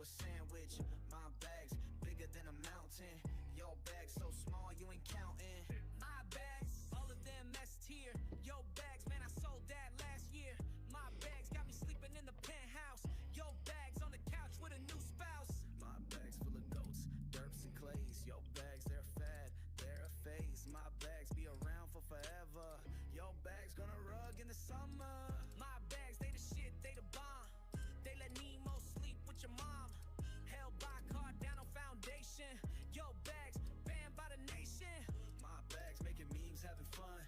a sandwich. My bags bigger than a mountain. Your bag so small you ain't counting. My bags, all of them S tier. Your bags, man, I sold that last year. My bags got me sleeping in the penthouse. Your bags on the couch with a new spouse. My bags full of goats, derps and clays. Your bags, they're fad, they're a phase. My bags be around for forever. Your bags gonna rug in the summer. My bags, they the shit, they the bomb. They let Nemo sleep with your mom. Held by car down on foundation. Your bags banned by the nation. My bags making memes, having fun.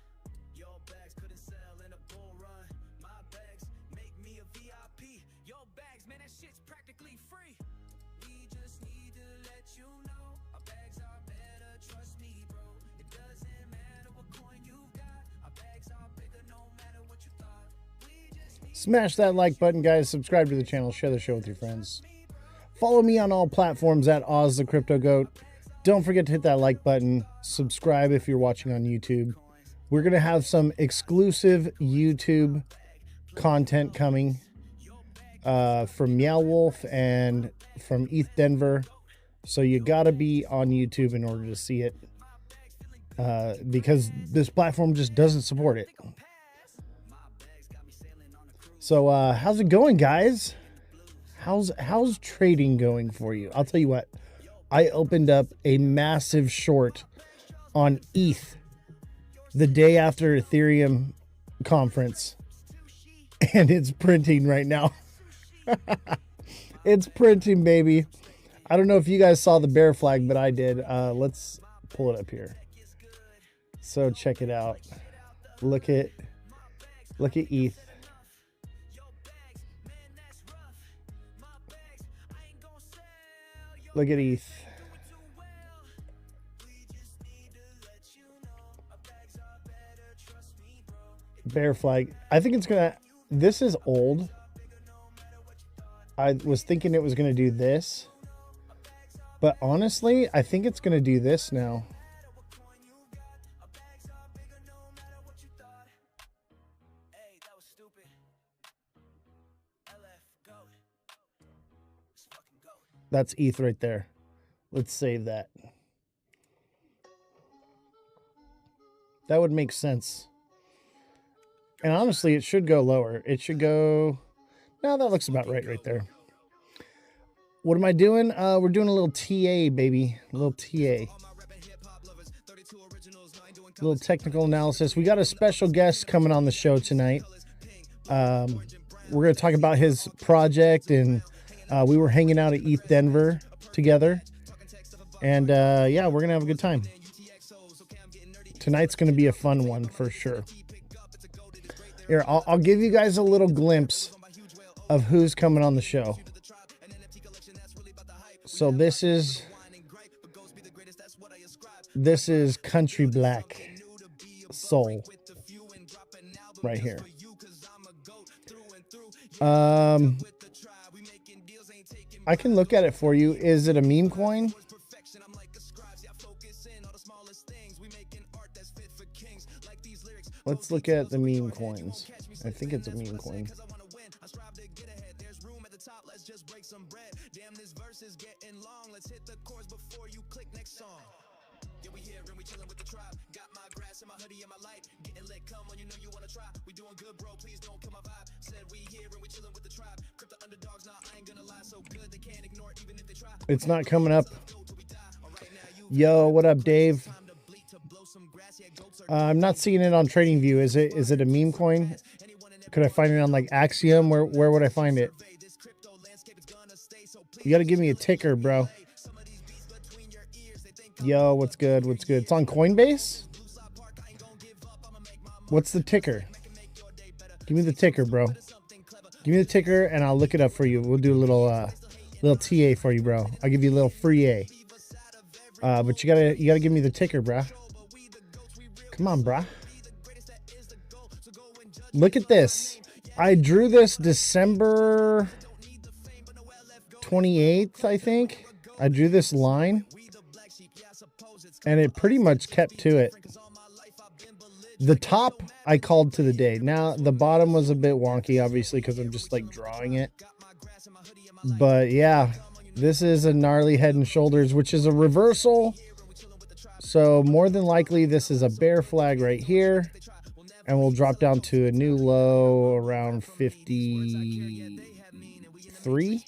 Your bags couldn't sell in a bull run. My bags make me a VIP. Your bags, man, that shit's practically free. We just need to let you know our bags are better, trust me, bro. It doesn't matter what coin you got. Our bags are bigger no matter what you thought. Smash that like button, guys. Subscribe to the channel. Share the show with your friends. Follow me on all platforms at Ozthecryptogoat. Don't forget to hit that like button. Subscribe if you're watching on YouTube. We're going to have some exclusive YouTube content coming from Meow Wolf and from Eth Denver. So you got to be on YouTube in order to see it because this platform just doesn't support it. So how's it going, guys? How's trading going for you? I'll tell you what. I opened up a massive short on ETH the day after Ethereum conference, and it's printing right now. It's printing, baby. I don't know if you guys saw the bear flag, but I did. Let's pull it up here. So check it out. Look at ETH. Look at ETH. Bear flag. I think it's gonna. This is old. I was thinking it was gonna do this, but honestly, I think it's gonna do this now. That's ETH right there. Let's save that. That would make sense. And honestly, it should go lower. It should go... No, that looks about right there. What am I doing? We're doing a little TA, baby. A little TA. A little technical analysis. We got a special guest coming on the show tonight. We're going to talk about his project, and we were hanging out at ETH Denver together. And yeah, we're going to have a good time. Tonight's going to be a fun one for sure. Here, I'll give you guys a little glimpse of who's coming on the show. So this is Country Black Soul right here. I can look at it for you. Is it a meme coin? Let's look at the meme coins. I think it's a meme coin. It's not coming up. Yo, what up, Dave? I'm not seeing it on TradingView. Is it a meme coin? Could I find it on like Axiom? Where would I find it? You got to give me a ticker, bro. Yo, what's good? What's good? It's on Coinbase? What's the ticker? Give me the ticker, bro. Give me the ticker and I'll look it up for you. We'll do a little TA for you, bro. I'll give you a little free A. But you gotta give me the ticker, bro. Come on, brah. Look at this. I drew this December 28th, I think. I drew this line. And it pretty much kept to it. The top, I called to the day. Now, the bottom was a bit wonky, obviously, because I'm just, like, drawing it. But, yeah, This is a gnarly Head and Shoulders, which is a reversal. So more than likely, this is a bear flag right here. And we'll drop down to a new low around 53.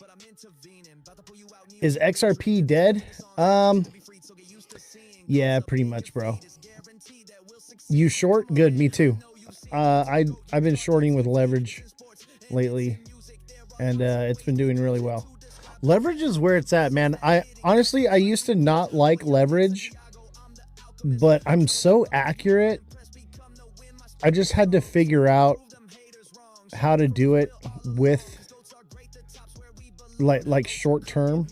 Is XRP dead? Yeah, pretty much, bro. You short? Good, me too. I've been shorting with leverage lately, and it's been doing really well. Leverage is where it's at, man. I used to not like leverage, but I'm so accurate. I just had to figure out how to do it with like short term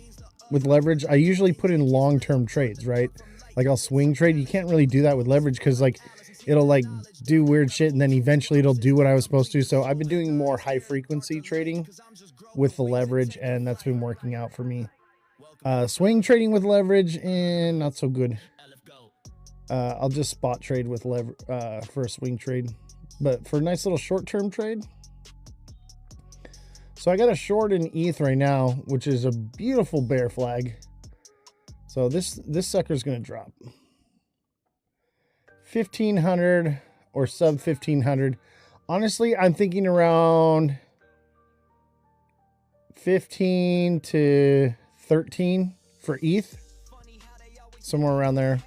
with leverage. I usually put in long-term trades, right? Like I'll swing trade. You can't really do that with leverage because like it'll like do weird shit and then eventually it'll do what I was supposed to. So I've been doing more high frequency trading with the leverage, and that's been working out for me. Swing trading with leverage, and not so good. I'll just spot trade with for a swing trade, but for a nice little short-term trade. So I got a short in ETH right now, which is a beautiful bear flag. So this sucker is going to drop 1,500 or sub 1,500. Honestly, I'm thinking around 15 to 13 for ETH, somewhere around there.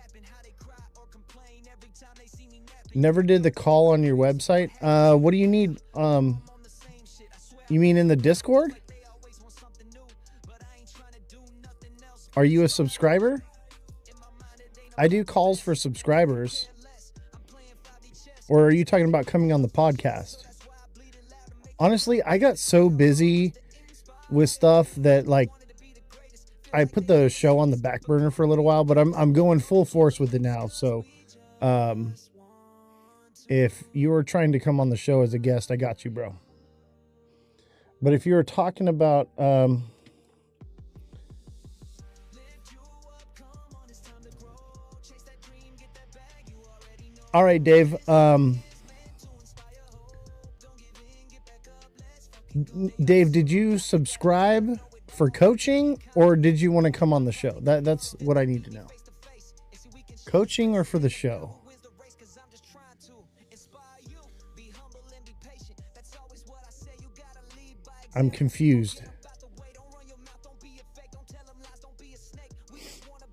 Never did the call on your website. What do you need? You mean in the Discord? Are you a subscriber? I do calls for subscribers. Or are you talking about coming on the podcast? Honestly, I got so busy with stuff that like I put the show on the back burner for a little while, but I'm going full force with it now. So if you were trying to come on the show as a guest, I got you, bro. But if you were talking about all right, Dave. Dave, did you subscribe for coaching or did you want to come on the show? That's what I need to know. Coaching or for the show? I'm confused.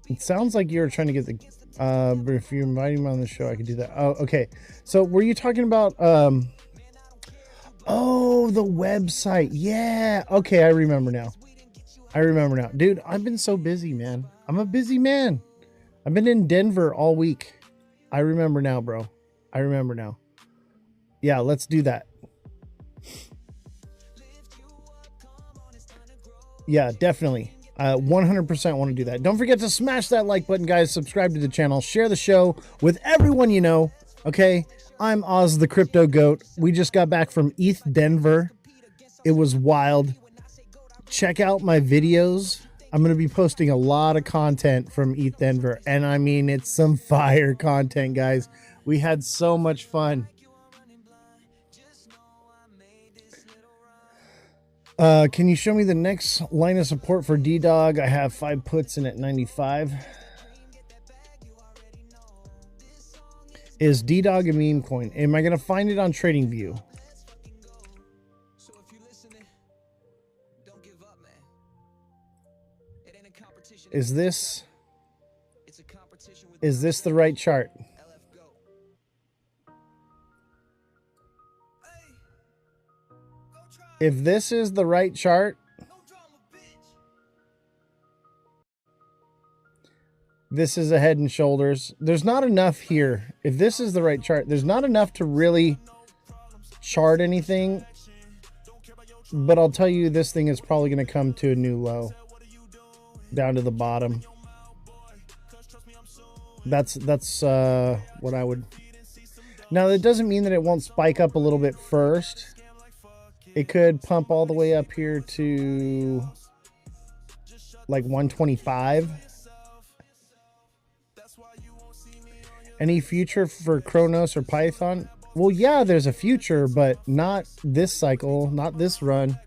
It sounds like you're trying to get the but if you're inviting me on the show, I could do that. Oh, okay. So were you talking about oh, the website? Yeah. Okay, I remember now. Dude, I've been so busy, man. I'm a busy man. I've been in Denver all week. I remember now, bro. I remember now. Yeah, let's do that. Yeah, definitely. 100% want to do that. Don't forget to smash that like button, guys. Subscribe to the channel. Share the show with everyone you know. Okay, I'm Ozthecryptogoat. We just got back from ETH Denver. It was wild. Check out my videos. I'm going to be posting a lot of content from ETH Denver. And I mean, it's some fire content, guys. We had so much fun. Can you show me the next line of support for D-Dog? I have 5 puts in at 95. Is D-Dog a meme coin? Am I going to find it on TradingView? Is this the right chart? If this is the right chart, this is a Head and Shoulders. There's not enough here. If this is the right chart, there's not enough to really chart anything. But I'll tell you, this thing is probably going to come to a new low. Down to the bottom. That's what I would... Now, that doesn't mean that it won't spike up a little bit first. It could pump all the way up here to like 125. Any future for Kronos or Python? Well, yeah, there's a future, but not this cycle, not this run,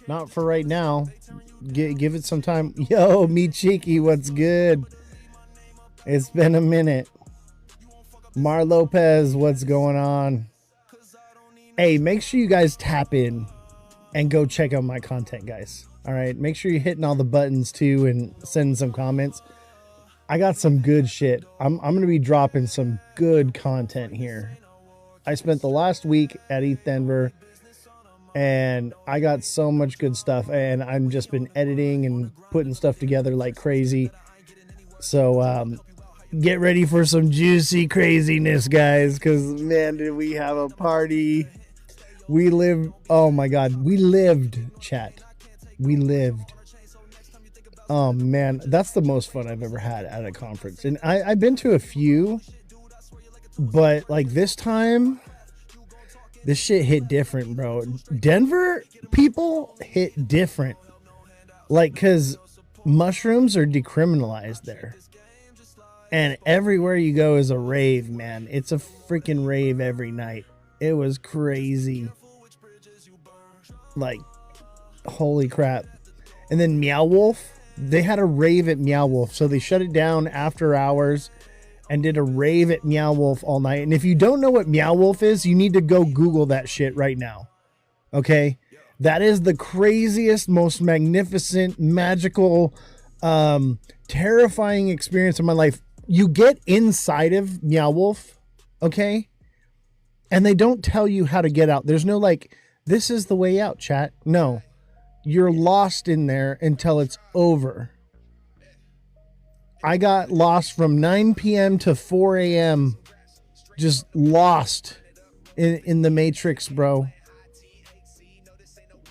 not for right now. Give it some time. Yo, me cheeky, what's good? It's been a minute. Mar Lopez, what's going on? Hey, make sure you guys tap in and go check out my content, guys. All right, make sure you're hitting all the buttons too and sending some comments. I got some good shit. I'm going to be dropping some good content here. I spent the last week at ETH Denver and I got so much good stuff, and I've just been editing and putting stuff together like crazy. So get ready for some juicy craziness, guys, because man, did we have a party. We lived, oh my god, we lived, chat. We lived. Oh man, that's the most fun I've ever had at a conference. And I've been to a few, but like this time, this shit hit different, bro. Denver people hit different. Like, because mushrooms are decriminalized there. And everywhere you go is a rave, man. It's a freaking rave every night. It was crazy. Like, holy crap. And then Meow Wolf, they had a rave at Meow Wolf. So they shut it down after hours and did a rave at Meow Wolf all night. And if you don't know what Meow Wolf is, you need to go Google that shit right now. Okay? That is the craziest, most magnificent, magical, terrifying experience of my life. You get inside of Meow Wolf, okay? And they don't tell you how to get out. There's no like, this is the way out, chat. No. You're lost in there until it's over. I got lost from 9 p.m. to 4 a.m. Just lost in the Matrix, bro.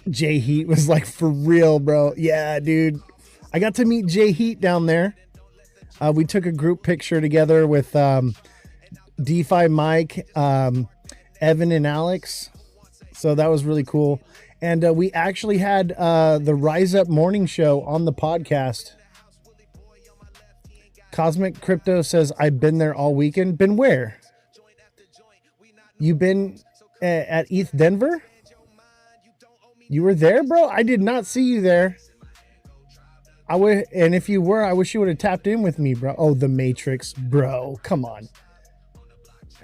Jay Heat was like, for real, bro. Yeah, dude. I got to meet Jay Heat down there. We took a group picture together with DeFi Mike, Evan, and Alex. So that was really cool. And we actually had the Rise Up Morning Show on the podcast. Cosmic Crypto says, I've been there all weekend. Been where? You been at ETH Denver? You were there, bro? I did not see you there. And if you were, I wish you would have tapped in with me, bro. Oh, the Matrix, bro. Come on.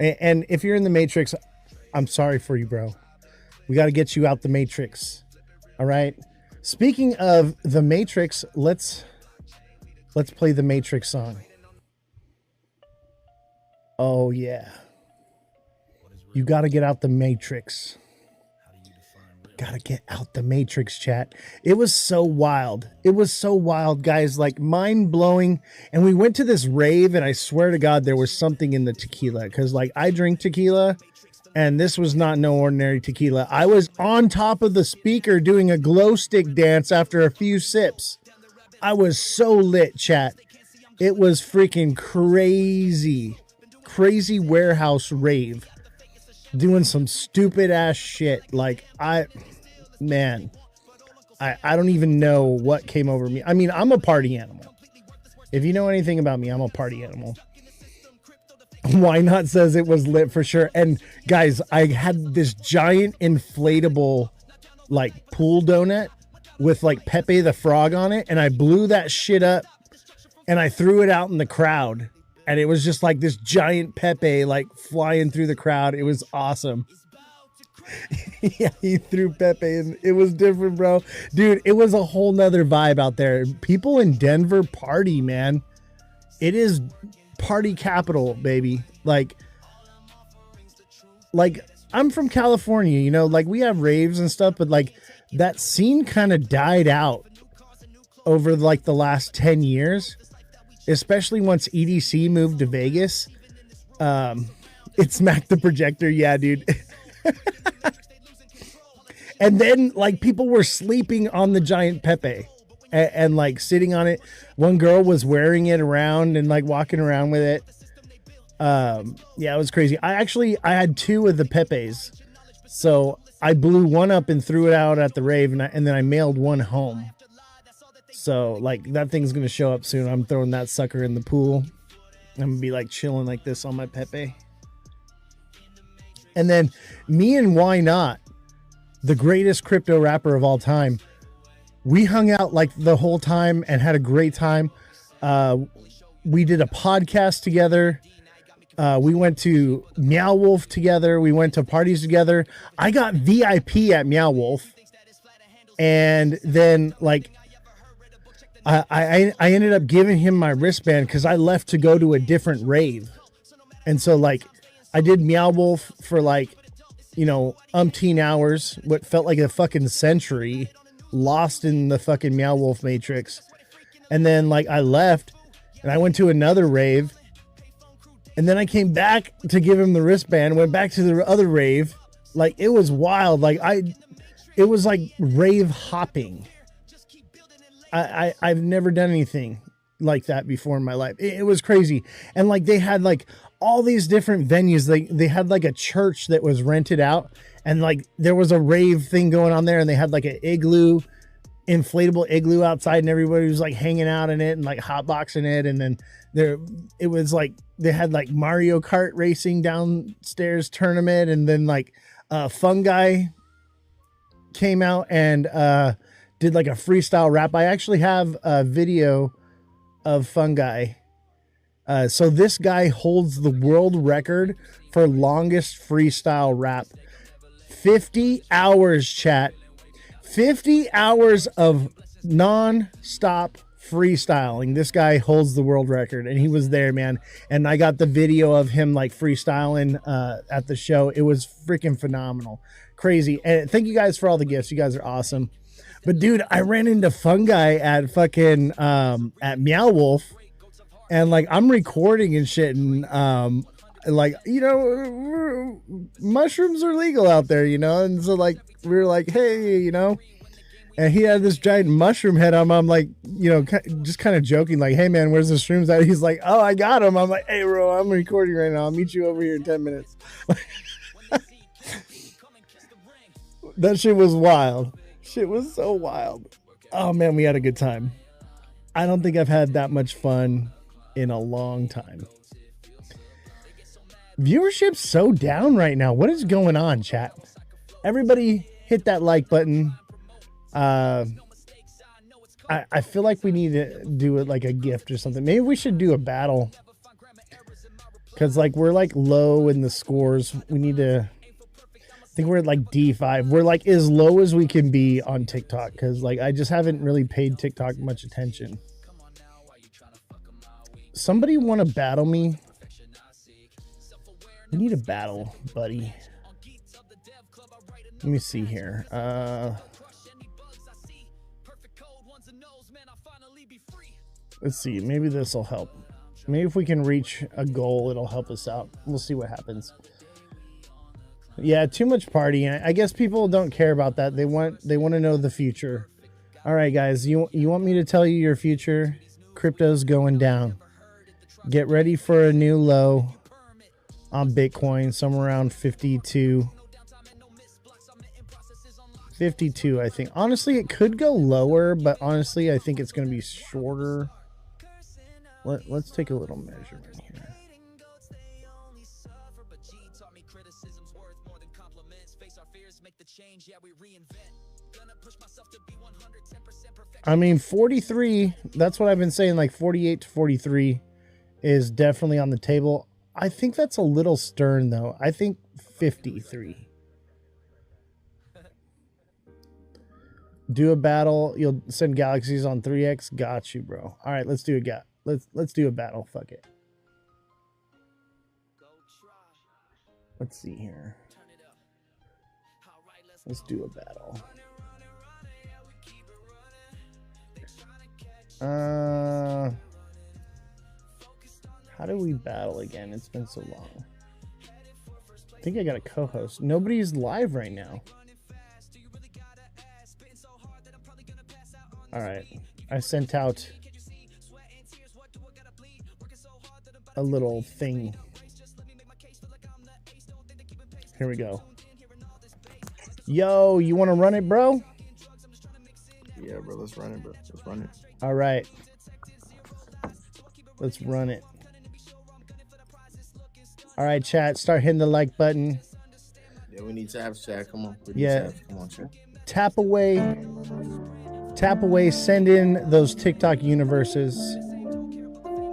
And if you're in the Matrix, I'm sorry for you, bro. We got to get you out the Matrix. All right. Speaking of the Matrix, let's play the Matrix song. Oh, yeah. You got to get out the Matrix. Got to get out the Matrix, chat. It was so wild. It was so wild, guys. Like, mind-blowing. And we went to this rave, and I swear to God, there was something in the tequila. Because, like, I drink tequila, and this was not no ordinary tequila. I was on top of the speaker doing a glow stick dance after a few sips. I was so lit, chat. It was freaking crazy. Crazy warehouse rave. Doing some stupid ass shit. Like, I don't even know what came over me. I mean, I'm a party animal. If you know anything about me, I'm a party animal. Why Not says it was lit for sure. And guys, I had this giant inflatable like pool donut with like Pepe the Frog on it, and I blew that shit up and I threw it out in the crowd, and it was just like this giant Pepe like flying through the crowd. It was awesome. Yeah, he threw Pepe and it was different, bro. Dude, it was a whole nother vibe out there. People in Denver party, man. It is party capital, baby. Like I'm from California, you know, like we have raves and stuff, but like that scene kind of died out over like the last 10 years, especially once EDC moved to Vegas. It smacked the projector. Yeah, dude. And then like people were sleeping on the giant Pepe and like sitting on it. One girl was wearing it around and like walking around with it. Yeah, it was crazy. I had two of the Pepes. So I blew one up and threw it out at the rave, and then I mailed one home. So like that thing's going to show up soon. I'm throwing that sucker in the pool. I'm going to be like chilling like this on my Pepe. And then me and Why Not, the greatest crypto rapper of all time, We hung out like the whole time and had a great time. We did a podcast together. We went to Meow Wolf together. We went to parties together. I got VIP at Meow Wolf. And then like I ended up giving him my wristband because I left to go to a different rave. And so like I did Meow Wolf for like, umpteen hours, what felt like a fucking century, lost in the fucking Meow Wolf matrix. And then like I left and I went to another rave. And then I came back to give him the wristband, went back to the other rave. Like it was wild. Like it was like rave hopping. I've never done anything like that before in my life. It was crazy. And like they had like all these different venues. They had like a church that was rented out, and like there was a rave thing going on there, and they had like an inflatable igloo outside, and everybody was like hanging out in it and like hotboxing it. And then it was like they had like Mario Kart racing downstairs tournament, and then like Fungi came out and did like a freestyle rap. I actually have a video of Fungi. So this guy holds the world record for longest freestyle rap. 50 hours, chat. 50 hours of non-stop freestyling. This guy holds the world record, and he was there, man. And I got the video of him like freestyling at the show. It was freaking phenomenal. Crazy. And thank you guys for all the gifts. You guys are awesome. But dude, I ran into Fungi at fucking at Meow Wolf, and like I'm recording and shit, and like mushrooms are legal out there, and so like we were like, hey, and he had this giant mushroom head on him. I'm like, just kind of joking, like, hey man, where's the shrooms at? He's like, oh, I got him. I'm like, hey bro, I'm recording right now. I'll meet you over here in 10 minutes. That shit was wild. Shit was so wild. Oh man, we had a good time. I don't think I've had that much fun in a long time. Viewership's so down right now. What is going on, chat? Everybody hit that like button. I feel like we need to do it like a gift or something. Maybe we should do a battle. Because like we're like low in the scores. We need to... I think we're at like D5. We're like as low as we can be on TikTok, because like I just haven't really paid TikTok much attention. Somebody want to battle me? We need a battle, buddy. Let me see here. Let's see. Maybe this will help. Maybe if we can reach a goal, it'll help us out. We'll see what happens. Yeah, too much partying. I guess people don't care about that. They want to know the future. All right, guys, you want me to tell you your future? Crypto's going down. Get ready for a new low on Bitcoin, somewhere around 52. 52, I think. Honestly, it could go lower, but honestly, I think it's going to be shorter. Let's take a little measurement here. I mean, 43, that's what I've been saying, like 48 to 43 is definitely on the table. I think that's a little stern, though. I think 53. Do a battle. You'll send galaxies on 3x. Got you, bro. All right, let's do let's do a battle. Fuck it. Let's see here. Let's do a battle. How do we battle again? It's been so long. I think I got a co-host. Nobody's live right now. All right. I sent out a little thing. Here we go. Yo, you want to run it, bro? Yeah, bro. Let's run it, bro. Let's run it. All right. Let's run it. All right, chat. Start hitting the like button. Yeah, we need to have chat. Come on. Yeah. Come on, chat. Tap away. Tap away, send in those TikTok universes.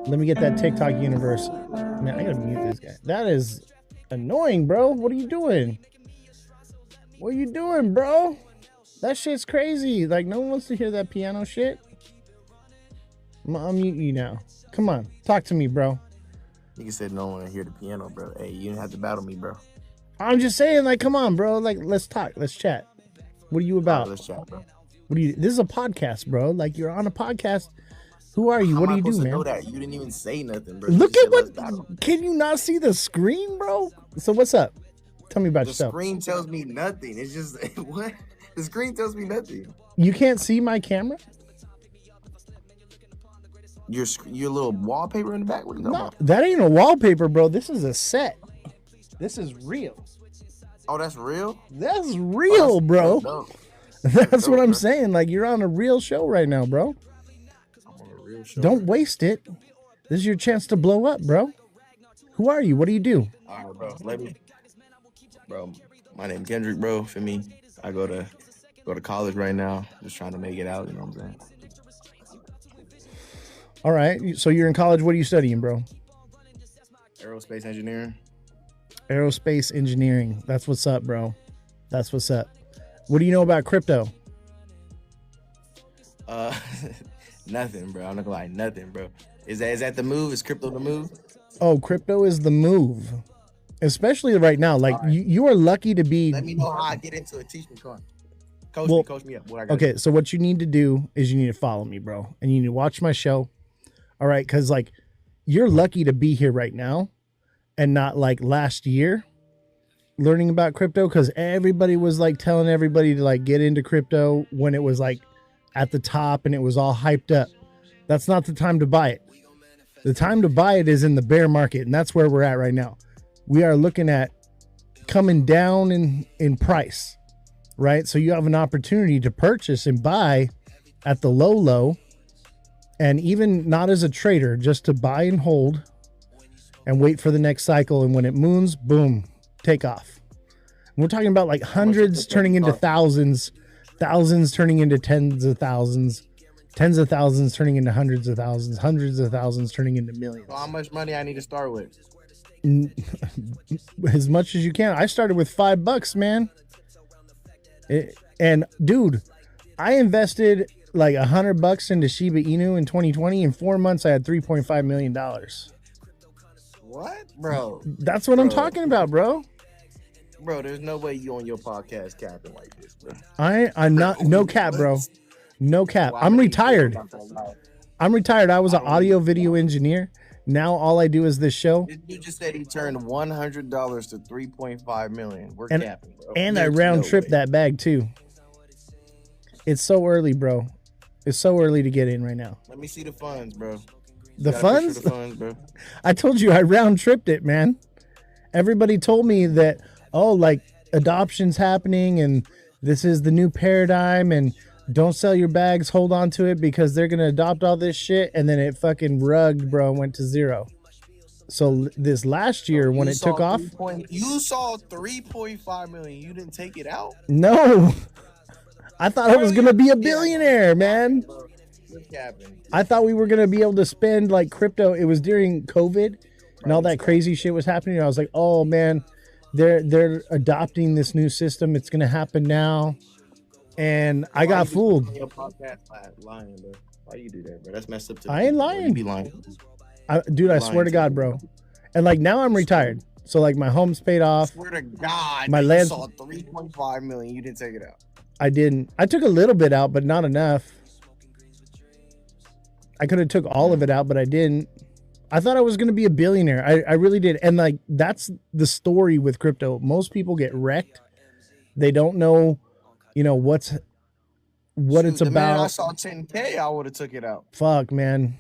Let me get that TikTok universe. Man, I gotta mute this guy. That is annoying, bro. What are you doing? What are you doing, bro? That shit's crazy. Like, no one wants to hear that piano shit. I'll mute you now. Come on, talk to me, bro. You said no one want to hear the piano, bro. Hey, you didn't have to battle me, bro. I'm just saying, like, come on, bro. Like, let's talk. Let's chat. What are you about? Let's chat, bro. What are you? This is a podcast, bro. Like, you're on a podcast. Who are you? What do you do, man? Know that? You didn't even say nothing, bro. Look at what. Can you not see the screen, bro? So what's up? Tell me about yourself. The screen tells me nothing. It's just what? The screen tells me nothing. You can't see my camera? Your little wallpaper in the back? What are you talking about? That ain't a wallpaper, bro. This is a set. This is real. Oh, that's real? That's real, bro. That's what I'm saying. Like, you're on a real show right now, bro. I'm on a real show. Don't waste it. This is your chance to blow up, bro. Who are you? What do you do? All right, bro. My name Kendrick, bro. For me, I go to college right now. Just trying to make it out. You know what I'm saying? All right. So you're in college. What are you studying, bro? Aerospace engineering. Aerospace engineering. That's what's up, bro. That's what's up. What do you know about crypto? Nothing, bro. I'm not gonna lie, nothing, bro. Is that the move? Is crypto the move? Oh, crypto is the move. Especially right now. Like, right. You are lucky to be. Let me know how I get into it. Teach me, coach me up. What I got? Okay, so what you need to do is you need to follow me, bro. And you need to watch my show. All right, because, like, you're lucky to be here right now and not, like, last year learning about crypto, because everybody was, like, telling everybody to, like, get into crypto when it was, like, at the top and it was all hyped up. That's not the time to buy it. The time to buy it is in the bear market, and that's where we're at right now. We are looking at coming down in price, right? So you have an opportunity to purchase and buy at the low, and even not as a trader, just to buy and hold and wait for the next cycle. And when it moons, boom, take off. And we're talking about like hundreds turning into thousands, thousands turning into tens of thousands turning into hundreds of thousands turning into millions. So how much money I need to start with? As much as you can. I started with $5, man. And dude, I invested like $100 into Shiba Inu in 2020. In 4 months, I had $3.5 million. What, bro? That's what I'm talking about, bro. Bro, there's no way you on your podcast capping like this, bro. I'm not. No cap, bro. No cap. I'm retired. I'm retired. I was an audio video engineer. Now all I do is this show. You just said he turned $100 to $3.5 million. We're capping, bro. And I round trip that bag too. It's so early, bro. It's so early to get in right now. Let me see the funds, bro. The funds? The funds, bro. I told you I round tripped it, man. Everybody told me that, oh, like adoption's happening and this is the new paradigm and don't sell your bags, hold on to it because they're going to adopt all this shit. And then it fucking rugged, bro, and went to zero. So this last year when it took off. You saw 3.5 million. You didn't take it out? No. I thought I was going to be a billionaire, man. I thought we were going to be able to spend like crypto. It was during COVID and all that crazy shit was happening. I was like, oh, man, they're adopting this new system. It's going to happen now. And I got fooled. Lying, bro. Why you do that, bro? That's messed up. I ain't lying. You be lying. Dude, I swear to God, bro. And like now I'm retired. So like my home's paid off. I swear to God, my land saw 3.5 million. You didn't take it out. I didn't. I took a little bit out, but not enough. I could have took all of it out, but I didn't. I thought I was going to be a billionaire. I really did. And like, that's the story with crypto. Most people get wrecked. They don't know, you know, what it's about. Man, I saw 10K, I would have took it out. Fuck, man.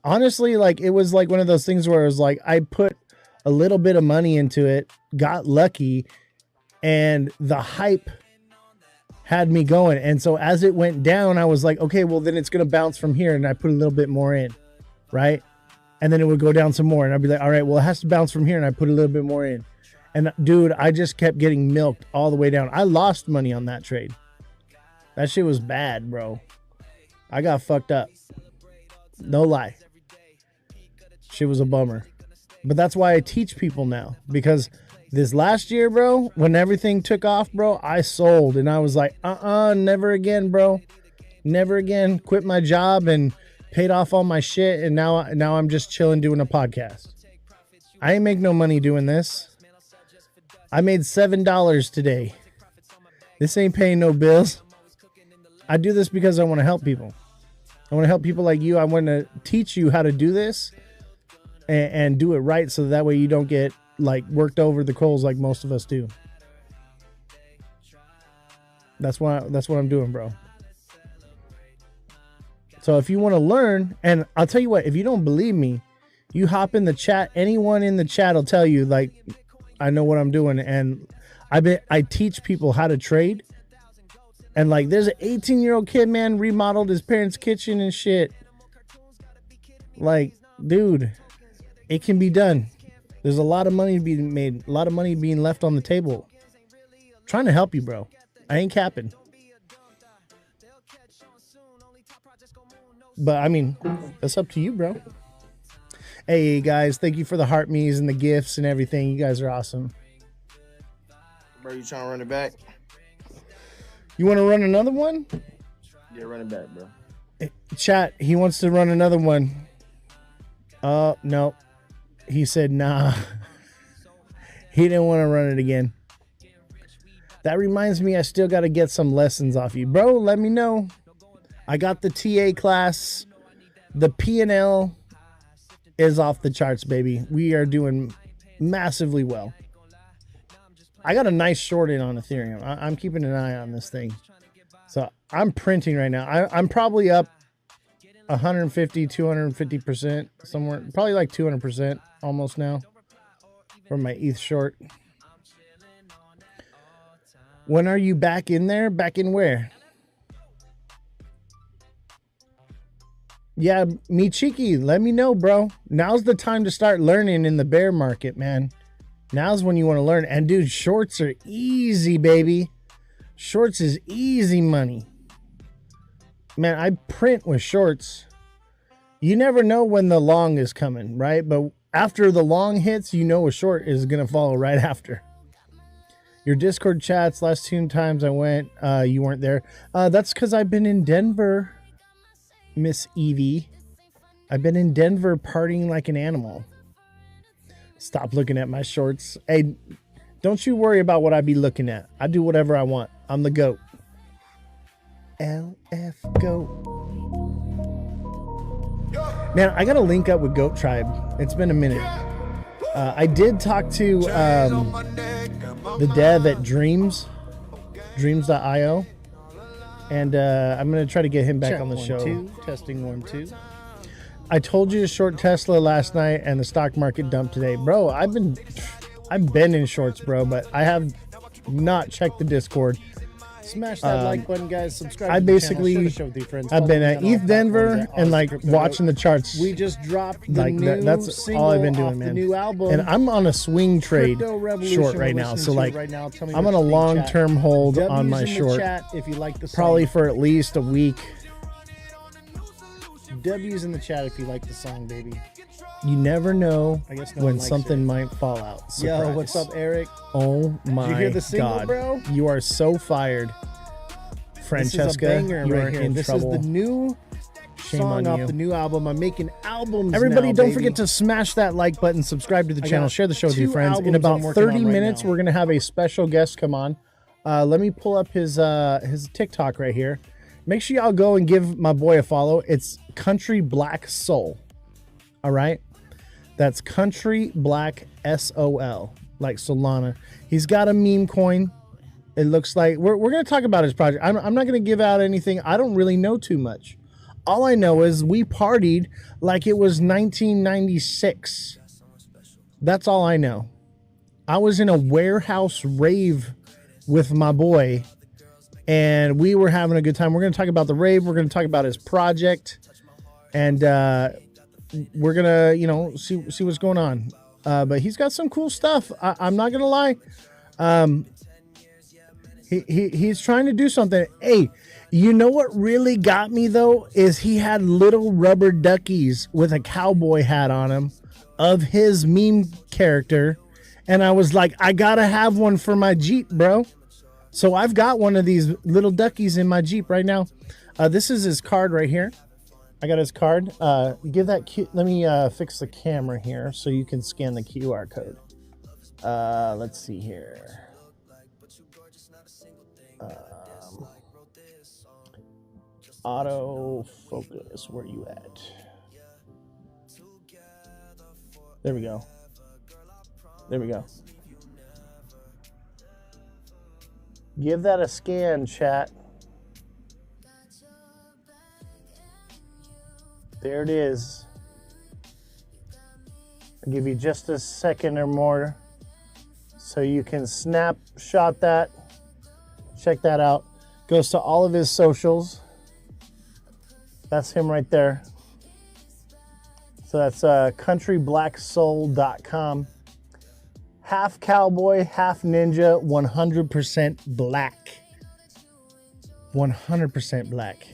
Honestly, like, it was like one of those things where it was like, I put a little bit of money into it, got lucky, and the hype had me going. And so as it went down, I was like, okay, well then it's going to bounce from here. And I put a little bit more in, right? And then it would go down some more. And I'd be like, all right, well, it has to bounce from here. And I put a little bit more in. And dude, I just kept getting milked all the way down. I lost money on that trade. That shit was bad, bro. I got fucked up. No lie. Shit was a bummer. But that's why I teach people now. Because this last year, bro, when everything took off, bro, I sold. And I was like, never again, bro. Never again. Quit my job and paid off all my shit. And now I'm just chilling doing a podcast. I ain't make no money doing this. I made $7 today. This ain't paying no bills. I do this because I want to help people. I want to help people like you. I want to teach you how to do this and do it right, so that way you don't get like worked over the coals like most of us do. That's what I'm doing, bro. So if you want to learn, and I'll tell you what, if you don't believe me, you hop in the chat. Anyone in the chat will tell you, like, I know what I'm doing, and I teach people how to trade. And like, there's an 18-year-old kid, man, remodeled his parents' kitchen and shit. Like, dude, it can be done. There's a lot of money being made, a lot of money being left on the table. I'm trying to help you, bro. I ain't capping. But I mean, that's up to you, bro. Hey guys, thank you for the heart me's and the gifts and everything. You guys are awesome. Bro, you trying to run it back? You want to run another one? Yeah, run it back, bro. Chat, he wants to run another one. No. He said, nah. He didn't want to run it again. That reminds me, I still got to get some lessons off you. Bro, let me know. I got the TA class. The P&L is off the charts, baby. We are doing massively well. I got a nice short in on Ethereum. I'm keeping an eye on this thing. So I'm printing right now. I'm probably up 150, 250% somewhere. Probably like 200% almost now from my ETH short. When are you back in there? Back in where? Yeah, me cheeky. Let me know, bro. Now's the time to start learning in the bear market, man. Now's when you want to learn. And dude, shorts are easy, baby. Shorts is easy money. Man, I print with shorts. You never know when the long is coming, right? But after the long hits, you know a short is going to follow right after. Your Discord chats, last 2 times I went, you weren't there. That's because I've been in Denver, Miss Evie. I've been in Denver partying like an animal. Stop looking at my shorts. Hey, don't you worry about what I be looking at. I do whatever I want. I'm the GOAT. LF GOAT. Man, I got to link up with Goat Tribe. It's been a minute. I did talk to the dev at Dreams.io. And I'm going to try to get him back Check on the 1, show. 2. Testing 1, 2. I told you to short Tesla last night and the stock market dumped today. Bro, I've been in shorts, bro, but I have not checked the Discord. Smash that like button, guys. Subscribe. I to basically, the channel. Share the show with your friends. I've been Follow at me on ETH all Denver platforms and like @Ozthecryptogoat. watching the charts. We just dropped the Like new that's single all I've been off doing, the man. new album. And I'm on a swing trade Crypto Revolution short right we're now. listening So to like, right now. Tell me I'm what on a you think, long-term chat. hold W's on my in the short. chat if you like the song. Probably for at least a week. W's in the chat if you like the song, baby. You never know I guess no when one likes something it. might fall out. Yo, Surprise. what's up, Eric? Oh my hear the single, God. bro? You are so fired. Francesca, This is a banger you right are here. in This trouble. is the new Shame song on off you. the new album. I'm making albums Everybody, now, don't baby. forget to smash that like button, subscribe to the I channel, got share the show with your 2 friends. In albums about I'm working 30 on right minutes, now. we're going to have a special guest come on. Let me pull up his TikTok right here. Make sure y'all go and give my boy a follow. It's Country Black Soul. All right? That's Country Black SOL, like Solana. He's got a meme coin. It looks like we're going to talk about his project. I'm not going to give out anything. I don't really know too much. All I know is we partied like it was 1996. That's all I know. I was in a warehouse rave with my boy, and we were having a good time. We're going to talk about the rave. We're going to talk about his project, and we're going to, see what's going on. But he's got some cool stuff. I'm not going to lie. He's trying to do something. Hey, You know what really got me though is he had little rubber duckies with a cowboy hat on him of his meme character, and I was like, I gotta have one for my Jeep, bro. So I've got one of these little duckies in my Jeep right now. This is his card right here. I got his card. Give that let me fix the camera here so you can scan the QR code. Let's see here. Auto focus, where you at? There we go. There we go. Give that a scan, chat. There it is. I'll give you just a second or more so you can snapshot that. Check that out. Goes to all of his socials. That's him right there. So that's countryblacksoul.com. Half cowboy, half ninja, 100% black. 100% black.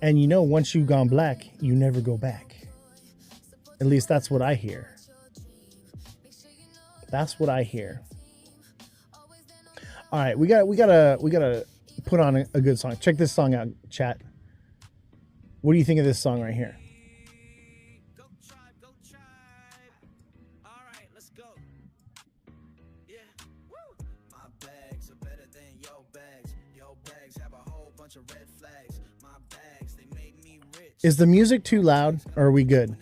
And you know, once you've gone black, you never go back. At least that's what I hear. That's what I hear. All right, we gotta put on a good song. Check this song out, chat. What do you think of this song right here? Go tribe, go tribe. All right, let's go. Yeah. Woo. My bags are better than your bags. Your bags have a whole bunch of red flags. My bags, they made me rich. Is the music too loud or are we good?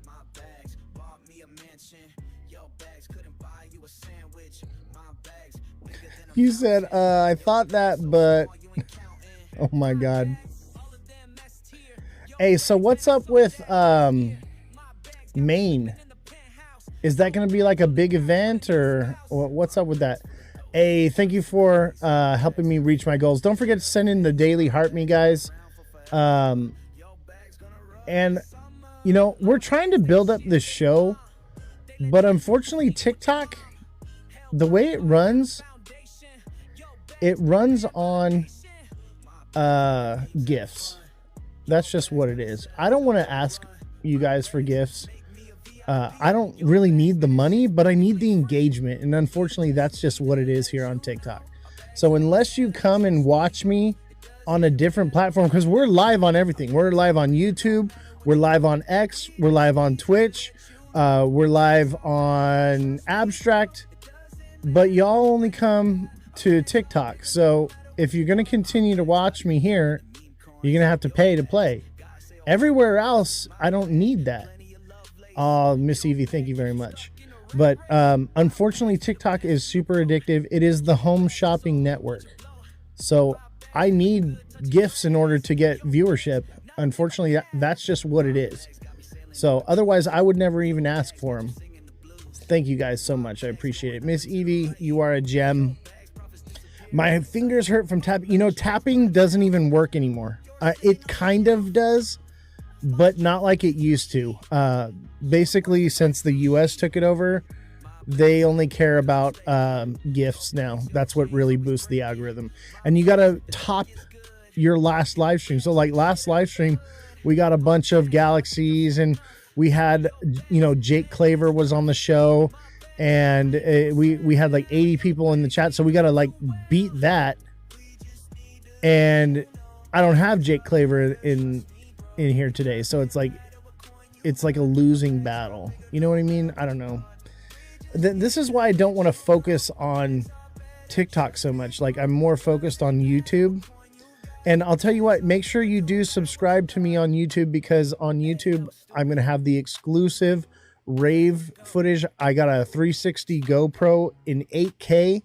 My bags bought me a mansion. Your bags couldn't buy you a sandwich. My bags bigger than a You said, I thought that, but oh my God. Hey, so what's up with Maine? Is that going to be like a big event or what's up with that? Hey, thank you for helping me reach my goals. Don't forget to send in the daily heart me, guys. And, you know, we're trying to build up this show, but unfortunately TikTok, the way it runs on gifts. That's just what it is. I don't want to ask you guys for gifts. I don't really need the money, but I need the engagement. And unfortunately, that's just what it is here on TikTok. So unless you come and watch me on a different platform, because we're live on everything. We're live on YouTube. We're live on X. We're live on Twitch. We're live on Abstract. But y'all only come to TikTok. So if you're going to continue to watch me here, you're going to have to pay to play. Everywhere else, I don't need that. Miss Evie, thank you very much. But unfortunately, TikTok is super addictive. It is the home shopping network. So I need gifts in order to get viewership. Unfortunately, that's just what it is. So otherwise, I would never even ask for them. Thank you guys so much. I appreciate it. Miss Evie, you are a gem. My fingers hurt from tapping. You know, tapping doesn't even work anymore. It kind of does, but not like it used to. Basically, since the US took it over, they only care about gifts now. That's what really boosts the algorithm. And you got to top your last live stream. So like last live stream, we got a bunch of galaxies and we had, you know, Jake Claver was on the show and we had like 80 people in the chat. So we got to like beat that. And I don't have Jake Claver in here today. So it's like a losing battle. You know what I mean? I don't know. This is why I don't want to focus on TikTok so much. Like I'm more focused on YouTube. And I'll tell you what, make sure you do subscribe to me on YouTube, because on YouTube, I'm going to have the exclusive rave footage. I got a 360 GoPro in 8K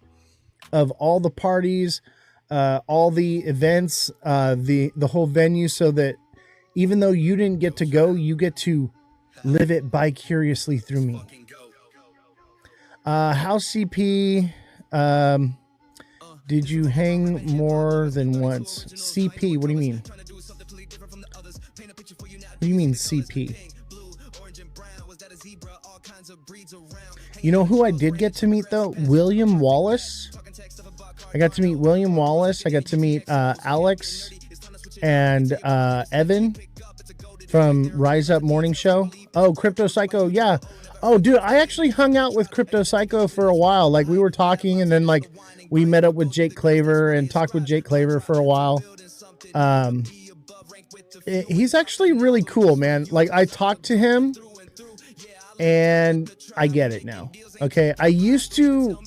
of all the parties, all the events, the whole venue, so that even though you didn't get to go, you get to live it vicariously through me. House CP, did you hang more than once? CP, what do you mean? What do you mean CP? You know who I did get to meet though? William Wallace. I got to meet William Wallace. I got to meet Alex and Evan from Rise Up Morning Show. Oh, Crypto Psycho, yeah. Oh, dude, I actually hung out with Crypto Psycho for a while. Like, we were talking, and then, like, we met up with Jake Claver and talked with Jake Claver for a while. He's actually really cool, man. Like, I talked to him, and I get it now. Okay, I used to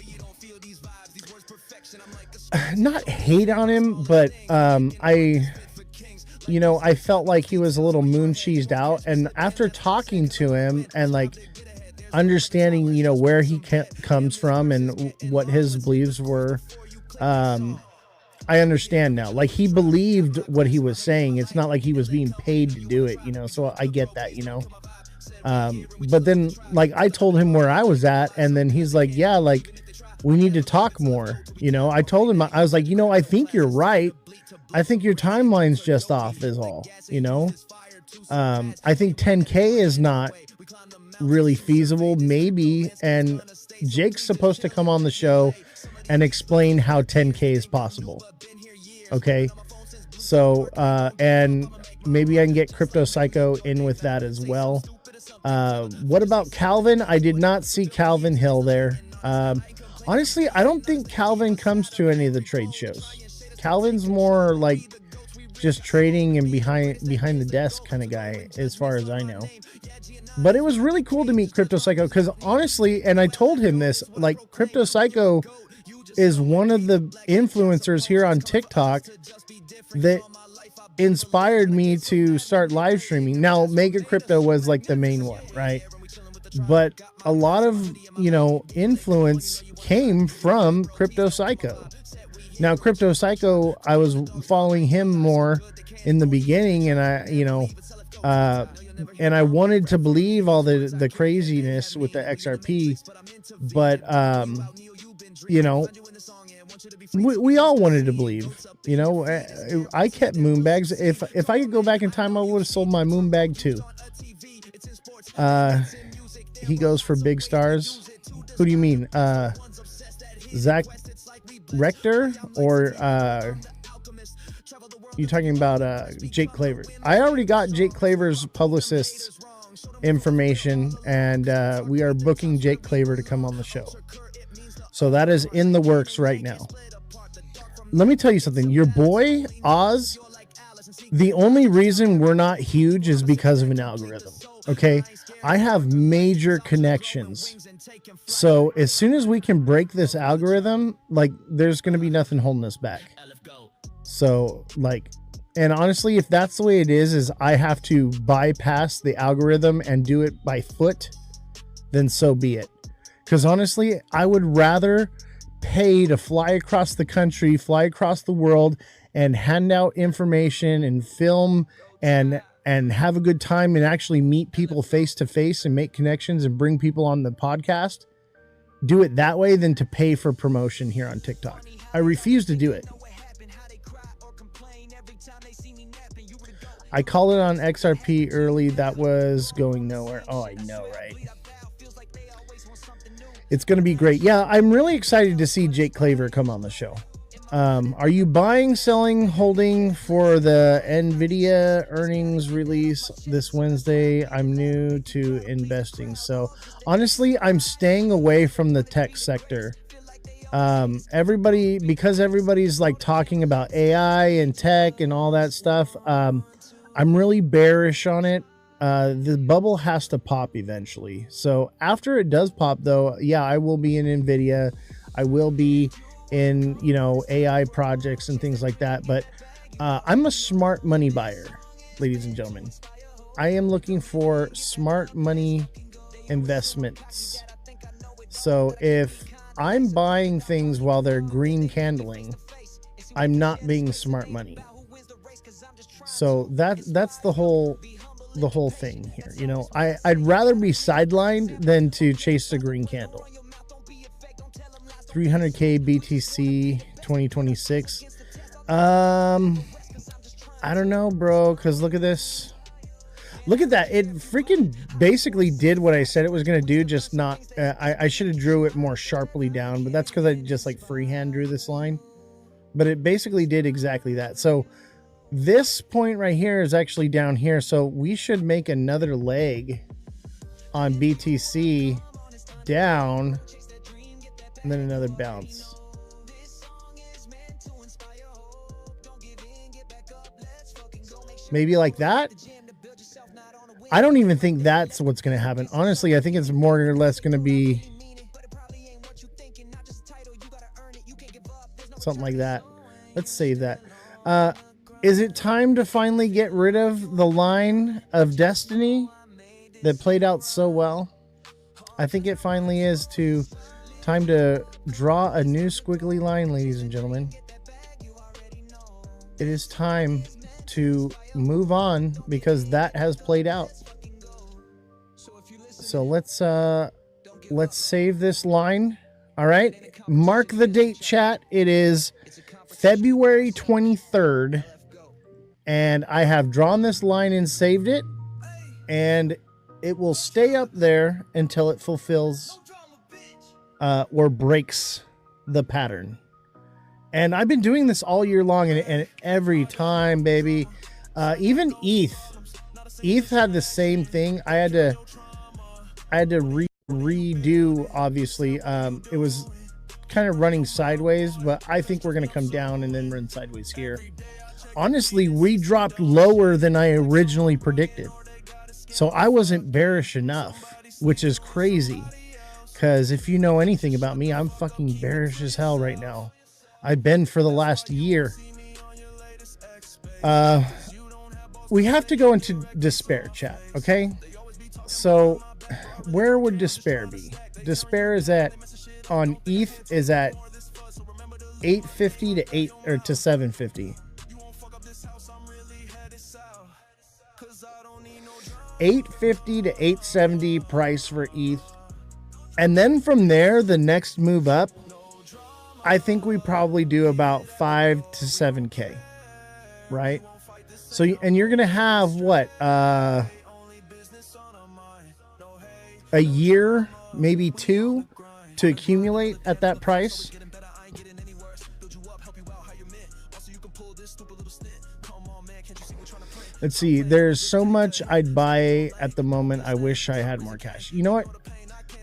not hate on him, but I felt like he was a little moon cheesed out. And after talking to him and like understanding, where he comes from and what his beliefs were, I understand now. Like, he believed what he was saying. It's not like he was being paid to do it, so I get that, but then, like, I told him where I was at, and then he's like, yeah, like, we need to talk more. I told him, I was like, I think you're right. I think your timeline's just off is all, I think 10K is not really feasible, maybe. And Jake's supposed to come on the show and explain how 10K is possible. Okay. So, and maybe I can get Crypto Psycho in with that as well. What about Calvin? I did not see Calvin Hill there. Honestly, I don't think Calvin comes to any of the trade shows. Calvin's more like just trading and behind the desk kind of guy, as far as I know. But it was really cool to meet Crypto Psycho, because honestly, and I told him this, like, Crypto Psycho is one of the influencers here on TikTok that inspired me to start live streaming. Now, Mega Crypto was like the main one, right? But a lot of, influence came from Crypto Psycho. Now, Crypto Psycho, I was following him more in the beginning, and I wanted to believe all the craziness with the XRP, but we all wanted to believe. I kept moon bags. If I could go back in time, I would have sold my moon bag too. He goes for big stars. Who do you mean? Zach Rector, or you talking about Jake Claver? I already got Jake Claver's publicist's information, and we are booking Jake Claver to come on the show. So that is in the works right now. Let me tell you something. Your boy Oz, the only reason we're not huge is because of an algorithm. Okay, I have major connections. So as soon as we can break this algorithm, like, there's going to be nothing holding us back. So, like, and honestly, if that's the way it is I have to bypass the algorithm and do it by foot, then so be it. Because honestly, I would rather pay to fly across the country, fly across the world, and hand out information and film and have a good time and actually meet people face to face and make connections and bring people on the podcast, do it that way than to pay for promotion here on TikTok. I refuse to do it. I called it on XRP early. That was going nowhere. Oh, I know, right? It's going to be great. Yeah, I'm really excited to see Jake Claver come on the show. Are you buying, selling, holding for the NVIDIA earnings release this Wednesday? I'm new to investing. So honestly, I'm staying away from the tech sector. Everybody's like talking about AI and tech and all that stuff. I'm really bearish on it. The bubble has to pop eventually. So after it does pop though, yeah, I will be in NVIDIA. I will be in, AI projects and things like that. But I'm a smart money buyer, ladies and gentlemen. I am looking for smart money investments. So if I'm buying things while they're green candling, I'm not being smart money. So that's the whole thing here. I'd rather be sidelined than to chase the green candle. 300K BTC 2026. I don't know, bro, because look at this. Look at that. It freaking basically did what I said it was going to do, just not. I should have drew it more sharply down, but that's because I just like freehand drew this line. but it basically did exactly that. So this point right here is actually down here. So we should make another leg on BTC down and then another bounce. Maybe like that. I don't even think that's what's going to happen. Honestly, I think it's more or less going to be something like that. Let's save that. Is it time to finally get rid of the line of destiny that played out so well? I think it finally is time to draw a new squiggly line, ladies and gentlemen. It is time to move on because that has played out. So let's save this line. All right. Mark the date, chat. It is February 23rd. And I have drawn this line and saved it. And it will stay up there until it fulfills or breaks the pattern. And I've been doing this all year long, and every time, baby. Even ETH had the same thing. I had to redo, obviously. It was kind of running sideways, but I think we're going to come down and then run sideways here. Honestly, we dropped lower than I originally predicted. So I wasn't bearish enough, which is crazy. Because if you know anything about me, I'm fucking bearish as hell right now. I've been for the last year. We have to go into despair, chat, okay? So where would despair be? Despair is on ETH is at 850 to 750. 850 to 870 price for ETH. And then from there, the next move up, I think we probably do about 5 to 7K, right? So, and you're going to have what, a year, maybe 2 to accumulate at that price. Let's see. There's so much I'd buy at the moment. I wish I had more cash. You know what?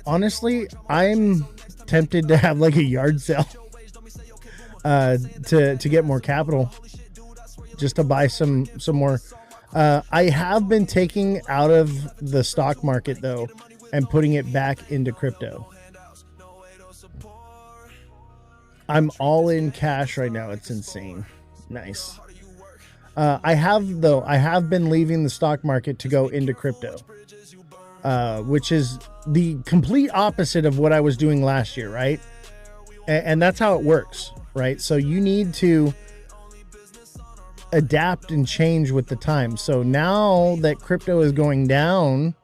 Honestly, I'm tempted to have like a yard sale to get more capital, just to buy some more. I have been taking out of the stock market though and putting it back into crypto. I'm all in cash right now. It's insane. Nice. I have been leaving the stock market to go into crypto, which is the complete opposite of what I was doing last year, right? And that's how it works, right? So you need to adapt and change with the time. So now that crypto is going down,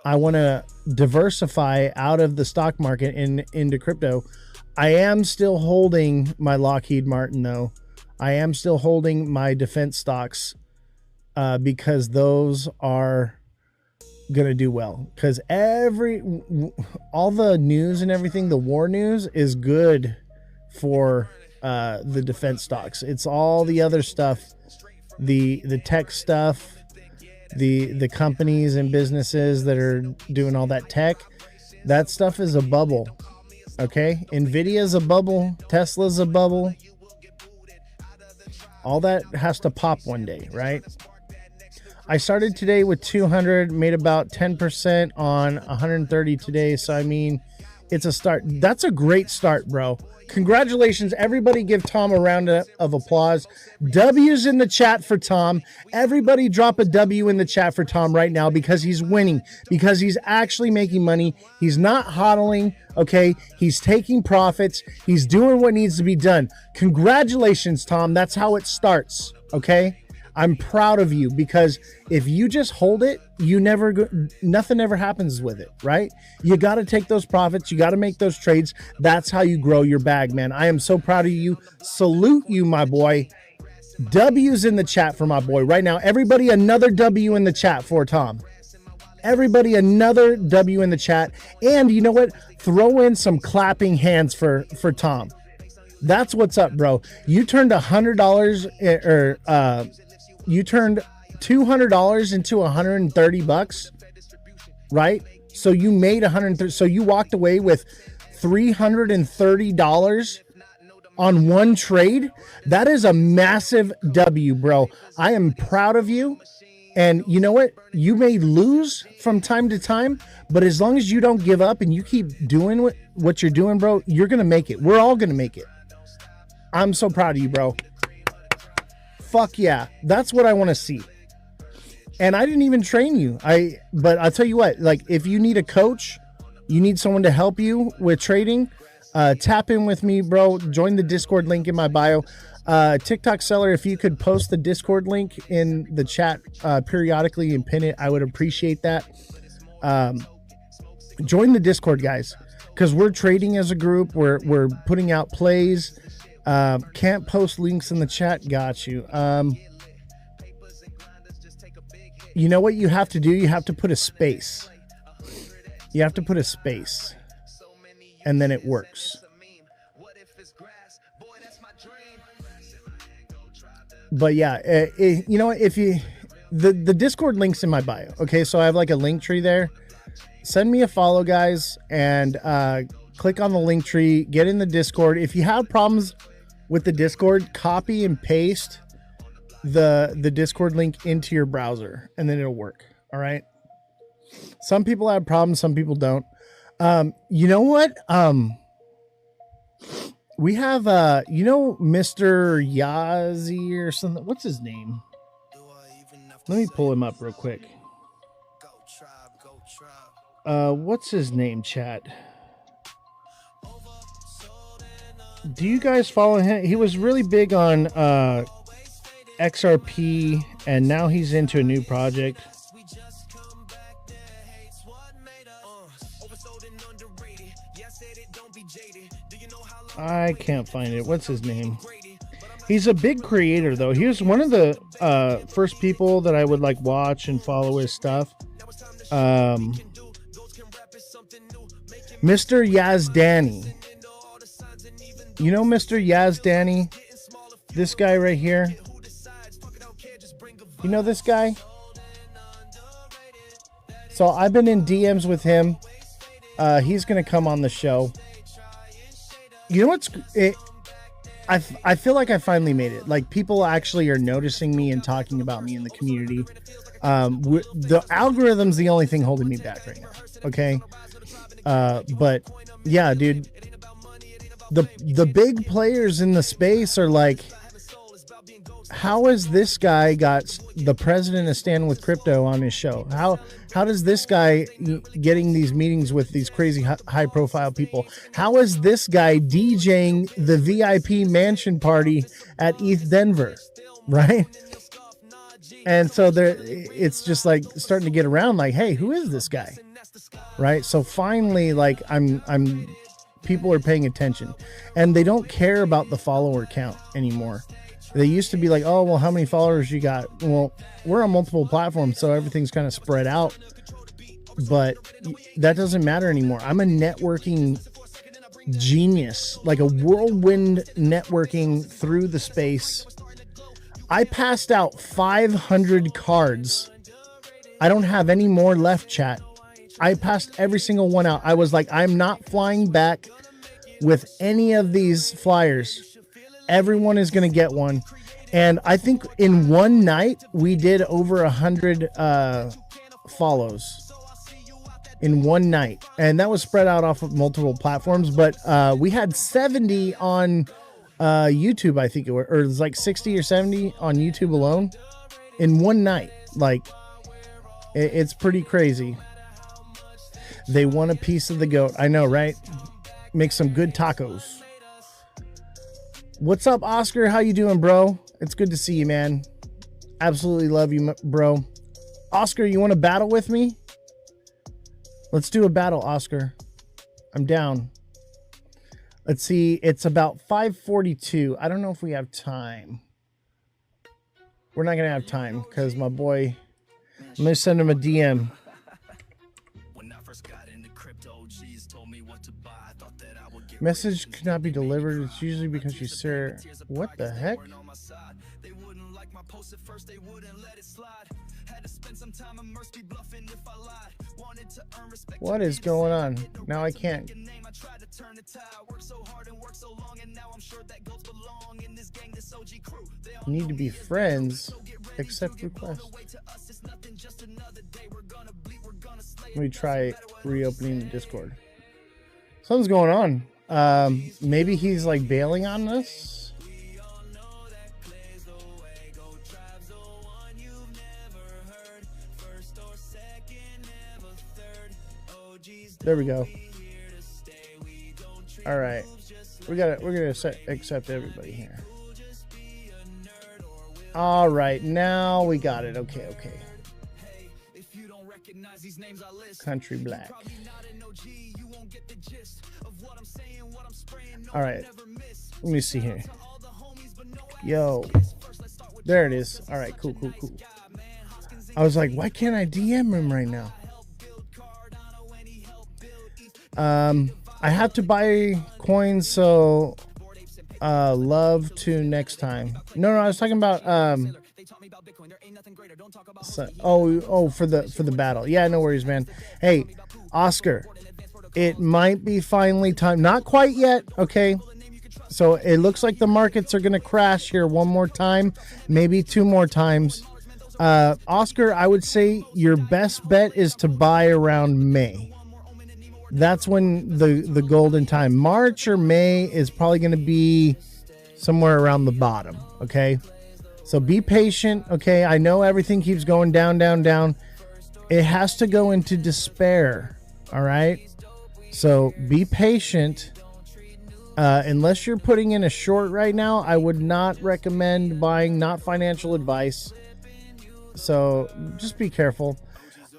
I want to diversify out of the stock market into crypto. I am still holding my Lockheed Martin though. I am still holding my defense stocks because those are going to do well. Because all the news and everything, the war news is good for the defense stocks. It's all the other stuff, the tech stuff, the companies and businesses that are doing all that tech. That stuff is a bubble. Okay? Nvidia's a bubble. Tesla's a bubble. All that has to pop one day, right? I started today with 200, made about 10% on 130 today. So, I mean, it's a start. That's a great start, bro. Congratulations. Everybody give Tom a round of applause. W's in the chat for Tom. Everybody drop a W in the chat for Tom right now because he's winning, because he's actually making money. He's not hodling, okay? He's taking profits. He's doing what needs to be done. Congratulations, Tom. That's how it starts, okay? I'm proud of you because if you just hold it, nothing ever happens with it, right? You got to take those profits. You got to make those trades. That's how you grow your bag, man. I am so proud of you. Salute you, my boy. W's in the chat for my boy right now. Everybody, another W in the chat for Tom. Everybody, another W in the chat. And you know what? Throw in some clapping hands for Tom. That's what's up, bro. You turned $100 or you turned $200 into $130, right? So you made $130. So you walked away with $330 on one trade. That is a massive W, bro. I am proud of you. And you know what? You may lose from time to time, but as long as you don't give up and you keep doing what you're doing, bro, you're going to make it. We're all going to make it. I'm so proud of you, bro. Fuck yeah. That's what I want to see. And I didn't even train you. But I'll tell you what, like if you need a coach, you need someone to help you with trading, tap in with me, bro. Join the Discord link in my bio. TikTok seller, if you could post the Discord link in the chat periodically and pin it, I would appreciate that. Join the Discord, guys, because we're trading as a group. We're putting out plays. Can't post links in the chat. Got you. You know what you have to do? You have to put a space. You have to put a space, and then it works. But yeah, you know, if you the Discord link's in my bio. Okay, so I have like a link tree there. Send me a follow, guys, and click on the link tree. Get in the Discord. If you have problems with the Discord, copy and paste the Discord link into your browser, and then it'll work. All right. Some people have problems, some people don't. You know what? We have you know, Mr. Yazi or something. What's his name? Let me pull him up real quick. What's his name, chat? Do you guys follow him? He was really big on XRP, and now he's into a new project. I can't find it. What's his name? He's a big creator, though. He was one of the first people that I would like watch and follow his stuff. Mr. Yazdani. You know Mr. Yazdani? This guy right here. You know this guy? So I've been in DMs with him. He's going to come on the show. You know what's... I feel like I finally made it. Like, people actually are noticing me and talking about me in the community. The algorithm's the only thing holding me back right now. Okay? But, yeah, dude. The big players in the space are like, how has this guy got the president of Stand With Crypto on his show? How does this guy getting these meetings with these crazy high profile people? How is this guy DJing the VIP mansion party at ETH Denver? Right? And so it's just like starting to get around like, hey, who is this guy? Right? So finally, like people are paying attention, and they don't care about the follower count anymore. They used to be like, oh, well, how many followers you got? Well, we're on multiple platforms, so everything's kind of spread out. But that doesn't matter anymore. I'm a networking genius, like a whirlwind networking through the space. I passed out 500 cards. I don't have any more left, chat. I passed every single one out. I was like, I'm not flying back with any of these flyers. Everyone is going to get one. And I think in one night, we did over 100 follows in one night. And that was spread out off of multiple platforms. But we had 70 on YouTube, I think, or it was like 60 or 70 on YouTube alone in one night. Like, it's pretty crazy. They want a piece of the goat. I know, right? Make some good tacos. What's up, Oscar? How you doing, bro? It's good to see you, man. Absolutely love you, bro. Oscar, you want to battle with me? Let's do a battle, Oscar. I'm down. Let's see. It's about 5:42. I don't know if we have time. We're not going to have time because my boy... I'm going to send him a DM. Message could not be delivered. It's usually because you sir. What the heck? They wouldn't like my post at first, they wouldn't let it slide. Had to spend some time immersed, be bluffing if I lied. Wanted to earn respect. What is going on? Now I can't. I tried to turn the tide. Work so hard and work so long, and now I'm sure that goats belong in this gang, this OG crew. They all Need to be friends. Accept request. Let me try reopening the Discord. Something's going on. Maybe he's like bailing on us. There we go. All right, we're gonna accept everybody here. All right, now we got it. Okay. Country Black. All right, let me see here. Yo, there it is. All right, cool. I was like, why can't I DM him right now? I have to buy coins, so love to next time. No, I was talking about for the battle. Yeah, no worries, man. Hey, Oscar, it might be finally time. Not quite yet, okay? So it looks like the markets are gonna crash here one more time, maybe two more times. Oscar, I would say your best bet is to buy around May. That's when the golden time. March or May is probably going to be somewhere around the bottom, okay? So be patient, okay? I know everything keeps going down. It has to go into despair, all right? So be patient. Unless you're putting in a short right now, I would not recommend buying, not financial advice. So just be careful.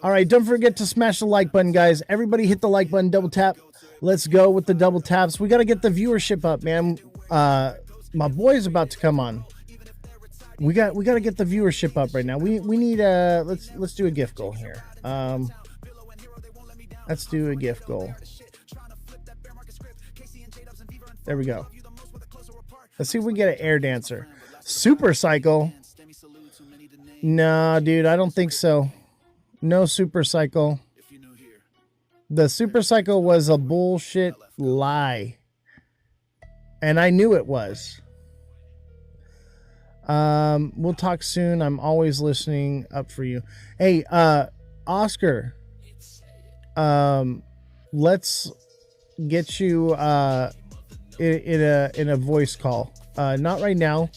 All right, don't forget to smash the like button, guys. Everybody hit the like button, double tap. Let's go with the double taps. We got to get the viewership up, man. My boy's about to come on. We got to get the viewership up right now. We need let's do a gift goal here. Let's do a gift goal. There we go. Let's see if we can get an air dancer. Super cycle. Nah, dude, I don't think so. No super cycle. The super cycle was a bullshit lie. And I knew it was. We'll talk soon. I'm always listening up for you. Hey, Oscar. Let's get you in a voice call. Not right now.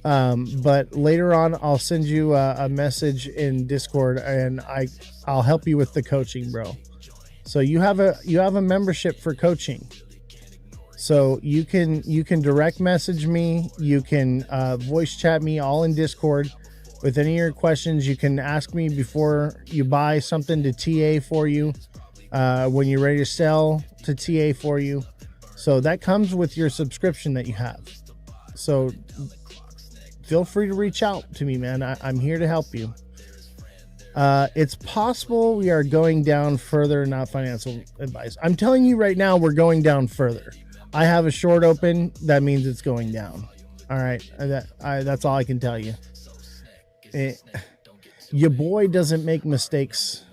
But later on, I'll send you a message in Discord, and I'll help you with the coaching, bro. So you have a membership for coaching. So you can direct message me. You can voice chat me all in Discord with any of your questions. You can ask me before you buy something to TA for you. When you're ready to sell, to TA for you. So that comes with your subscription that you have. So feel free to reach out to me, man. I'm here to help you. It's possible we are going down further, not financial advice. I'm telling you right now, we're going down further. I have a short open. That means it's going down. All right. That's all I can tell you. Your boy doesn't make mistakes.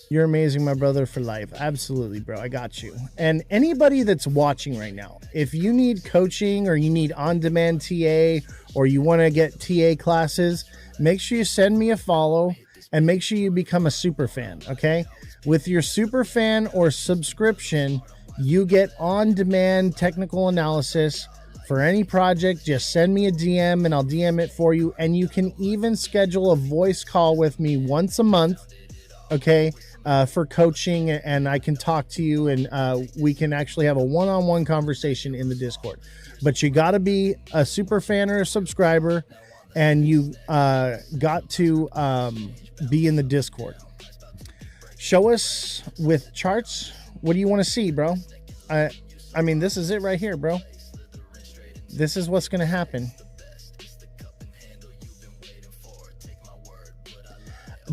You're amazing, my brother, for life. Absolutely, bro. I got you. And anybody that's watching right now, if you need coaching or you need on-demand TA or you want to get TA classes, make sure you send me a follow and make sure you become a super fan, okay? With your super fan or subscription, you get on-demand technical analysis for any project. Just send me a DM and I'll DM it for you. And you can even schedule a voice call with me once a month, okay? For coaching, and I can talk to you, and we can actually have a one-on-one conversation in the Discord. But you got to be a super fan or a subscriber, and you got to be in the Discord. Show us with charts. What do you want to see, bro? I mean, this is it right here, bro. This is what's going to happen.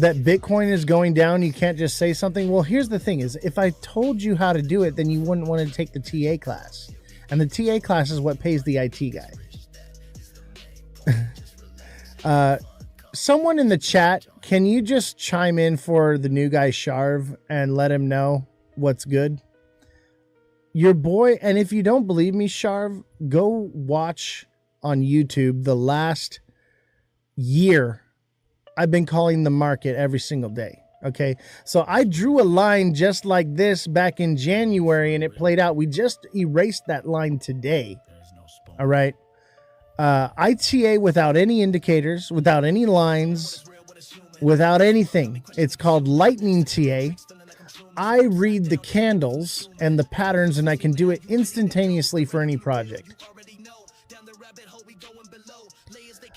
that Bitcoin is going down, you can't just say something. Well, here's the thing is, if I told you how to do it, then you wouldn't want to take the TA class. And the TA class is what pays the IT guy. Someone in the chat, can you just chime in for the new guy Sharv and let him know what's good? Your boy, and if you don't believe me, Sharv, go watch on YouTube the last year. I've been calling the market every single day. Okay, so I drew a line just like this back in January and it played out. We just erased that line today. All right. ITA without any indicators, without any lines, without anything. It's called Lightning TA. I read the candles and the patterns, and I can do it instantaneously for any project.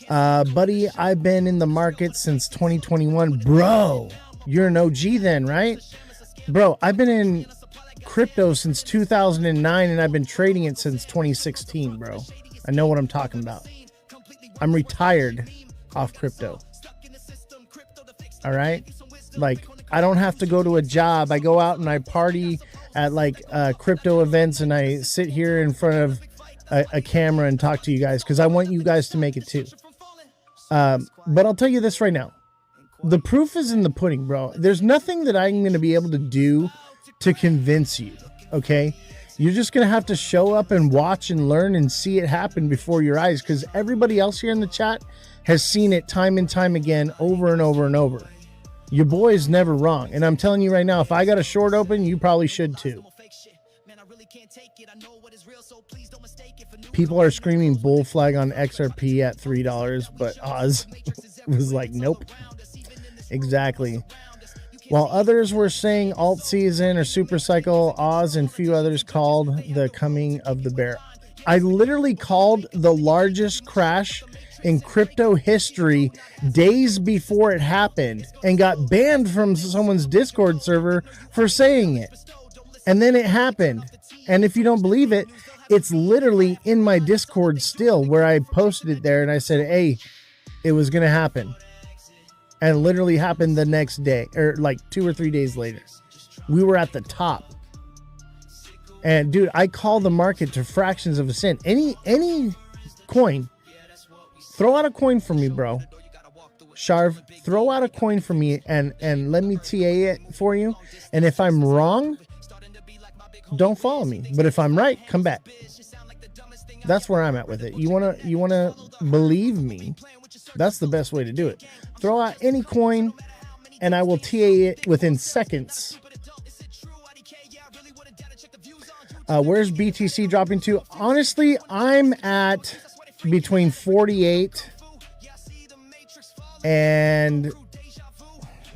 Buddy, I've been in the market since 2021. Bro, you're an OG then, right? Bro, I've been in crypto since 2009, and I've been trading it since 2016, bro. I know what I'm talking about. I'm retired off crypto. All right? Like, I don't have to go to a job. I go out and I party at like crypto events, and I sit here in front of a camera and talk to you guys because I want you guys to make it too. But I'll tell you this right now. The proof is in the pudding, bro. There's nothing that I'm going to be able to do to convince you, okay? You're just going to have to show up and watch and learn and see it happen before your eyes, because everybody else here in the chat has seen it time and time again, over and over and over. Your boy is never wrong. And I'm telling you right now, if I got a short open, you probably should too. People are screaming bull flag on XRP at $3, but Oz was like, nope. Exactly. While others were saying alt season or super cycle, Oz and few others called the coming of the bear. I literally called the largest crash in crypto history days before it happened and got banned from someone's Discord server for saying it. And then it happened. And if you don't believe it, it's literally in my Discord still, where I posted it there and I said, hey, it was going to happen. And it literally happened the next day, or like 2 or 3 days later. We were at the top. And dude, I call the market to fractions of a cent. Any coin, throw out a coin for me, bro. Sharv, throw out a coin for me and let me TA it for you. And if I'm wrong, don't follow me. But if I'm right, come back. That's where I'm at with it. You wanna believe me? That's the best way to do it. Throw out any coin and I will TA it within seconds. Where's BTC dropping to? Honestly, I'm at between 48 and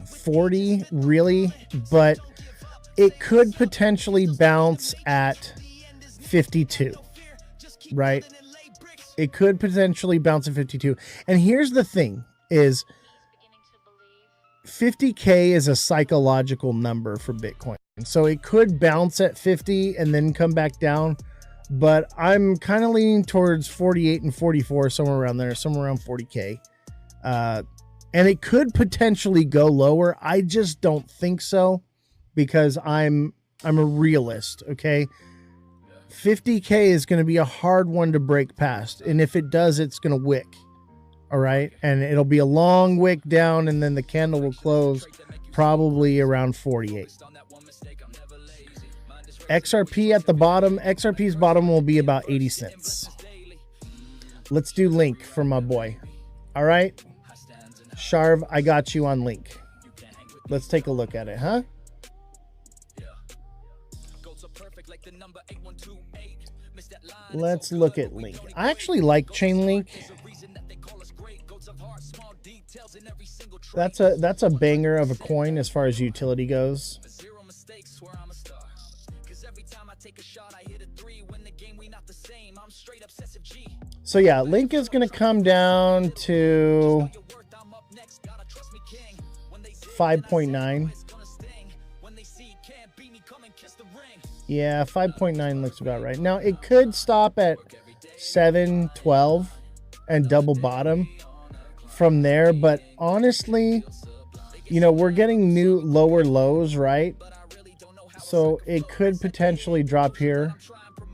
40, really, but it could potentially bounce at 52, right? It could potentially bounce at 52. And here's the thing is 50K is a psychological number for Bitcoin. So it could bounce at 50 and then come back down. But I'm kind of leaning towards 48 and 44, somewhere around there, somewhere around 40K. And it could potentially go lower. I just don't think so because I'm a realist, okay? 50K is going to be a hard one to break past. And if it does, it's going to wick. All right. And it'll be a long wick down, and then the candle will close probably around 48. XRP at the bottom. XRP's bottom will be about 80 cents. Let's do Link for my boy. All right. Sharv, I got you on Link. Let's take a look at it, huh? Let's look at Link. I actually like Chainlink. That's a banger of a coin as far as utility goes. So yeah, Link is going to come down to 5.9. Yeah, 5.9 looks about right. Now, it could stop at 7.12 and double bottom from there, but honestly, you know, we're getting new lower lows, right? So it could potentially drop here.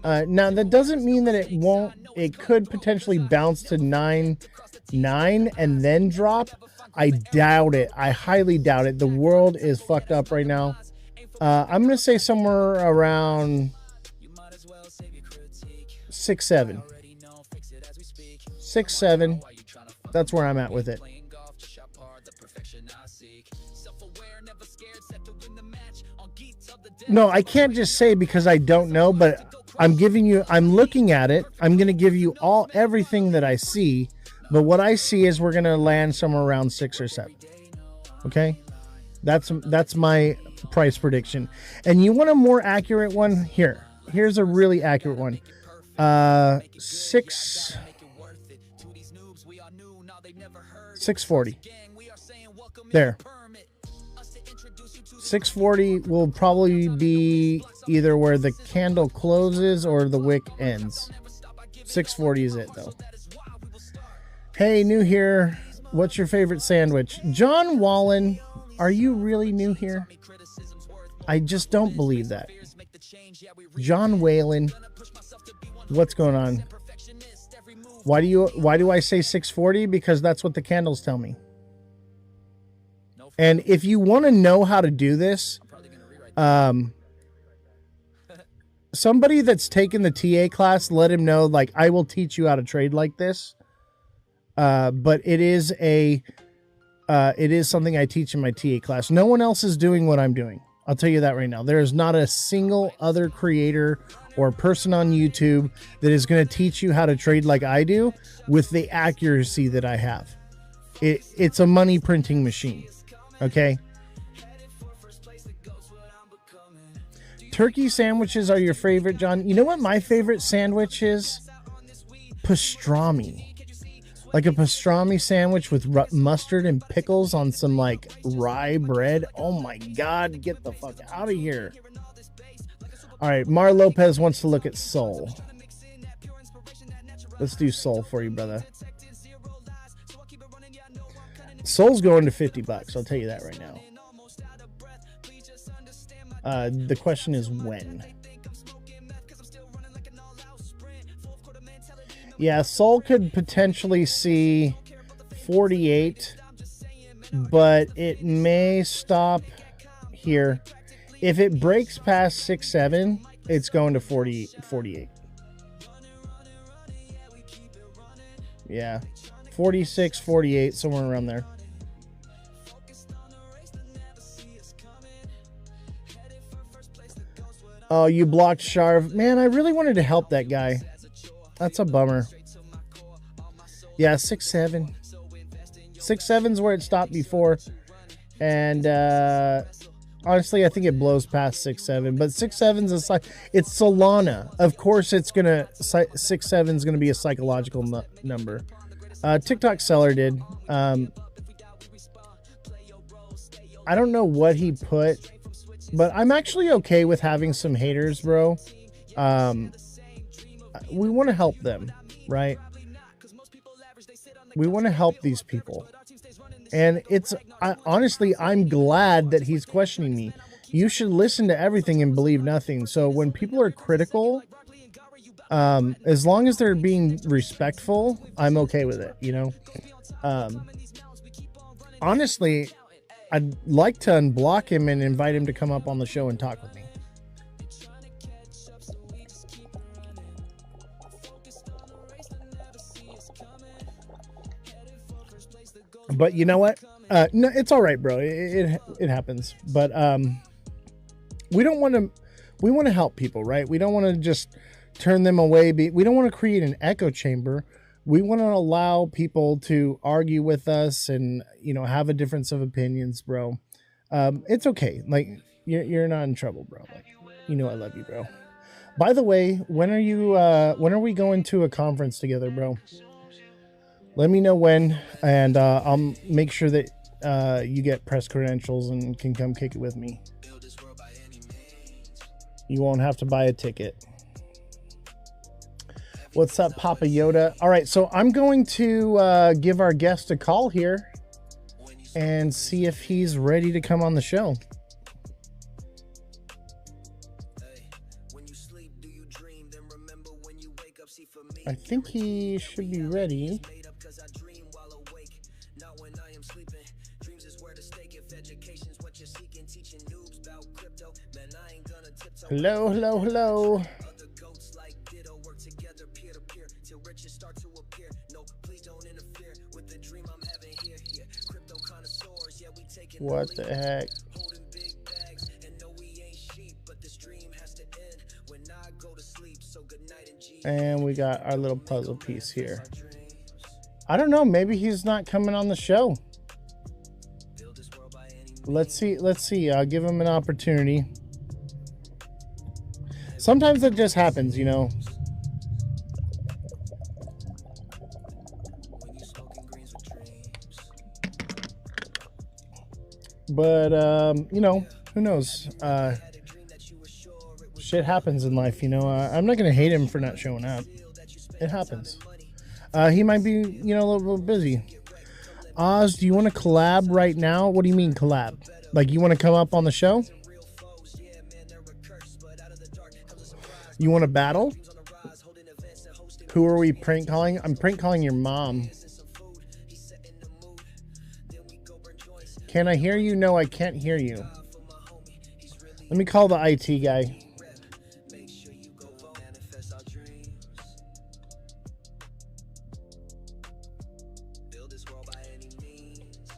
Now that doesn't mean that it won't. It could potentially bounce to 9.9 and then drop. I doubt it. I highly doubt it. The world is fucked up right now. I'm gonna say somewhere around 6.7. 6.7. That's where I'm at with it. No, I can't just say because I don't know, but I'm looking at it. I'm going to give you everything that I see, but what I see is we're going to land somewhere around 6 or 7. Okay? That's my price prediction. And you want a more accurate one? Here's a really accurate one. 640. There. 640 will probably be either where the candle closes or the wick ends. 640 is it though. Hey, new here. What's your favorite sandwich? John Wallen, are you really new here? I just don't believe that. John Whalen, what's going on? Why do I say 640? Because that's what the candles tell me. And if you want to know how to do this, somebody that's taken the TA class, let him know, like, I will teach you how to trade like this. But it is something I teach in my TA class. No one else is doing what I'm doing. I'll tell you that right now. There is not a single other creator or person on YouTube that is going to teach you how to trade like I do with the accuracy that I have. It's a money printing machine. Okay. Turkey sandwiches are your favorite, John. You know what my favorite sandwich is? Pastrami. Like a pastrami sandwich with mustard and pickles on some like rye bread. Oh my God, get the fuck out of here. All right, Mar Lopez wants to look at Soul. Let's do Soul for you, brother. Soul's going to $50. I'll tell you that right now. The question is when. Yeah, Soul could potentially see 48, but it may stop here. If it breaks past 6.7, it's going to 48. Yeah, 46, 48, somewhere around there. Oh, you blocked Sharv. Man, I really wanted to help that guy. That's a bummer. Yeah, 6.7. 6.7's where it stopped before. And honestly, I think it blows past 6.7. But 6.7's it's Solana. Of course, 6.7's gonna be a psychological number. TikTok seller did. I don't know what he put, but I'm actually okay with having some haters, bro. We want to help them, right? We want to help these people. And honestly, I'm glad that he's questioning me. You should listen to everything and believe nothing. So when people are critical, as long as they're being respectful, I'm okay with it, you know? Honestly, I'd like to unblock him and invite him to come up on the show and talk with me. But you know what? No, it's all right, bro. It happens. But we want to help people, right? We don't want to just turn them away. We don't want to create an echo chamber. We want to allow people to argue with us and, you know, have a difference of opinions, bro. It's okay. Like, you're not in trouble, bro. Like, you know I love you, bro. By the way, when are we going to a conference together, bro? Let me know when, and I'll make sure that you get press credentials and can come kick it with me. You won't have to buy a ticket. What's up, Papa Yoda? All right, so I'm going to give our guest a call here. and see if he's ready to come on the show. I think he should be ready. Hello, hello, hello. What the heck? And we got our little puzzle piece here. I don't know. Maybe he's not coming on the show. Let's see. Let's see. I'll give him an opportunity. Sometimes that just happens, you know. But, you know, who knows? Shit happens in life, you know. I'm not going to hate him for not showing up. It happens. He might be, you know, a little bit busy. Oz, do you want to collab right now? What do you mean collab? Like, you want to come up on the show? You want to battle? Who are we prank calling? I'm prank calling your mom. Can I hear you? No, I can't hear you. Let me call the IT guy.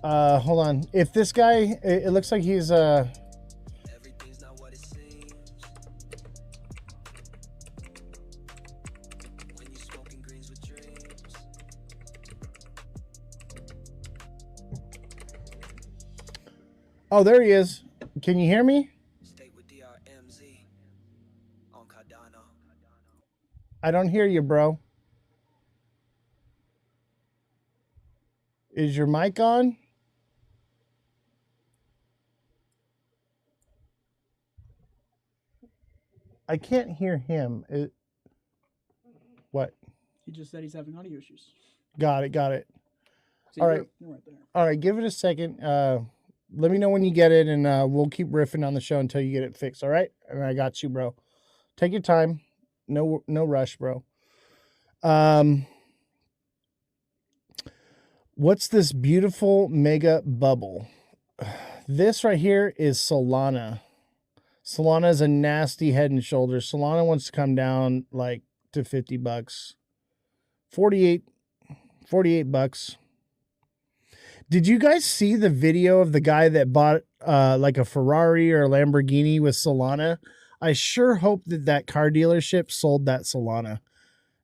Hold on. If this guy, it looks like he's oh, there he is. Can you hear me? I don't hear you, bro. Is your mic on? I can't hear him. What? He just said he's having audio issues. Got it. Got it. So All you're, right. You're right there. All right. Give it a second. Let me know when you get it, and we'll keep riffing on the show until you get it fixed. All right. And I got you, bro. Take your time. No rush, bro. What's this beautiful mega bubble? This right here is Solana. Solana is a nasty head and shoulders. Solana wants to come down like to $50. 48 bucks. Did you guys see the video of the guy that bought like a Ferrari or a Lamborghini with Solana? I sure hope that car dealership sold that Solana.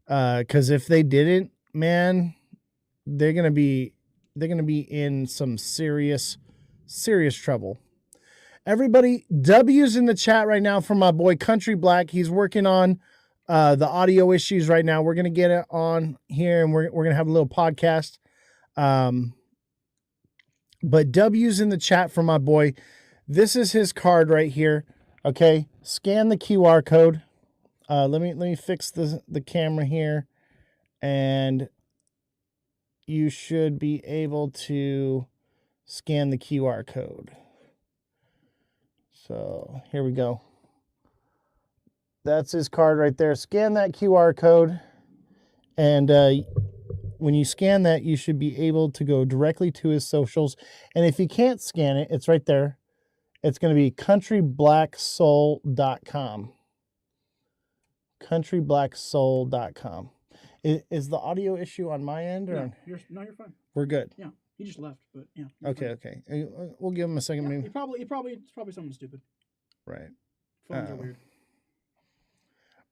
Because if they didn't, man, they're gonna be in some serious trouble. Everybody, W's in the chat right now from my boy Country Black. He's working on the audio issues right now. We're gonna get it on here, and we're gonna have a little podcast. But W's in the chat from my boy. This is his card right here. Okay, scan the QR code. Let me fix the camera here, and you should be able to scan the QR code. So here we go. That's his card right there. Scan that QR code, and when you scan that, you should be able to go directly to his socials. And if you can't scan it, it's right there. It's going to be countryblacksoul.com. countryblacksoul.com. Is the audio issue on my end? Or? No, you're fine. We're good. Yeah, he just left, but yeah. Okay. We'll give him a second. Yeah, Maybe. it's probably something stupid. Right. Phones are weird.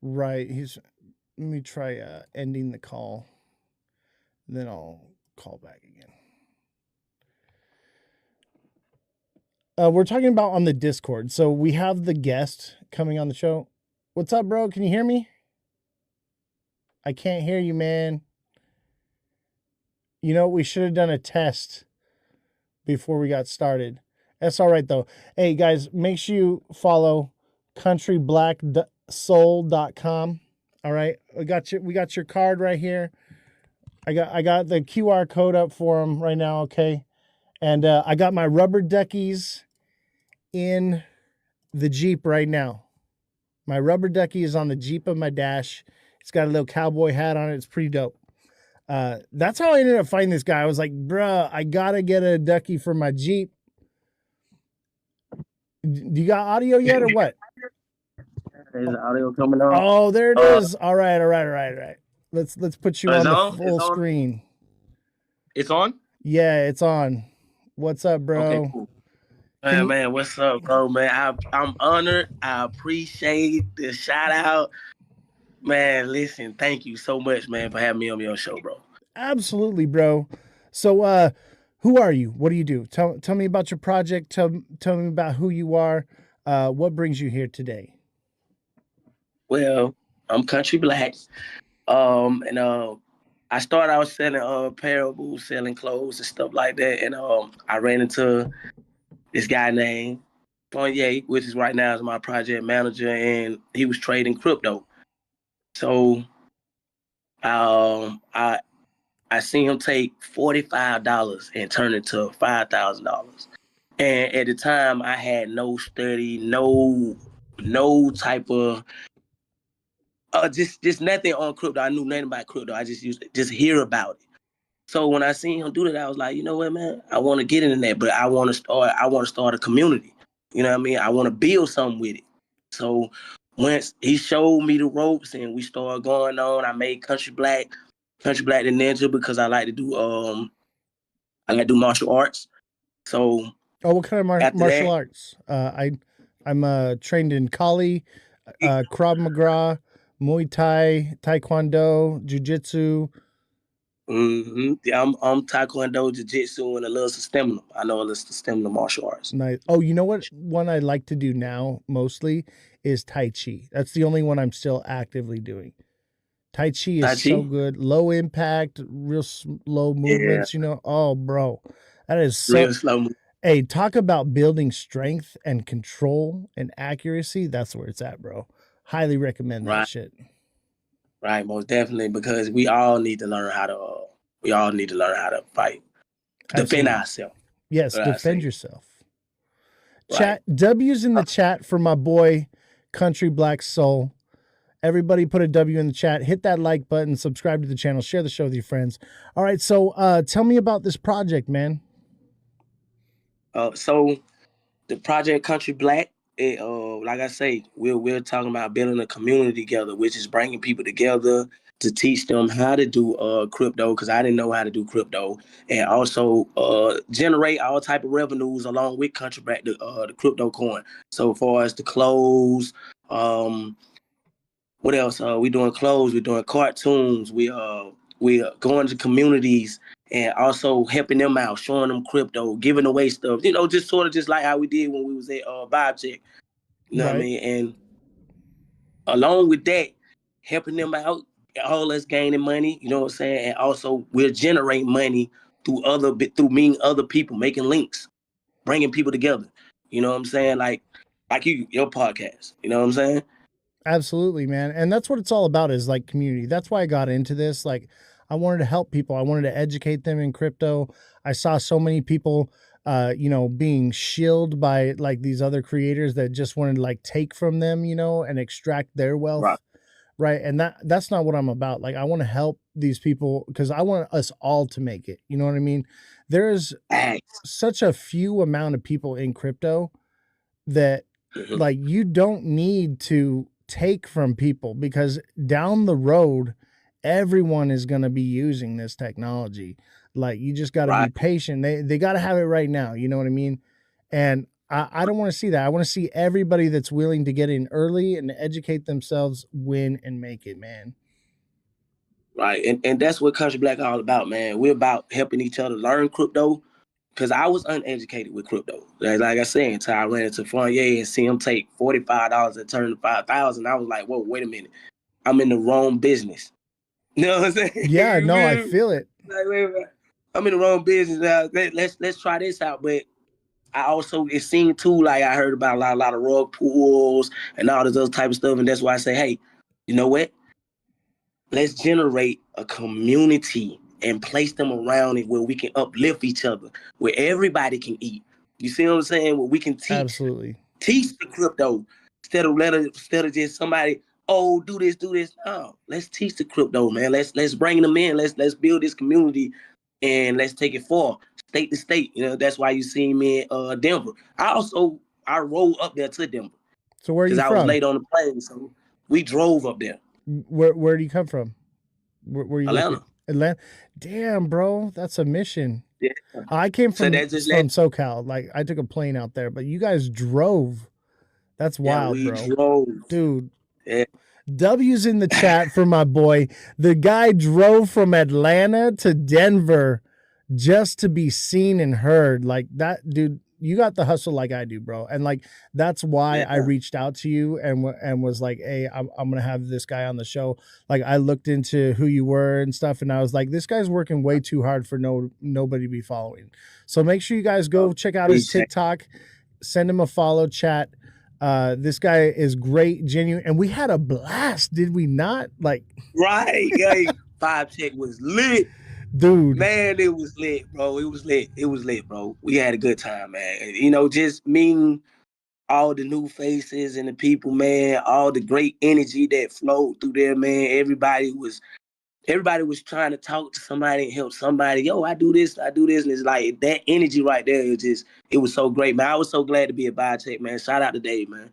Right. Let me try ending the call. Then I'll call back again. We're talking about on the Discord. So we have the guest coming on the show. What's up, bro? Can you hear me? I can't hear you, man. You know, we should have done a test before we got started. That's all right, though. Hey, guys, make sure you follow countryblacksoul.com. All right, we got your card right here. I got the QR code up for him right now, okay? And I got my rubber duckies in the Jeep right now. My rubber ducky is on the Jeep of my dash. It's got a little cowboy hat on it. It's pretty dope. That's how I ended up finding this guy. I was like, bruh, I gotta get a ducky for my Jeep. Do you got audio yet or what? Is the audio coming on? Oh, there it is. All right. Let's put you It's on the on? full It's on? screen. It's on? Yeah, it's on. What's up, bro? Okay, cool. Man, what's up, bro? Man, I'm honored. I appreciate the shout out. Man, listen, thank you so much, man, for having me on your show, bro. Absolutely, bro. So, who are you? What do you do? Tell me about your project. Tell me about who you are. What brings you here today? Well, I'm country black. And I started out selling parables, selling clothes and stuff like that. And I ran into this guy named Kanye, which is right now is my project manager, and he was trading crypto. So I seen him take $45 and turn it to $5,000. And at the time, I had no study, no type of just nothing on crypto. I knew nothing about crypto. I just used to just hear about it. So when I seen him do that, I was like, you know what, man, I want to get into that, but I want to start a community. You know what I mean? I want to build something with it. So once he showed me the ropes and we started going on, I made Country Black the Ninja because I like to do martial arts. So what kind of martial arts? I'm trained in Kali, Krav Maga, Muay Thai, Taekwondo, Jiu Jitsu. Mm-hmm. Yeah, I'm Taekwondo, Jiu Jitsu, and a little stamina. I know a little stamina martial arts. Nice. Oh, you know what? One I like to do now mostly is Tai Chi. That's the only one I'm still actively doing. Tai Chi is so good. Low impact, real slow movements. Yeah. Oh, bro, that is so real slow. Hey, talk about building strength and control and accuracy. That's where it's at, bro. Highly recommend that shit. Right, most definitely, because we all need to learn how to fight, defend ourselves. Yes, defend yourself. Chat W's in the chat for my boy, Country Black Soul. Everybody put a W in the chat. Hit that like button. Subscribe to the channel. Share the show with your friends. All right, so tell me about this project, man. So the project Country Black, like I say, we're talking about building a community together, which is bringing people together to teach them how to do crypto, because I didn't know how to do crypto, and also generate all type of revenues along with Country Black, the crypto coin. So far as the clothes, what else? We doing clothes, we're doing cartoons, we going to communities and also helping them out, showing them crypto, giving away stuff, just sort of just like how we did when we was at Vibe Check. You know what I mean? And along with that, helping them out, all us gaining money, you know what I'm saying? And also we're generating money through meeting other people, making links, bringing people together. You know what I'm saying? Like your podcast, you know what I'm saying? Absolutely, man. And that's what it's all about, is like community. That's why I got into this. Like, I wanted to help people. I wanted to educate them in crypto. I saw so many people, being shilled by like these other creators that just wanted to like take from them, and extract their wealth. Right. And that's not what I'm about. Like, I want to help these people because I want us all to make it. You know what I mean? There's such a few amount of people in crypto that like you don't need to take from people, because down the road everyone is going to be using this technology. Like, you just got to be patient. They got to have it right now, you know what I mean? And I don't want to see that. I want to see everybody that's willing to get in early and educate themselves win and make it, man. Right. And that's what Country Black all about, man. We're about helping each other learn crypto, because I was uneducated with crypto. Like I said, until I ran into Fournier and see him take $45 and turn to $5,000, I was like, whoa, wait a minute. I'm in the wrong business. You know what I'm saying? Yeah, no, I feel it. Like, wait. I'm in the wrong business now. Let's try this out. But I also, it seemed too like I heard about a lot of rug pulls and all this other type of stuff. And that's why I say, hey, you know what? Let's generate a community and place them around it where we can uplift each other, where everybody can eat. You see what I'm saying? Where we can Absolutely. teach the crypto instead of just somebody, oh, do this. No, let's teach the crypto, man. Let's bring them in. Let's build this community and let's take it forward, state to state. You know, that's why you see me in Denver. I rode up there to Denver So where are because you I was from? late on the plane, so we drove up there. Where do you come from? Where you Atlanta. located? Atlanta. Damn, bro, that's a mission. Yeah. I came So from that just SoCal. Like I took a plane out there, but you guys drove. That's wild, we bro. drove. Dude. Yeah. W's in the chat for my boy. The guy drove from Atlanta to Denver just to be seen and heard. Like that, dude. You got the hustle like I do, bro. And like that's why I reached out to you and was like, hey, I'm gonna have this guy on the show. Like I looked into who you were and stuff, and I was like, this guy's working way too hard for nobody to be following. So make sure you guys go check out his TikTok, send him a follow, chat. This guy is great, genuine, and we had a blast, did we not? Like, right, yeah. Vibe check was lit, dude. Man, it was lit, bro. It was lit, bro. We had a good time, man. You know, just meeting all the new faces and the people, man. All the great energy that flowed through there, man. Everybody was trying to talk to somebody and help somebody. Yo, I do this, and it's like that energy right there. It was so great, man. I was so glad to be at Biotech, man. Shout out to Dave, man.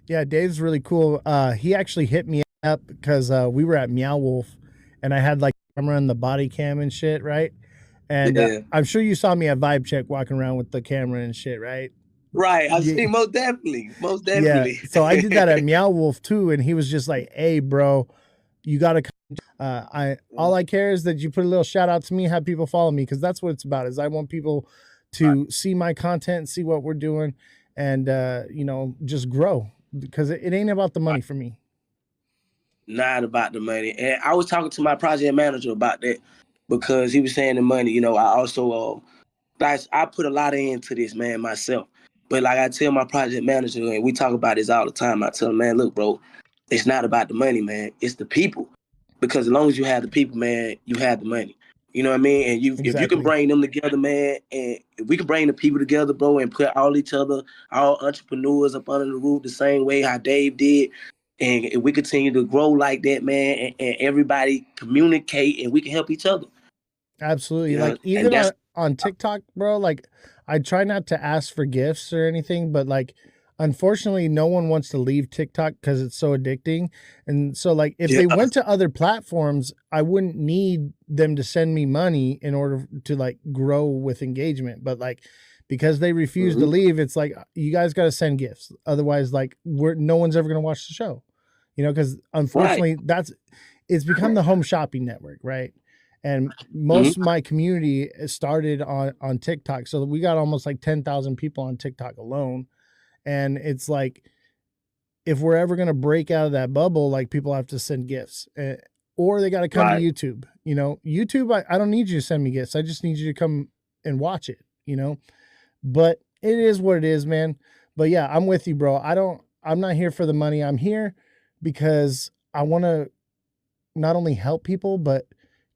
Yeah, Dave's really cool. He actually hit me up because we were at Meow Wolf, and I had like camera and the body cam and shit, right? And I'm sure you saw me at Vibe Check walking around with the camera and shit, right? Right, I've seen most definitely. Yeah, so I did that at Meow Wolf too, and he was just like, "Hey, bro, you gotta." All I care is that you put a little shout out to me, have people follow me, because that's what it's about. Is I want people to see my content, see what we're doing, and you know, just grow, because it ain't about the money for me. Not about the money. And I was talking to my project manager about that because he was saying the money. You know, I also guys, I put a lot into this, man, myself. But like I tell my project manager, and we talk about this all the time, I tell him, man, look, bro, it's not about the money, man. It's the people. Because as long as you have the people, man, you have the money. You know what I mean? And if you can bring them together, man, and if we can bring the people together, bro, and put all entrepreneurs up under the roof the same way how Dave did, and if we continue to grow like that, man, and everybody communicate and we can help each other. Absolutely. You know? Like even on TikTok, bro, like I try not to ask for gifts or anything, but like unfortunately no one wants to leave TikTok because it's so addicting. And so like if they went to other platforms, I wouldn't need them to send me money in order to like grow with engagement. But like because they refuse to leave, it's like you guys got to send gifts. Otherwise, like no one's ever going to watch the show. You know, because unfortunately it's become the home shopping network, right? And most of my community started on TikTok. So we got almost like 10,000 people on TikTok alone. And it's like, if we're ever going to break out of that bubble, like people have to send gifts or they got to come to YouTube. You know, YouTube, I don't need you to send me gifts. I just need you to come and watch it, you know, but it is what it is, man. But yeah, I'm with you, bro. I'm not here for the money. I'm here because I want to not only help people, but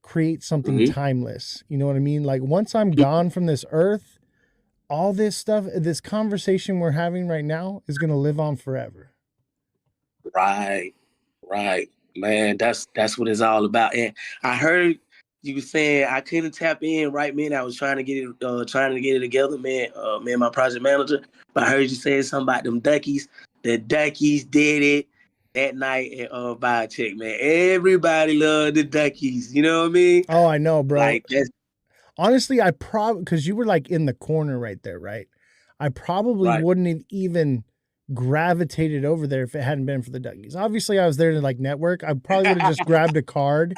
create something timeless. You know what I mean? Like once I'm gone from this earth, all this stuff, this conversation we're having right now is going to live on forever. Right. Man, that's what it's all about. And I heard you saying I couldn't tap in right, man. I was trying to get it together, man. Man, my project manager. But I heard you saying something about them duckies. The duckies did it that night at Biotech, man. Everybody loved the duckies. You know what I mean? Oh, I know, bro. Like honestly, I probably, because you were like in the corner right there, right? I probably wouldn't have even gravitated over there if it hadn't been for the duckies. Obviously, I was there to like network. I probably would have just grabbed a card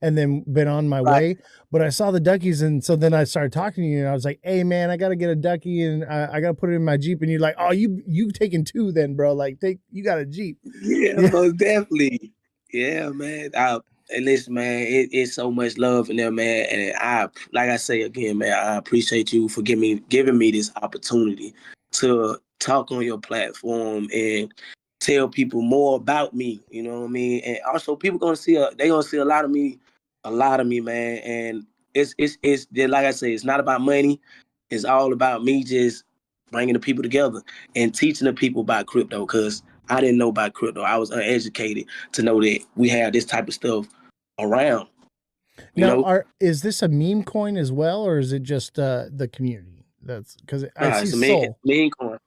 and then been on my way. But I saw the duckies, and so then I started talking to you, and I was like, "Hey, man, I gotta get a ducky, and I gotta put it in my Jeep." And you're like, "Oh, you taking two then, bro? Like, you got a Jeep?" Yeah, most definitely. Yeah, man. And listen, man, it's so much love in there, man. And like I say again, man, I appreciate you for giving me this opportunity to talk on your platform and tell people more about me. You know what I mean? And also, people they're gonna see a lot of me a lot of me, man. And it's like I say, it's not about money. It's all about me just bringing the people together and teaching the people about crypto. Because I didn't know about crypto. I was uneducated to know that we have this type of stuff around. You Now, know, is this a meme coin as well, or is it just the community? That's because I see it's a Soul. meme coin.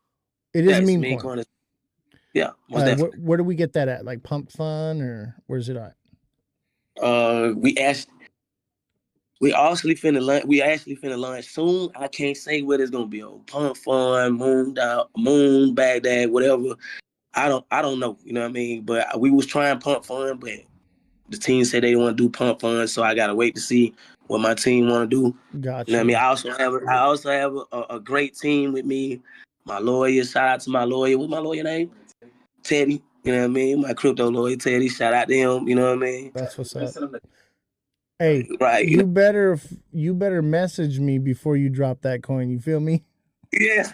It is Yeah, a it's meme a meme coin. coin. Yeah, most definitely. Where do we get that at? Like Pump Fun, or where's it at? We actually finna launch soon. I can't say what it's gonna be on. Pump Fun, Moon, Baghdad, whatever. I don't know. You know what I mean? But we was trying Pump Fun, but the team said they want to do Pump Fun, so I gotta wait to see what my team want to do. Gotcha. You know what I mean? I also have a great team with me. My lawyer, shout out to my lawyer. What's my lawyer name? Teddy. You know what I mean? My crypto lawyer, Teddy. Shout out to him. You know what I mean? That's what's up. Hey, right? You better message me before you drop that coin. You feel me? Yeah.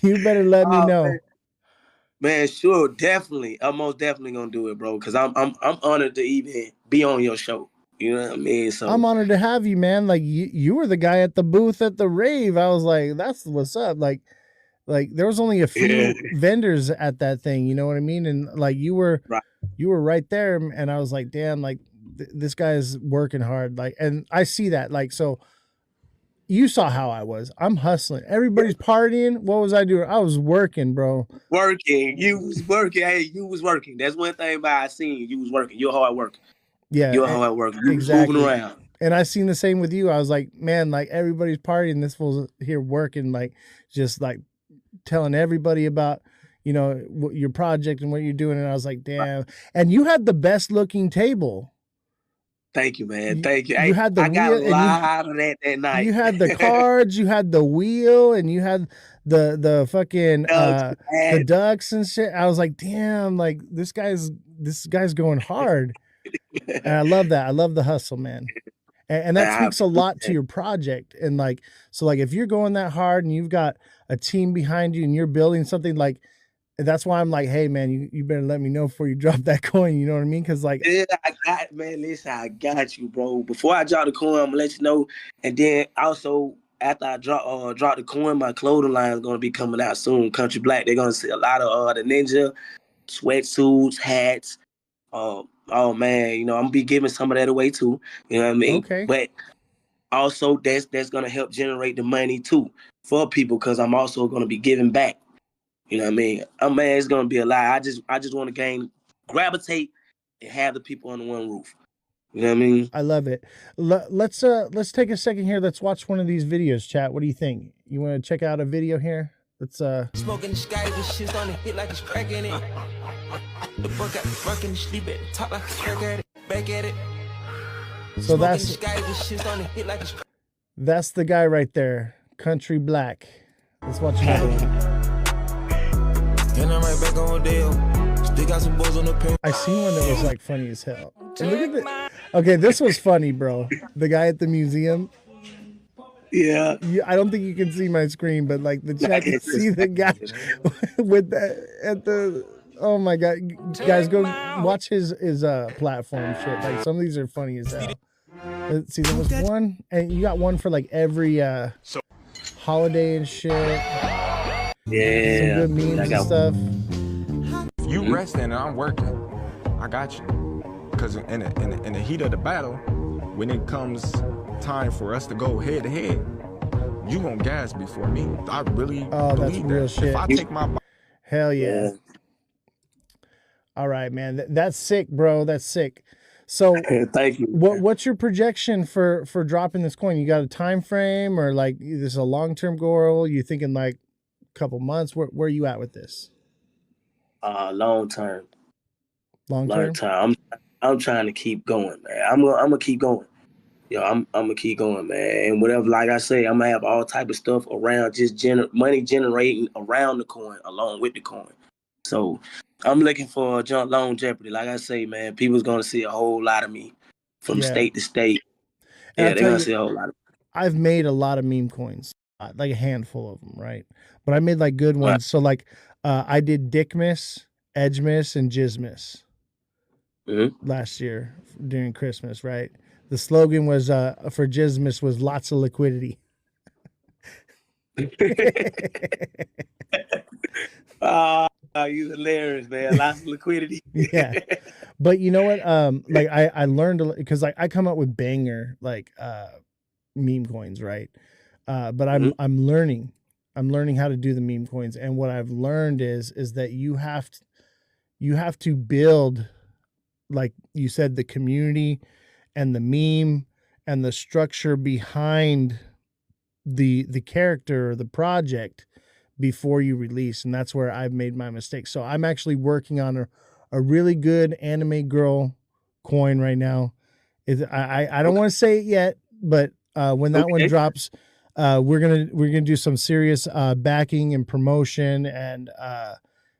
You better let me know. Man, sure, definitely. I'm most definitely gonna do it, bro. Cause I'm honored to even be on your show. You know what I mean? So I'm honored to have you, man. Like you were the guy at the booth at the rave. I was like, that's what's up. Like there was only a few vendors at that thing. You know what I mean? And like you were right there, and I was like, damn, like this guy's working hard. Like, and I see that. Like, so you saw how I was. I'm hustling. Everybody's partying. What was I doing? I was working, bro. Working. You was working. Hey, you was working. That's one thing about I seen. You was working. You're hard working. Yeah. You're hard working. You exactly. was moving around. And I seen the same with you. I was like, man, like everybody's partying. This fool's here working, like just like telling everybody about, you know, your project and what you're doing. And I was like, damn. And you had the best looking table. Thank you, man. Thank you. You had the I got a wheel, lot of that night. You had the cards, you had the wheel, and you had the fucking the ducks and shit. I was like, damn, like this guy's going hard. And I love that. I love the hustle, man. And that speaks a lot to your project. And like, so like if you're going that hard and you've got a team behind you and you're building something, like that's why I'm like, hey man, you better let me know before you drop that coin. You know what I mean? Because like, yeah, listen, I got you, bro. Before I drop the coin, I'm gonna let you know. And then also after I drop the coin, my clothing line is gonna be coming out soon. Country Black, they're gonna see a lot of the ninja sweatsuits, hats. Oh man, you know I'm gonna be giving some of that away too. You know what I mean? Okay. But also that's gonna help generate the money too for people because I'm also gonna be giving back. You know what I mean? Man, it's gonna be a lot. I just want to gravitate and have the people under one roof. You know what I mean? I love it. Let's take a second here. Let's watch one of these videos, chat. What do you think? You want to check out a video here? Let's smoking the sky, this shit's on the hit like it's cracking it. The book got fucking sleep it, talk like a crack at it, back at it. So that's the guy right there, Country Black. Let's watch another one. And I'm right back on deal. Still got some balls on the pen. I seen one that was like funny as hell. And look at the, okay, this was funny, bro. The guy at the museum. Yeah. I don't think you can see my screen, but like the chat can see the guy with that at the. Oh my god, guys, go watch his platform shit. Like some of these are funny as hell. Let's see, there was one, and you got one for like every holiday and shit. Yeah, some good memes and stuff. You resting and I'm working. I got you. Because in the heat of the battle, when it comes time for us to go head to head, you gonna gas before me. I really that's believe real that. shit. If I take my hell yeah. All right, man. That's sick, bro. That's sick. So thank you. What's your projection for dropping this coin? You got a time frame, or like this is a long-term goal? You thinking like a couple months? Where are you at with this? Long term. Long term. I'm trying to keep going, man. I'm gonna keep going. Yo, I'm gonna keep going, man. And whatever, like I say, I'm gonna have all type of stuff around just money generating around the coin, along with the coin. So I'm looking for longevity. Like I say, man, people's gonna see a whole lot of me from state to state. Yeah, they're gonna see a whole lot of me. I've made a lot of meme coins, like a handful of them, right? But I made like good ones. So like I did Dick Miss, Edge Miss, and Jizz Miss. last year during Christmas, right? The slogan was for Jizmas was lots of liquidity. You're hilarious, man. Lots of liquidity. Yeah. But you know what? Like I learned because like I come up with banger like meme coins, right? But I'm learning. I'm learning how to do the meme coins. And what I've learned is that you have to build, like you said, the community and the meme and the structure behind the character or the project before you release. And that's where I've made my mistake. So I'm actually working on a really good anime girl coin right now. I don't want to say it yet, but when that one drops, we're gonna do some serious backing and promotion, and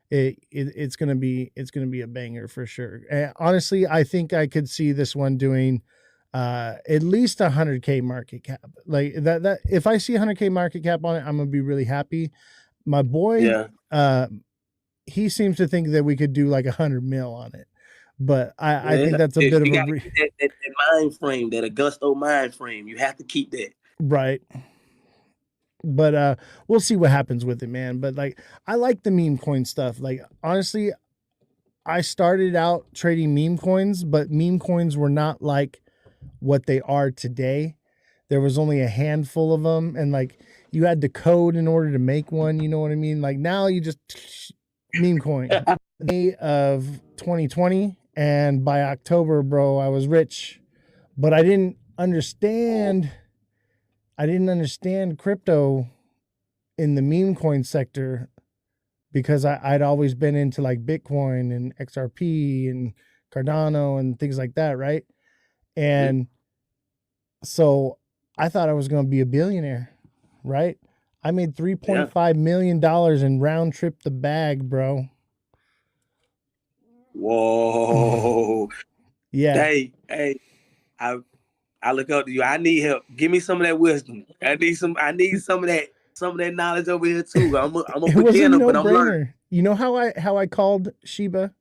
it's gonna be a banger for sure. And honestly, I think I could see this one doing at least 100K market cap. Like that if I see 100K market cap on it, I'm gonna be really happy. My boy, he seems to think that we could do like 100 mil on it, but I think that's a bit of a that mind frame, that Augusto mind frame. You have to keep that right. But we'll see what happens with it, man. But like, I like the meme coin stuff. Like honestly, I started out trading meme coins, but meme coins were not like what they are today. There was only a handful of them, and like you had to code in order to make one. You know what I mean? Like now you just meme coin. May of 2020, and by October, bro, I was rich, but I didn't understand crypto in the meme coin sector because I'd always been into like Bitcoin and XRP and Cardano and things like that, right? And so I thought I was going to be a billionaire, right? I made $3.5 million and round trip the bag, bro. Whoa. Yeah. Hey, I look up to you. I need help. Give me some of that wisdom. I need some of that knowledge over here too. I'm a beginner, but I'm learning. You know how I called Shiba?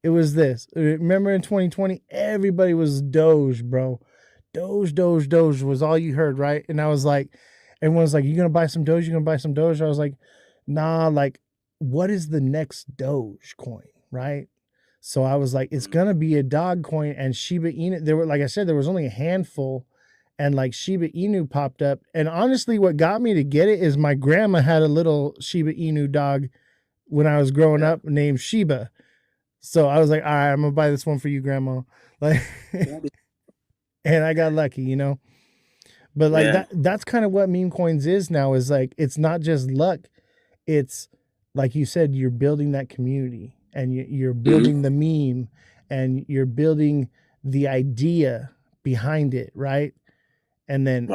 It was this. Remember in 2020, everybody was Doge, bro. Doge was all you heard, right? And I was like, everyone was like, you gonna buy some Doge? You gonna buy some Doge? I was like, nah, like, what is the next Doge coin, right? So I was like, it's gonna be a dog coin, and Shiba Inu. There were, like I said, there was only a handful, and like Shiba Inu popped up. And honestly, what got me to get it is my grandma had a little Shiba Inu dog when I was growing up named Shiba. So I was like, all right, I'm gonna buy this one for you, grandma. Like, and I got lucky, you know. But like that's kind of what meme coins is now. Is like it's not just luck. It's like you said, you're building that community, and you're building the meme, and you're building the idea behind it, right? And then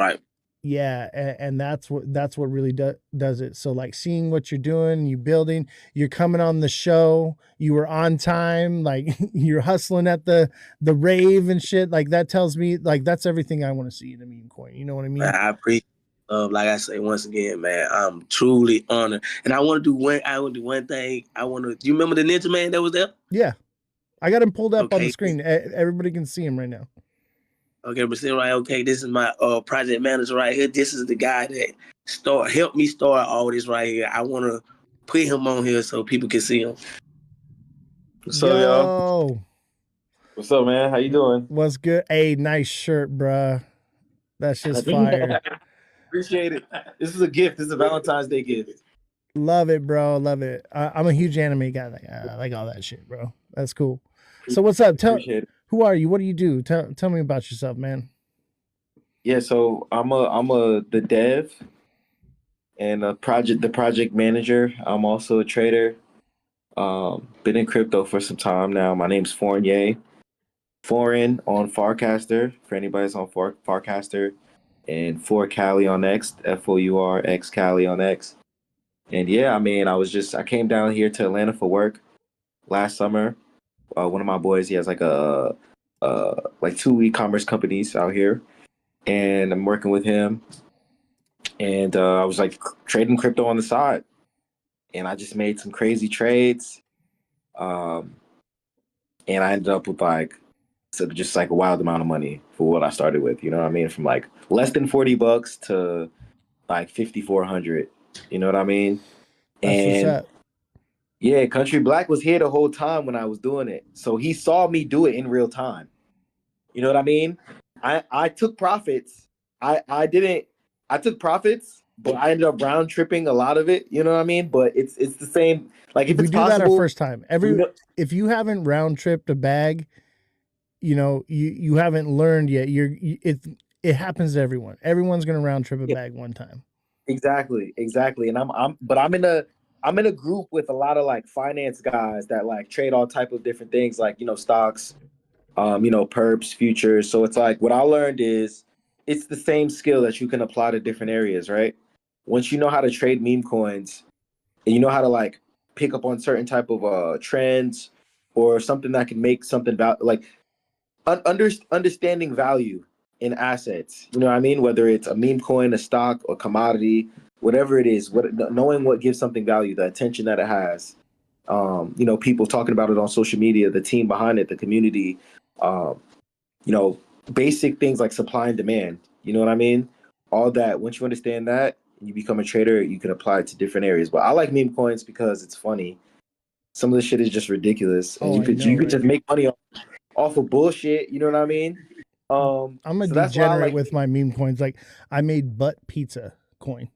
and that's what really does it. So like seeing what you're doing, you building, you're coming on the show, you were on time, like you're hustling at the rave and shit. Like that tells me like that's everything I want to see in a meme coin. You know what I mean? I appreciate. Like I say once again, man, I'm truly honored, and I want to do one thing. Do you remember the Ninja Man that was there? Yeah, I got him pulled up on the screen. Everybody can see him right now. Okay, but see, right? Okay, this is my project manager right here. This is the guy that helped me start all this right here. I want to put him on here so people can see him. What's up, y'all? What's up, man? How you doing? What's good? Hey, nice shirt, bruh. That's just fire. Appreciate it. This is a gift. This is a Valentine's Day gift. Love it, bro. Love it. I'm a huge anime guy. I like all that shit, bro. That's cool. So what's up? Who are you? What do you do? Tell me about yourself, man. Yeah, so I'm the dev and the project manager. I'm also a trader. Been in crypto for some time now. My name's Fournier. Foreign on Farcaster for anybody that's on Farcaster, and For Cali on X, FOURX Cali on X. And yeah, I mean, I came down here to Atlanta for work last summer. One of my boys, he has like like 2 e-commerce companies out here, and I'm working with him. And I was like trading crypto on the side, and I just made some crazy trades. And and I ended up with like so just like a wild amount of money for what I started with. You know what I mean? From like less than $40 to like 5,400. You know what I mean? That's what's And up. yeah, Country Black was here the whole time when I was doing it, so he saw me do it in real time. You know what I mean? I took profits. I didn't. I took profits, but I ended up round tripping a lot of it. You know what I mean? But it's the same. Like if We it's do that our possible, first time. you know, If you haven't round tripped a bag, you know, you haven't learned yet. It happens to everyone. Everyone's gonna round trip a yeah, bag one time. exactly. And I'm in a group with a lot of like finance guys that like trade all type of different things, like stocks, perps, futures. So it's like what I learned is it's the same skill that you can apply to different areas, right? Once you know how to trade meme coins and you know how to like pick up on certain type of trends or something that can make something about like understanding value in assets. You know what I mean? Whether it's a meme coin, a stock, or commodity, whatever it is, knowing what gives something value, the attention that it has. People talking about it on social media, the team behind it, the community. Um, you know, basic things like supply and demand. You know what I mean? All that. Once you understand that, and you become a trader, you can apply it to different areas. But I like meme coins because it's funny. Some of the shit is just ridiculous, and Oh, you I could know, you could right? just make money off of bullshit. You know what I mean? I'm a So that's why I degenerate like. with my meme coins. Like I made butt pizza coin.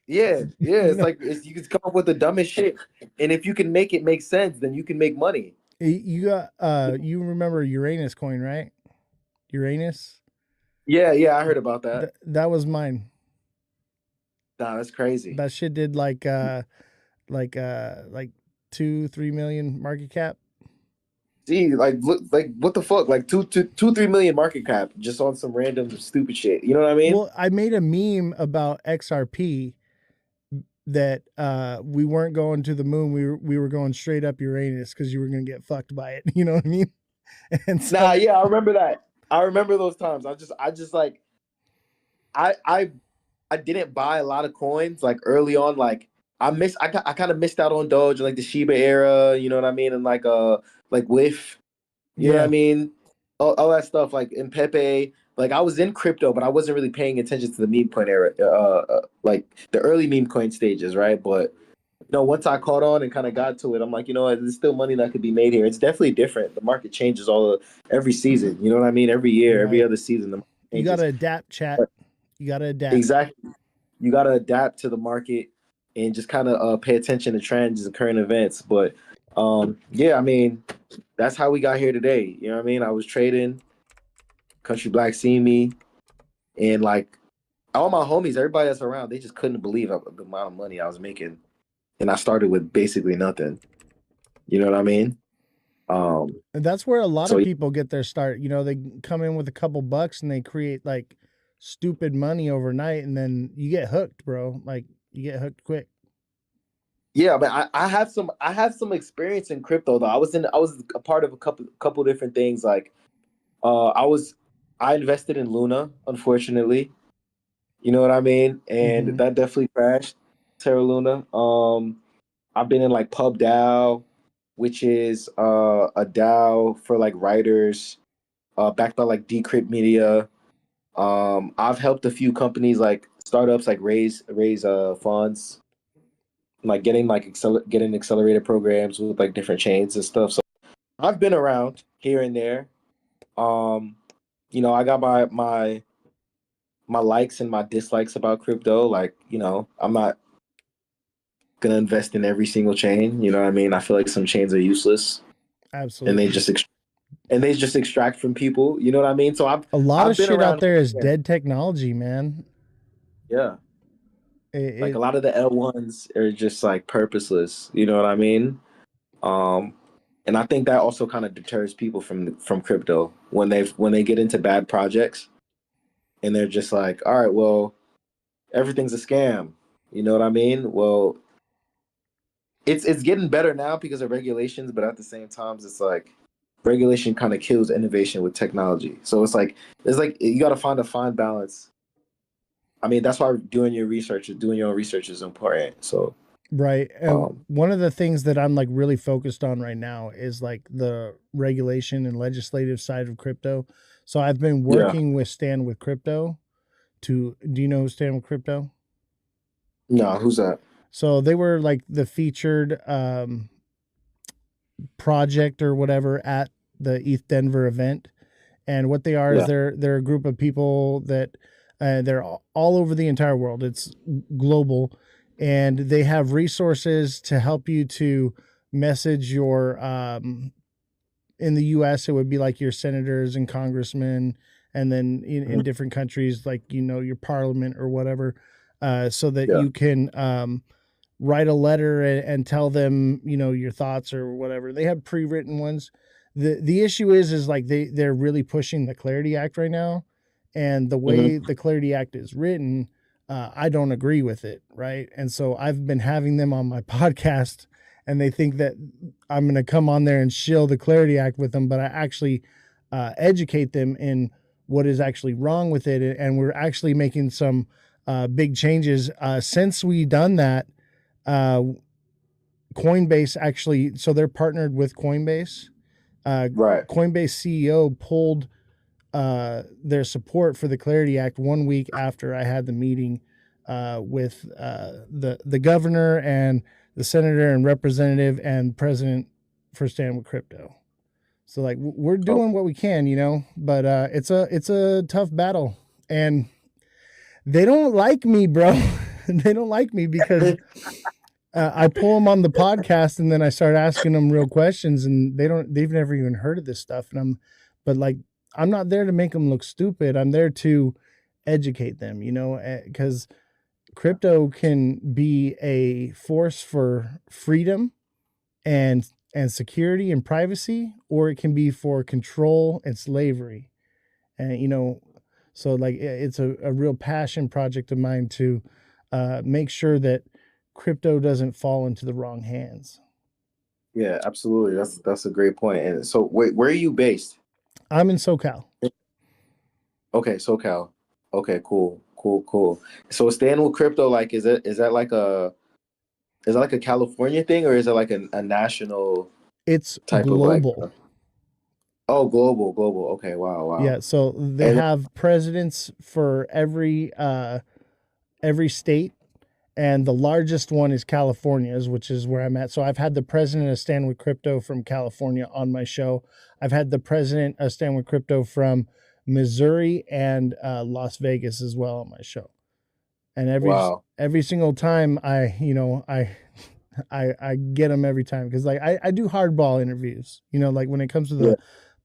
Yeah. You It's know, like you can come up with the dumbest shit, and if you can make it make sense, then you can make money. you got you remember Uranus coin, right? Uranus. Yeah, I heard about that. That was mine. Nah, that's crazy. That shit did like 2-3 million market cap. See, like, look, like, what the fuck? Like, 3 million market cap just on some random stupid shit. You know what I mean? Well, I made a meme about XRP that we weren't going to the moon. We were going straight up Uranus because you were gonna get fucked by it. You know what I mean? And Nah, so yeah, I remember that. I remember those times. I just like, I, I, I didn't buy a lot of coins like early on. Like, I kind of missed out on Doge, like the Shiba era. You know what I mean? And like WIF. You know what I yeah, mean? All that stuff, like in Pepe. Like I was in crypto, but I wasn't really paying attention to the meme coin era, like the early meme coin stages, right? But once I caught on and kind of got to it, I'm like, there's still money that could be made here. It's definitely different. The market changes every season. You know what I mean? Every year, every right. other season, the market You changes. gotta adapt, chat. But You gotta adapt. exactly, you got to adapt to the market and just kind of pay attention to trends and current events. But yeah, I mean, that's how we got here today. You know what I mean? I was trading. Country Black seen me, and like all my homies, everybody that's around, they just couldn't believe the amount of money I was making, and I started with basically nothing. You know what I mean? And that's where a lot So of people get their start. You know, they come in with a couple bucks and they create like stupid money overnight, and then you get hooked, bro. Like you get hooked quick. yeah, but I have some experience in crypto though. I was a part of a couple different things. Like I invested in Luna, unfortunately. You know what I mean? And Mhm. that definitely crashed. Terra Luna. I've been in like Pub DAO, which is a DAO for like writers, backed by like Decrypt Media. I've helped a few companies like startups like raise funds, like getting accelerated programs with like different chains and stuff. So I've been around here and there. Um, I got my likes and my dislikes about crypto. Like, I'm not gonna invest in every single chain. You know what I mean? I feel like some chains are useless and Absolutely. they just extract from people. You know what I mean? So A lot of I've been shit out around. there is Yeah, dead technology, man. yeah. It, Like a it lot of the L1s are just like purposeless. You know what I mean? Um, and I think that also kind of deters people from crypto when they get into bad projects and they're just like, all right, well, everything's a scam. You know what I mean? Well, it's getting better now because of regulations, but at the same time, it's like regulation kind of kills innovation with technology. So it's like you got to find a fine balance. I mean, that's why doing your own research is important. So Right. Um, One of the things that I'm like really focused on right now is like the regulation and legislative side of crypto. So I've been yeah. working with Stand with Crypto do you know who Stand with Crypto? No, who's that? So they were like the featured project or whatever at the ETH Denver event. And what they are is Yeah. they're a group of people that they're all over the entire world. It's global, and they have resources to help you to message your in the U.S. it would be like your senators and congressmen, and then in different countries like your parliament or whatever, so that Yeah. you can write a letter and tell them your thoughts or whatever. They have pre-written ones. The issue is like they're really pushing the Clarity Act right now, and the Hmm. way the Clarity Act is written, I don't agree with it, right? And so I've been having them on my podcast, and they think that I'm going to come on there and shill the Clarity Act with them, but I actually educate them in what is actually wrong with it, and we're actually making some big changes since we done that. uh, Coinbase actually, so they're partnered with Coinbase. Right. Coinbase CEO pulled their support for the Clarity Act 1 week after I had the meeting with the governor and the senator and representative and president for Stand with Crypto. So like we're Oh, doing what we can, but it's a tough battle, and they don't like me, bro. They don't like me because I pull them on the podcast and then I start asking them real questions, and they've never even heard of this stuff. But like, I'm not there to make them look stupid. I'm there to educate them, because crypto can be a force for freedom and security and privacy, or it can be for control and slavery. And, so like it's a real passion project of mine to make sure that crypto doesn't fall into the wrong hands. yeah, absolutely. That's a great point. And so, wait, where are you based? I'm in SoCal. Okay, SoCal. Okay, cool, cool, cool. So, Stand with Crypto, like, is that like a California thing, or is it like a national It's type of like? global. Oh, global, global. Okay, wow, wow. Yeah, so they And have presidents for every state, and the largest one is California's, which is where I'm at. So I've had the president of Stand with Crypto from California on my show. I've had the president of Stand with Crypto from Missouri and Las Vegas as well on my show. And wow, every single time I get them every time, because like I do hardball interviews, like when it comes to yeah, the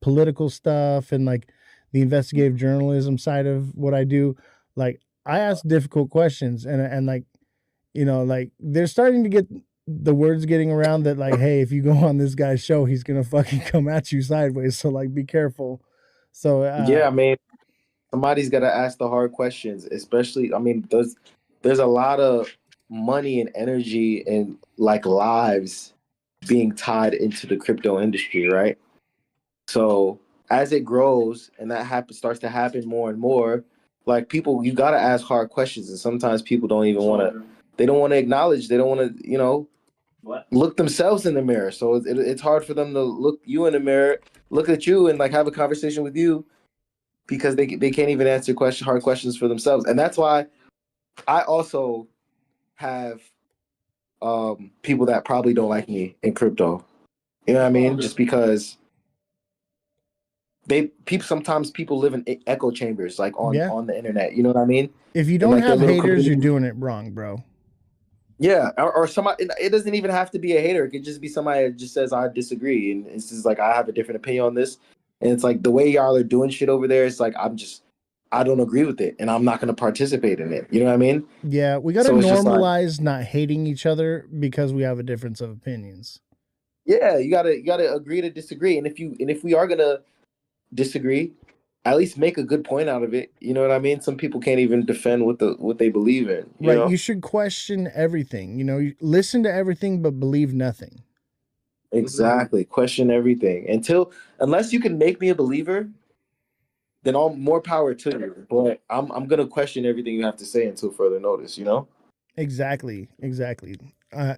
political stuff and like the investigative journalism side of what I do. Like I ask difficult questions, and like like they're starting to get the words getting around that like, hey, if you go on this guy's show, he's gonna fucking come at you sideways. So like, be careful. So yeah. I mean, somebody's got to ask the hard questions, especially. I mean, there's a lot of money and energy and like lives being tied into the crypto industry, right? So as it grows and that starts to happen more and more, like people, you got to ask hard questions, and sometimes people don't even want to. They don't want to acknowledge. They don't want to, look themselves in the mirror. So it's hard for them to look you in the mirror, look at you, and like have a conversation with you because they can't even answer hard questions for themselves. And that's why I also have people that probably don't like me in crypto. You know what I mean? Just because sometimes people live in echo chambers like yeah, on the internet. You know what I mean? if you And don't like their have little haters, you're community. doing it wrong, bro. Yeah, or somebody. It doesn't even have to be a hater. It could just be somebody that just says I disagree, and it's just like I have a different opinion on this. And it's like the way y'all are doing shit over there. It's like I don't agree with it, and I'm not going to participate in it. You know what I mean? Yeah, we got to So it's just like, normalize not hating each other because we have a difference of opinions. yeah, you gotta agree to disagree. And if we are gonna disagree, at least make a good point out of it. You know what I mean? Some people can't even defend what they believe in. You Right, know? you should question everything. You listen to everything but believe nothing. Exactly. Question everything unless you can make me a believer, then all more power to you. But I'm gonna question everything you have to say until further notice. You know? Exactly.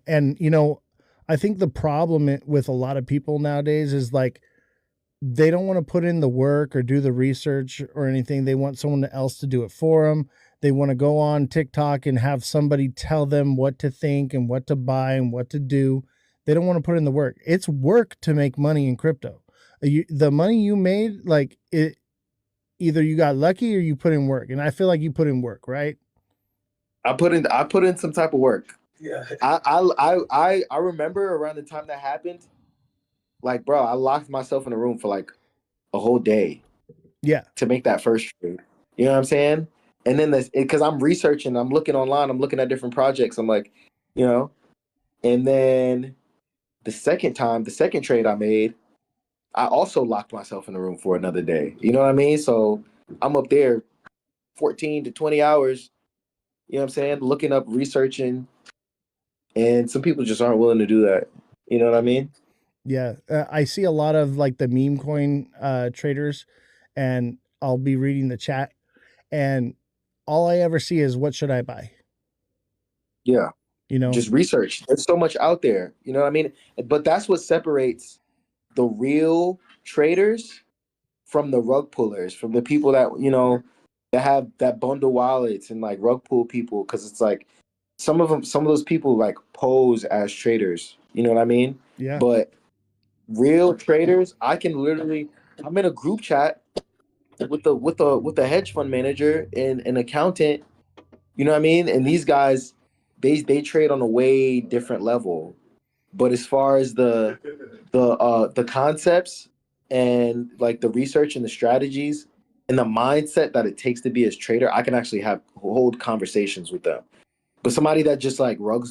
And you know, I think the problem with a lot of people nowadays is like they don't want to put in the work or do the research or anything. They want someone else to do it for them. They want to go on TikTok and have somebody tell them what to think and what to buy and what to do. They don't want to put in the work. It's work to make money in crypto. The money you made, like it, either you got lucky or you put in work. And I feel like you put in work, right? I put in some type of work. Yeah. I remember around the time that happened, like, bro, I locked myself in a room for like a whole day. Yeah. To make that first trade. You know what I'm saying? And then because I'm researching, I'm looking online, I'm looking at different projects. I'm like, you know, and then the second trade I made, I also locked myself in the room for another day. You know what I mean? So I'm up there 14 to 20 hours, you know what I'm saying? Looking up, researching. And some people just aren't willing to do that. You know what I mean? Yeah. I see a lot of like the meme coin traders, and I'll be reading the chat, and all I ever see is what should I buy? Yeah. You know, just research. There's so much out there. You know what I mean? But that's what separates the real traders from the rug pullers, from the people that, you know, that have that bundle wallets and like rug pull people. Cause it's like some of those people like pose as traders. You know what I mean? Yeah. But real traders, I'm in a group chat with a hedge fund manager and an accountant. You know what I mean? And these guys, they trade on a way different level. But as far as the concepts and like the research and the strategies and the mindset that it takes to be a trader, I can actually hold conversations with them. But somebody that just like rug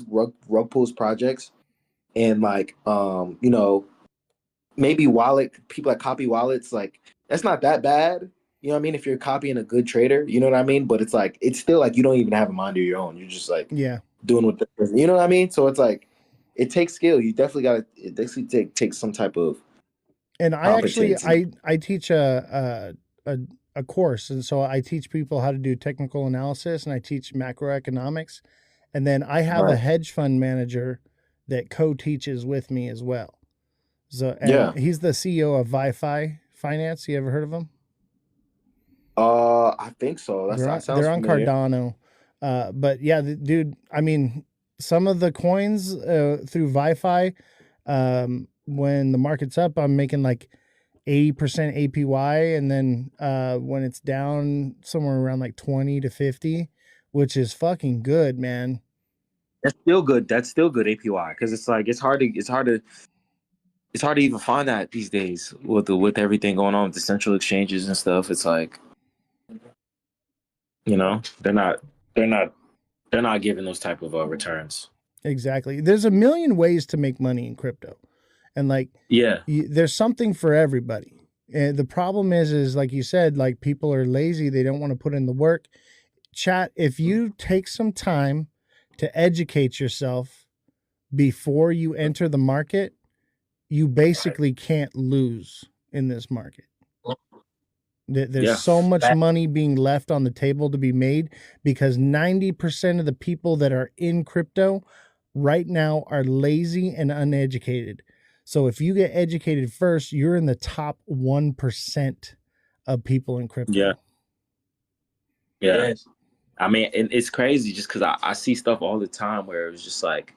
pulls projects and like you know, maybe people that copy wallets, like that's not that bad. You know what I mean? If you're copying a good trader, you know what I mean? But it's like it's still like you don't even have a mind of your own. You're just like doing what you know what I mean? So it's like it takes skill. You definitely gotta take some type of and I actually I teach a course, and so I teach people how to do technical analysis, and I teach macroeconomics, and then I have a hedge fund manager that co-teaches with me as well. So and he's the CEO of Wi-Fi Finance. You ever heard of him? I think so. They're on Cardano. But yeah, dude, I mean, some of the coins through Wi-Fi, when the market's up, I'm making like 80% APY, and then when it's down, somewhere around like 20 to 50, which is fucking good, man. That's still good. That's still good APY, because it's like it's hard to even find that these days with everything going on with the central exchanges and stuff. It's like, you know, they're not giving those type of returns. Exactly. There's a million ways to make money in crypto, and like there's something for everybody. And the problem is like you said, like people are lazy. They don't want to put in the work. Chat, if you take some time to educate yourself before you enter the market, you basically can't lose in this market. There's so much money being left on the table to be made because 90% of the people that are in crypto right now are lazy and uneducated. So if you get educated first, you're in the top 1% of people in crypto. Yeah. I mean, it's crazy just because I see stuff all the time where it's just like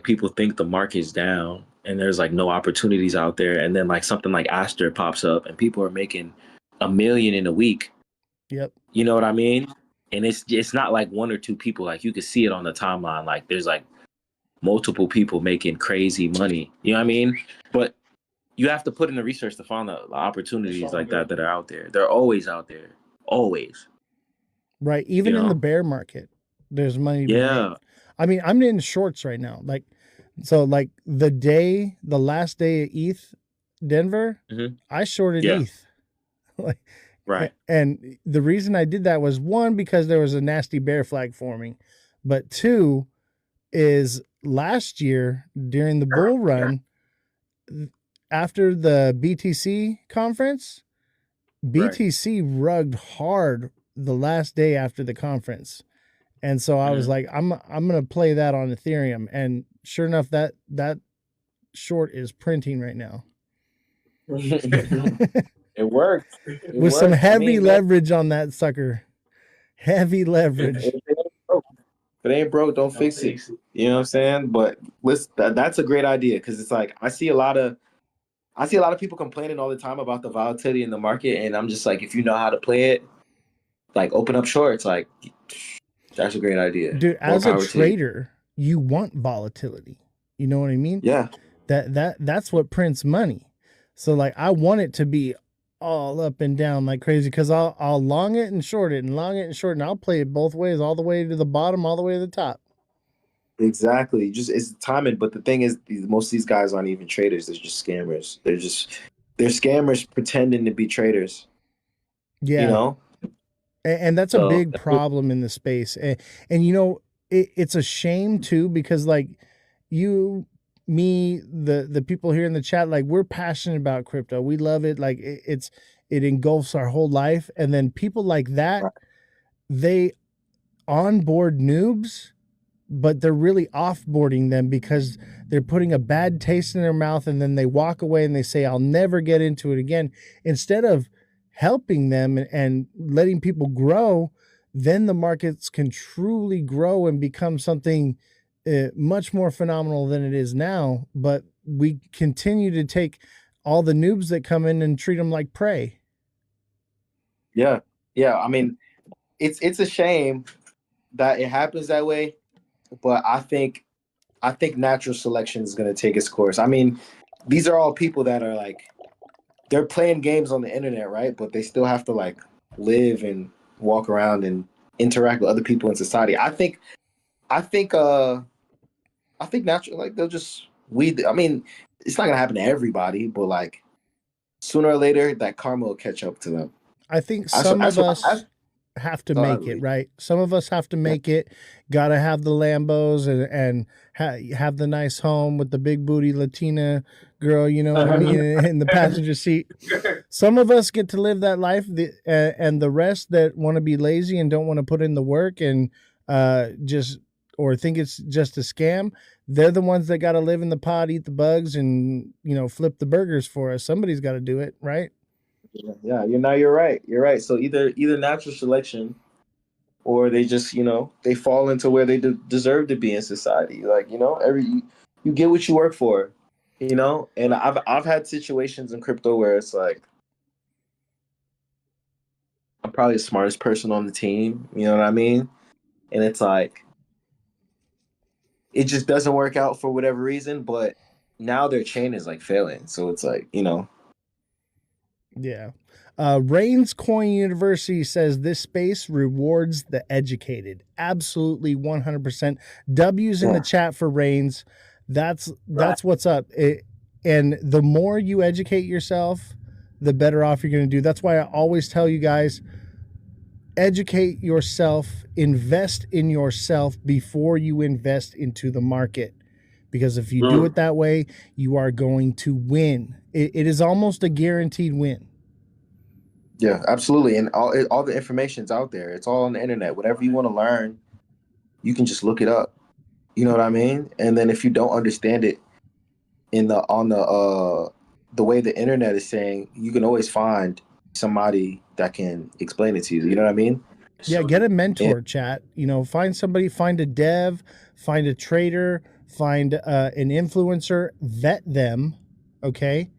people think the market's down and there's like no opportunities out there, and then like something like Aster pops up and people are making $1 million in a week. Yep. You know what I mean? And it's not like one or two people. Like you can see it on the timeline. Like there's like multiple people making crazy money. You know what I mean? But you have to put in the research to find the opportunities like that are out there. They're always out there. Always. Right. Even in the bear market, there's money to be made. I mean, I'm in shorts right now. Like, so like the last day of ETH Denver, I shorted ETH. Like, right. And the reason I did that was, one, because there was a nasty bear flag forming, but two is last year during the bull run, after the BTC conference, BTC rugged hard the last day after the conference. And so I was like, I'm gonna play that on Ethereum, and sure enough, that short is printing right now. It worked. With some heavy leverage on that sucker. Heavy leverage. If it ain't broke, don't fix it. You know what I'm saying? But listen, that's a great idea, because it's like I see a lot of people complaining all the time about the volatility in the market, and I'm just like, if you know how to play it, like open up shorts, like that's a great idea. Dude, as a trader, you want volatility. You know what I mean? Yeah. That's what prints money. So like I want it to be all up and down like crazy, because I'll long it and short it and long it and short it, and I'll play it both ways, all the way to the bottom, all the way to the top. Exactly. Just it's timing. But the thing is, most of these guys aren't even traders. They're just scammers. They're scammers pretending to be traders. Yeah. You know? And that's a big problem in the space. And you know, it's a shame too, because like you, me, the people here in the chat, like we're passionate about crypto. We love it. Like it engulfs our whole life. And then people like that, they onboard noobs, but they're really offboarding them because they're putting a bad taste in their mouth, and then they walk away and they say, I'll never get into it again. Instead of helping them and letting people grow, then the markets can truly grow and become something much more phenomenal than it is now. But we continue to take all the noobs that come in and treat them like prey. Yeah. I mean, it's a shame that it happens that way, but I think natural selection is going to take its course. I mean, these are all people that are like, they're playing games on the internet, right? But they still have to like live and walk around and interact with other people in society. I think natural, like they'll just I mean, it's not gonna happen to everybody, but like sooner or later that karma will catch up to them. I think some of us have to make it, right? Some of us have to make it. Gotta have the Lambos and have the nice home with the big booty Latina girl, you know what I mean, in the passenger seat. Some of us get to live that life, and the rest that want to be lazy and don't want to put in the work and or think it's just a scam, they're the ones that got to live in the pod, eat the bugs, and flip the burgers for us. Somebody's got to do it, right? Yeah, you're right. You're right. So either natural selection, or they just they fall into where they deserve to be in society. Like you get what you work for, And I've had situations in crypto where it's like I'm probably the smartest person on the team. You know what I mean? And it's like it just doesn't work out for whatever reason. But now their chain is like failing. So it's like Yeah. Reigns Coin University says this space rewards the educated. Absolutely 100%. W's in the chat for Reigns. That's what's up. And the more you educate yourself, the better off you're going to do. That's why I always tell you guys, educate yourself, invest in yourself before you invest into the market. Because if you do it that way, you are going to win. It is almost a guaranteed win. Yeah, absolutely. And all the information's out there. It's all on the internet. Whatever you want to learn, you can just look it up. You know what I mean? And then if you don't understand it on the way the internet is saying, you can always find somebody that can explain it to you. You know what I mean? Yeah, get a mentor, chat. Find somebody, find a dev, find a trader, find an influencer, vet them, okay?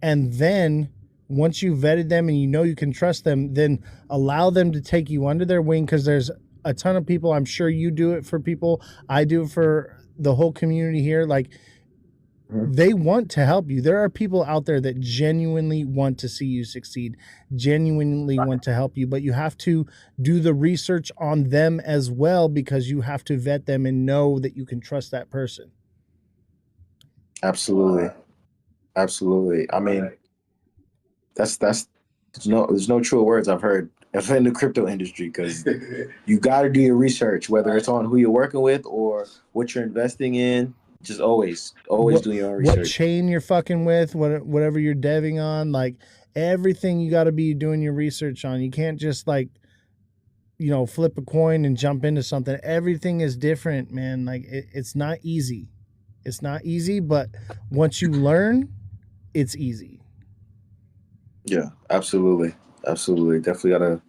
And then once you've vetted them and you can trust them, then allow them to take you under their wing, because there's a ton of people. I'm sure you do it for people. I do it for the whole community here. Like, they want to help you. There are people out there that genuinely want to see you succeed, genuinely want to help you, but you have to do the research on them as well, because you have to vet them and know that you can trust that person. Absolutely. I mean, there's no truer words I've heard in the crypto industry, because you got to do your research, whether it's on who you're working with or what you're investing in. Just always do your own research. What chain you're fucking with, whatever you're deving on, like everything you got to be doing your research on. You can't just like flip a coin and jump into something. Everything is different, man. Like it's not easy. It's not easy, but once you learn, it's easy. Yeah, absolutely. Absolutely. Definitely gotta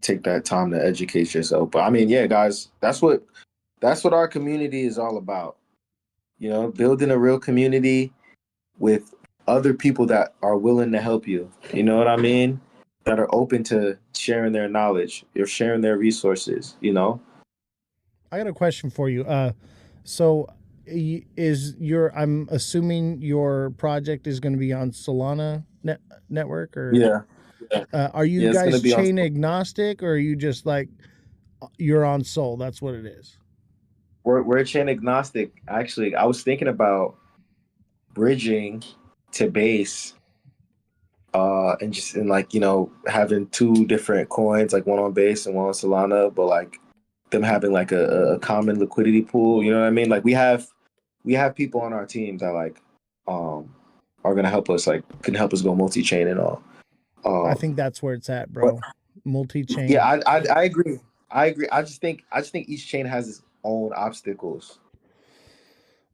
take that time to educate yourself. But I mean, yeah, guys, that's what our community is all about. Building a real community with other people that are willing to help you. You know what I mean? That are open to sharing their knowledge, or sharing their resources, I got a question for you. So I'm assuming your project is going to be on Solana network, or Yeah. are you Yeah, it's gonna guys be on. chain agnostic, or are you just like you're on Sol? That's what it is. We're chain agnostic. Actually, I was thinking about bridging to base, and just having two different coins, like one on base and one on Solana, but like them having like a common liquidity pool. You know what I mean? Like we have people on our team that like are gonna help us, like can help us go multi-chain and all. I think that's where it's at, bro. Multi-chain. Yeah, I agree. I agree. I just think each chain has its own obstacles.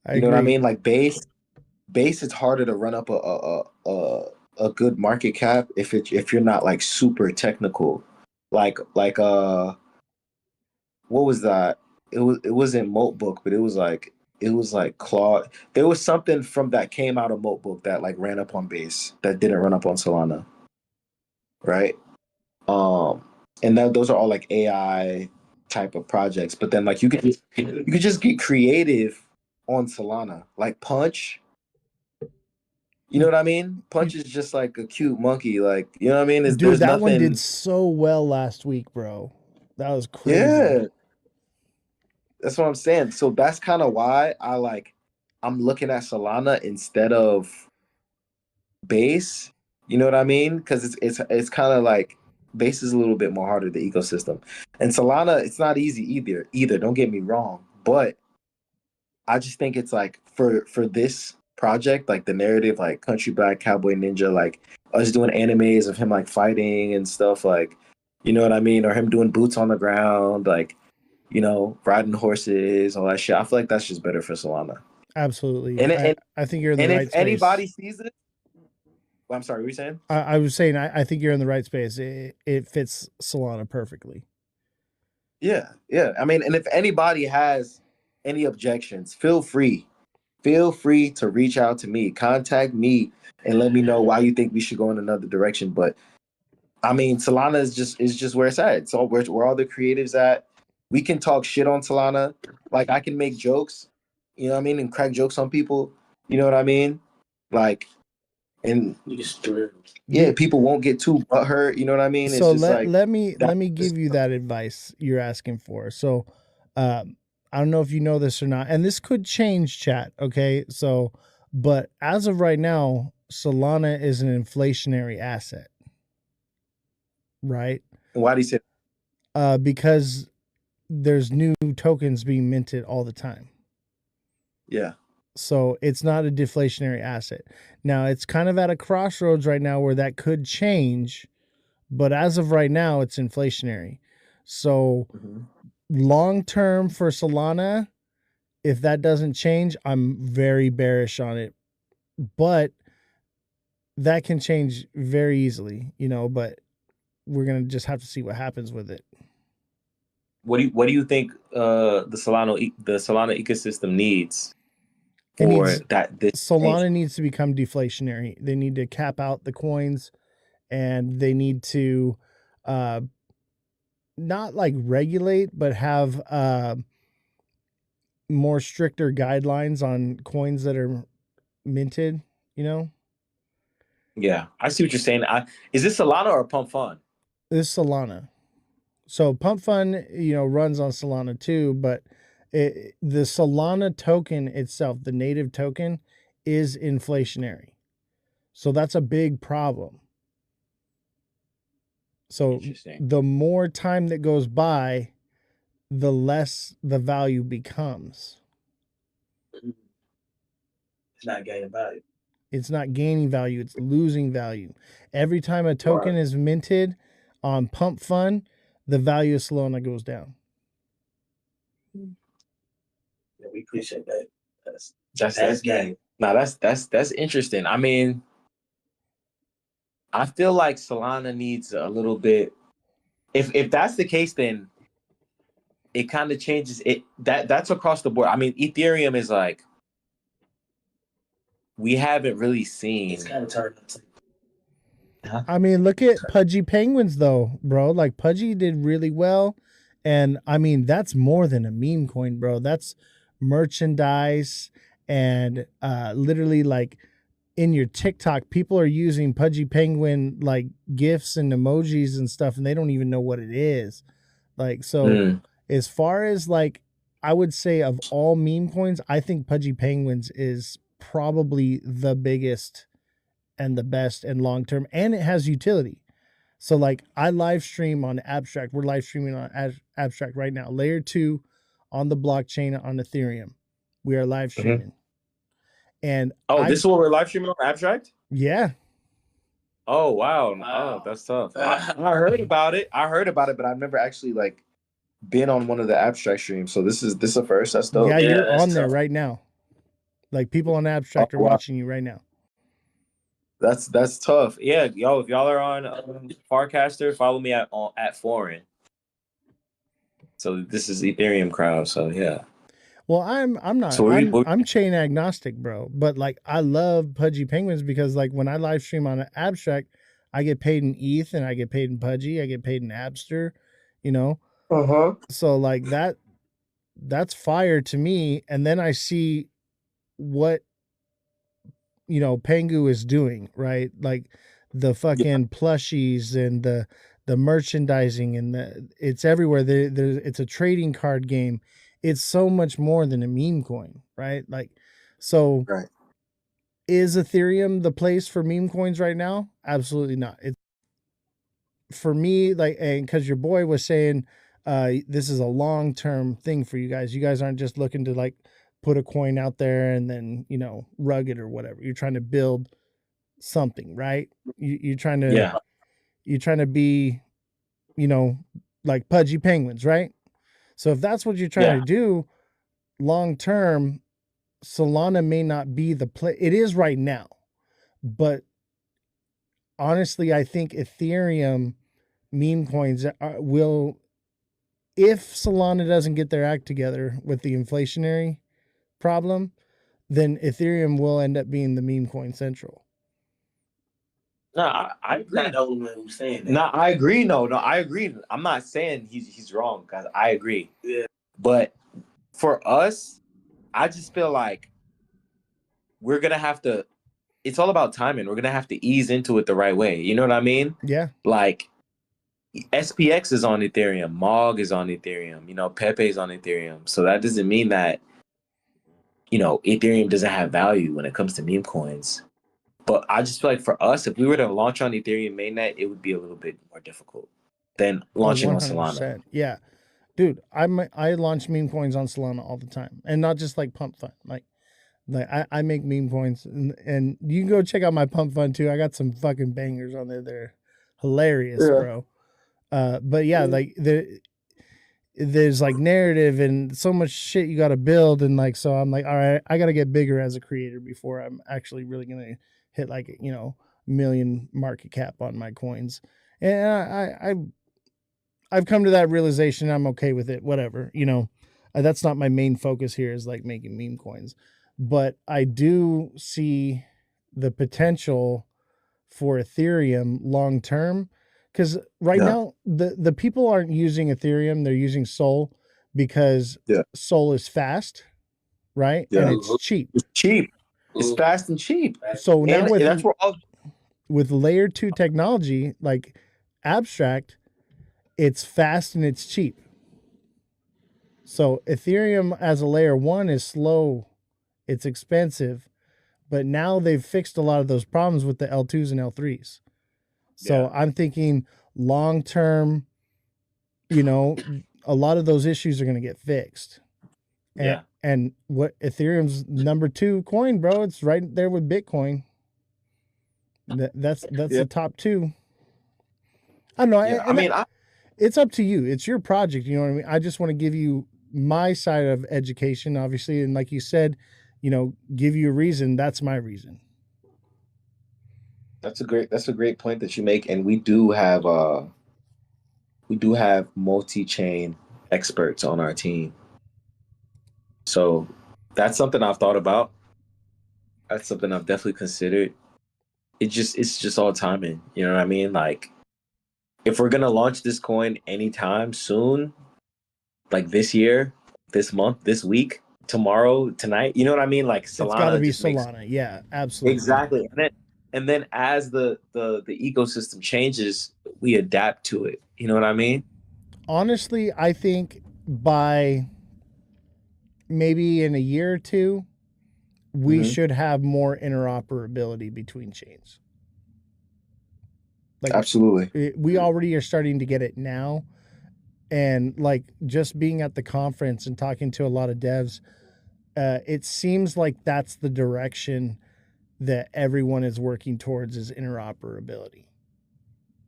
I You know what I agree. mean? Like base, it's harder to run up a good market cap if you're not like super technical. Like what was that? It wasn't Moltbook, but it was like Claude. There was something from that came out of Moltbook that like ran up on base that didn't run up on Solana. Right? And those are all like AI type of projects. But then like you could just get creative on Solana. Like Punch. You know what I mean? Punch is just like a cute monkey. Like, you know what I mean? Dude, there's that nothing... one did so well last week, bro. That was crazy. Yeah. That's what I'm saying. So that's kind of why I'm looking at Solana instead of base. You know what I mean? Because it's kind of like base is a little bit more harder, the ecosystem. And Solana, it's not easy either. Don't get me wrong. But I just think it's like for this project, like the narrative, like Country Black Cowboy Ninja, like us doing animes of him like fighting and stuff, like, you know what I mean? Or him doing boots on the ground, like, riding horses, all that shit. I feel like that's just better for Solana. Absolutely. And I think you're in the right if space. anybody sees it, I'm sorry, what were you saying? I was saying I think you're in the right space. It fits Solana perfectly. Yeah. I mean, and if anybody has any objections, feel free to reach out to me, contact me, and let me know why you think we should go in another direction. But I mean, Solana is just where it's at. It's all where all the creatives at. We can talk shit on Solana. Like I can make jokes, you know what I mean, and crack jokes on people. You know what I mean? Like, and yeah, people won't get too butthurt. You know what I mean? So it's just let me give you that advice you're asking for. So, I don't know if you know this or not, and this could change, chat. Okay, so but as of right now, Solana is an inflationary asset, right? Why do you say? Because there's new tokens being minted all the time. Yeah. So it's not a deflationary asset. Now it's kind of at a crossroads right now where that could change, but as of right now, it's inflationary. So long term for Solana, if that doesn't change, I'm very bearish on it. But that can change very easily, but we're gonna just have to see what happens with it. What do you think the Solana ecosystem needs? Solana needs to become deflationary. They need to cap out the coins, and they need to not like regulate, but have more stricter guidelines on coins that are minted. Yeah, I see what you're saying. Is this Solana or Pump Fund? This is Solana. So Pump Fund, runs on Solana too, but the Solana token itself, the native token, is inflationary. So that's a big problem. So the more time that goes by, the less the value becomes. It's not gaining value. It's not gaining value. It's losing value. Every time a token is minted on Pump Fund, the value of Solana goes down. Yeah, we appreciate that. That's game. No, that's interesting. I mean, I feel like Solana needs a little bit. If that's the case, then it kind of changes it. That's across the board. I mean, Ethereum is like we haven't really seen. It's kind of turned. I mean, look at Pudgy Penguins though, bro. Like Pudgy did really well, and I mean that's more than a meme coin, bro. That's merchandise and literally like in your TikTok, people are using Pudgy Penguin like gifs and emojis and stuff, and they don't even know what it is. Like so, as far as like I would say of all meme coins, I think Pudgy Penguins is probably the biggest and the best and long term, and it has utility. So like I live stream on Abstract. We're live streaming on Abstract right now. Layer 2 on the blockchain on Ethereum. We are live streaming. And this is what we're live streaming on Abstract? Yeah. Oh wow. Oh, that's tough. I heard about it. But I've never actually like been on one of the Abstract streams. So this is a first. That's dope. Yeah, you're on there right now. Like people on Abstract are watching you right now. That's tough. Yeah, yo, if y'all are on Farcaster, follow me at Foreign. So this is Ethereum crowd. So yeah. Well, I'm not. So I'm chain agnostic, bro. But like I love Pudgy Penguins because like when I live stream on Abstract, I get paid in ETH and I get paid in Pudgy. I get paid in Abster. You know. So like that's fire to me. And then I see what Pengu is doing, right? Like the fucking plushies and the merchandising and it's everywhere. It's a trading card game. It's so much more than a meme coin, right? Like, so is Ethereum the place for meme coins right now? Absolutely not. It's for me, like, and because your boy was saying, this is a long-term thing for you guys. You guys aren't just looking to like put a coin out there and then, rug it or whatever. You're trying to build something, right? You're trying to be, like Pudgy Penguins, right? So if that's what you're trying to do long term, Solana may not be the play. It is right now. But honestly, I think Ethereum meme coins will, if Solana doesn't get their act together with the inflationary problem, then Ethereum will end up being the meme coin central. No, I agree. Not the only one who's saying that. No, I agree. No, I agree. I'm not saying he's wrong, guys. I agree. Yeah. But for us, I just feel like we're gonna have to. It's all about timing. We're gonna have to ease into it the right way. You know what I mean? Yeah. Like SPX is on Ethereum, Mog is on Ethereum. Pepe is on Ethereum. So that doesn't mean that Ethereum doesn't have value when it comes to meme coins. But I just feel like for us, if we were to launch on Ethereum mainnet, it would be a little bit more difficult than launching on Solana. Yeah. Dude, I launch meme coins on Solana all the time. And not just like Pump Fund. Like I make meme coins and you can go check out my Pump Fund too. I got some fucking bangers on there. They're hilarious, bro. But yeah, like there's like narrative and so much shit you got to build. And like, so I'm like, all right, I got to get bigger as a creator before I'm actually really going to hit like, million market cap on my coins. And I've come to that realization. I'm okay with it. Whatever, that's not my main focus here is like making meme coins, but I do see the potential for Ethereum long-term. Because right now, the people aren't using Ethereum. They're using Sol because Sol is fast, right? Yeah. And it's cheap. It's cheap. It's fast and cheap. So now with layer 2 technology, like Abstract, it's fast and it's cheap. So Ethereum as a layer 1 is slow. It's expensive. But now they've fixed a lot of those problems with the L2s and L3s. So I'm thinking long term, a lot of those issues are going to get fixed. And what Ethereum's number 2 coin, bro, it's right there with Bitcoin. That's the top 2. I don't know. it's up to you. It's your project. You know what I mean? I just want to give you my side of education, obviously. And like you said, you know, give you a reason. That's my reason. That's a great point that you make. And we do have multi-chain experts on our team. So that's something I've thought about. That's something I've definitely considered. It's just all timing. You know what I mean? Like, if we're gonna launch this coin anytime soon, like this year, this month, this week, tomorrow, tonight, you know what I mean? Like It's got to Solana be just makes Solana. Yeah, absolutely. exactly. And then as the ecosystem changes, we adapt to it. You know what I mean? Honestly, I think by maybe in a year or two, we should have more interoperability between chains. Like, absolutely. We already are starting to get it now. And like just being at the conference and talking to a lot of devs, it seems like that's the direction that everyone is working towards, is interoperability.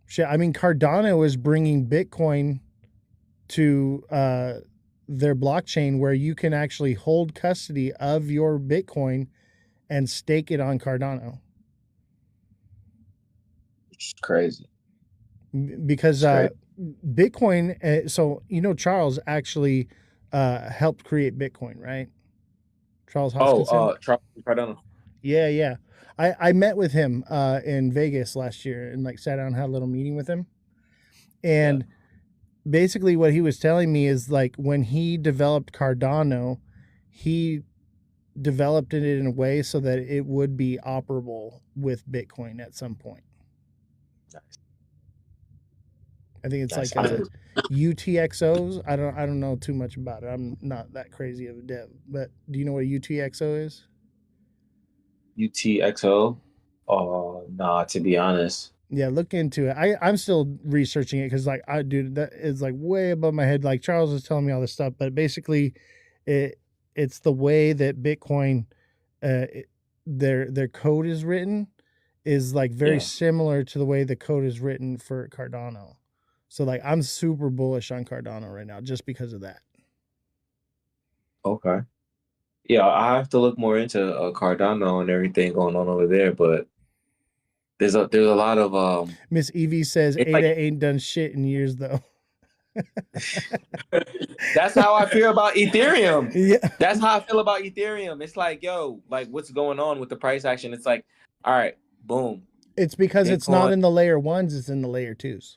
Shit, I mean, Cardano is bringing Bitcoin to their blockchain where you can actually hold custody of your Bitcoin and stake it on Cardano. It's crazy. Because Bitcoin, so, you know, Charles actually helped create Bitcoin, right? Charles Hoskinson? Charles Cardano. Yeah. I met with him in Vegas last year and like sat down and had a little meeting with him. And basically what he was telling me is like when he developed Cardano, he developed it in a way so that it would be operable with Bitcoin at some point. Nice. I think it's like UTXOs. I don't know too much about it. I'm not that crazy of a dev, but do you know what a UTXO is? UTXO? Oh, nah, to be honest. Yeah, look into it. I'm still researching it because like that is like way above my head. Like Charles is telling me all this stuff, but basically it's the way that Bitcoin their code is written is like very similar to the way the code is written for Cardano. So like I'm super bullish on Cardano right now just because of that. Okay. Yeah, I have to look more into Cardano and everything going on over there, but there's a lot of Miss Evie says Ada ain't done shit in years though. That's how I feel about Ethereum. Yeah. That's how I feel about Ethereum. It's like, yo, like what's going on with the price action? It's like, all right, boom. It's because Bitcoin. It's not in the layer ones, it's in the layer twos.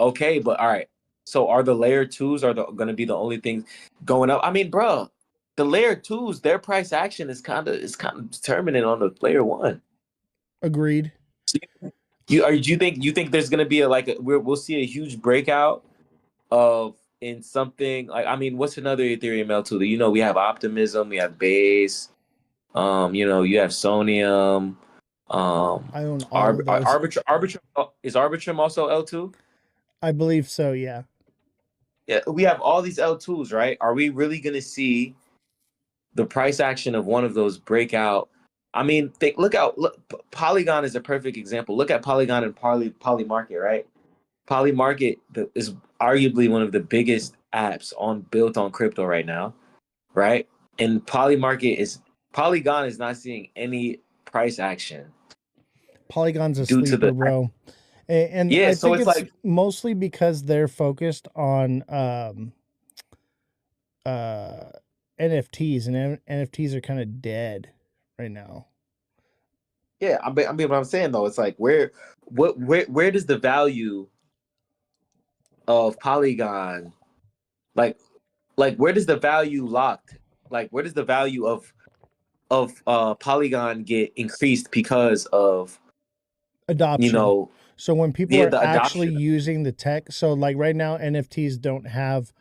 Okay, but all right. So are the layer twos going to be the only things going up? I mean, bro, the layer twos, their price action is kind of determinant on the layer one. Agreed. So do you think there's going to be we'll see a huge breakout of in something like, I mean, what's another Ethereum L2? You know, we have Optimism, we have Base, you know, you have Sonium. I own all of those. Arbitrum is Arbitrum also L2? I believe so, yeah. Yeah, we have all these L2s, right? Are we really going to see the price action of one of those breakout? I mean, look, Polygon is a perfect example. Look at Polygon and Poly Market, right? Poly Market is arguably one of the biggest apps built on crypto right now, right? And Polygon is not seeing any price action. Polygon's a sleeper, bro. And yeah, I so think it's mostly because they're focused on NFTs, and NFTs are kind of dead right now. Yeah, I mean, what I'm saying though, it's like where does the value of Polygon, like where does the value locked? Like where does the value of Polygon get increased because of adoption? You know, so when people are actually using the tech, so like right now NFTs don't have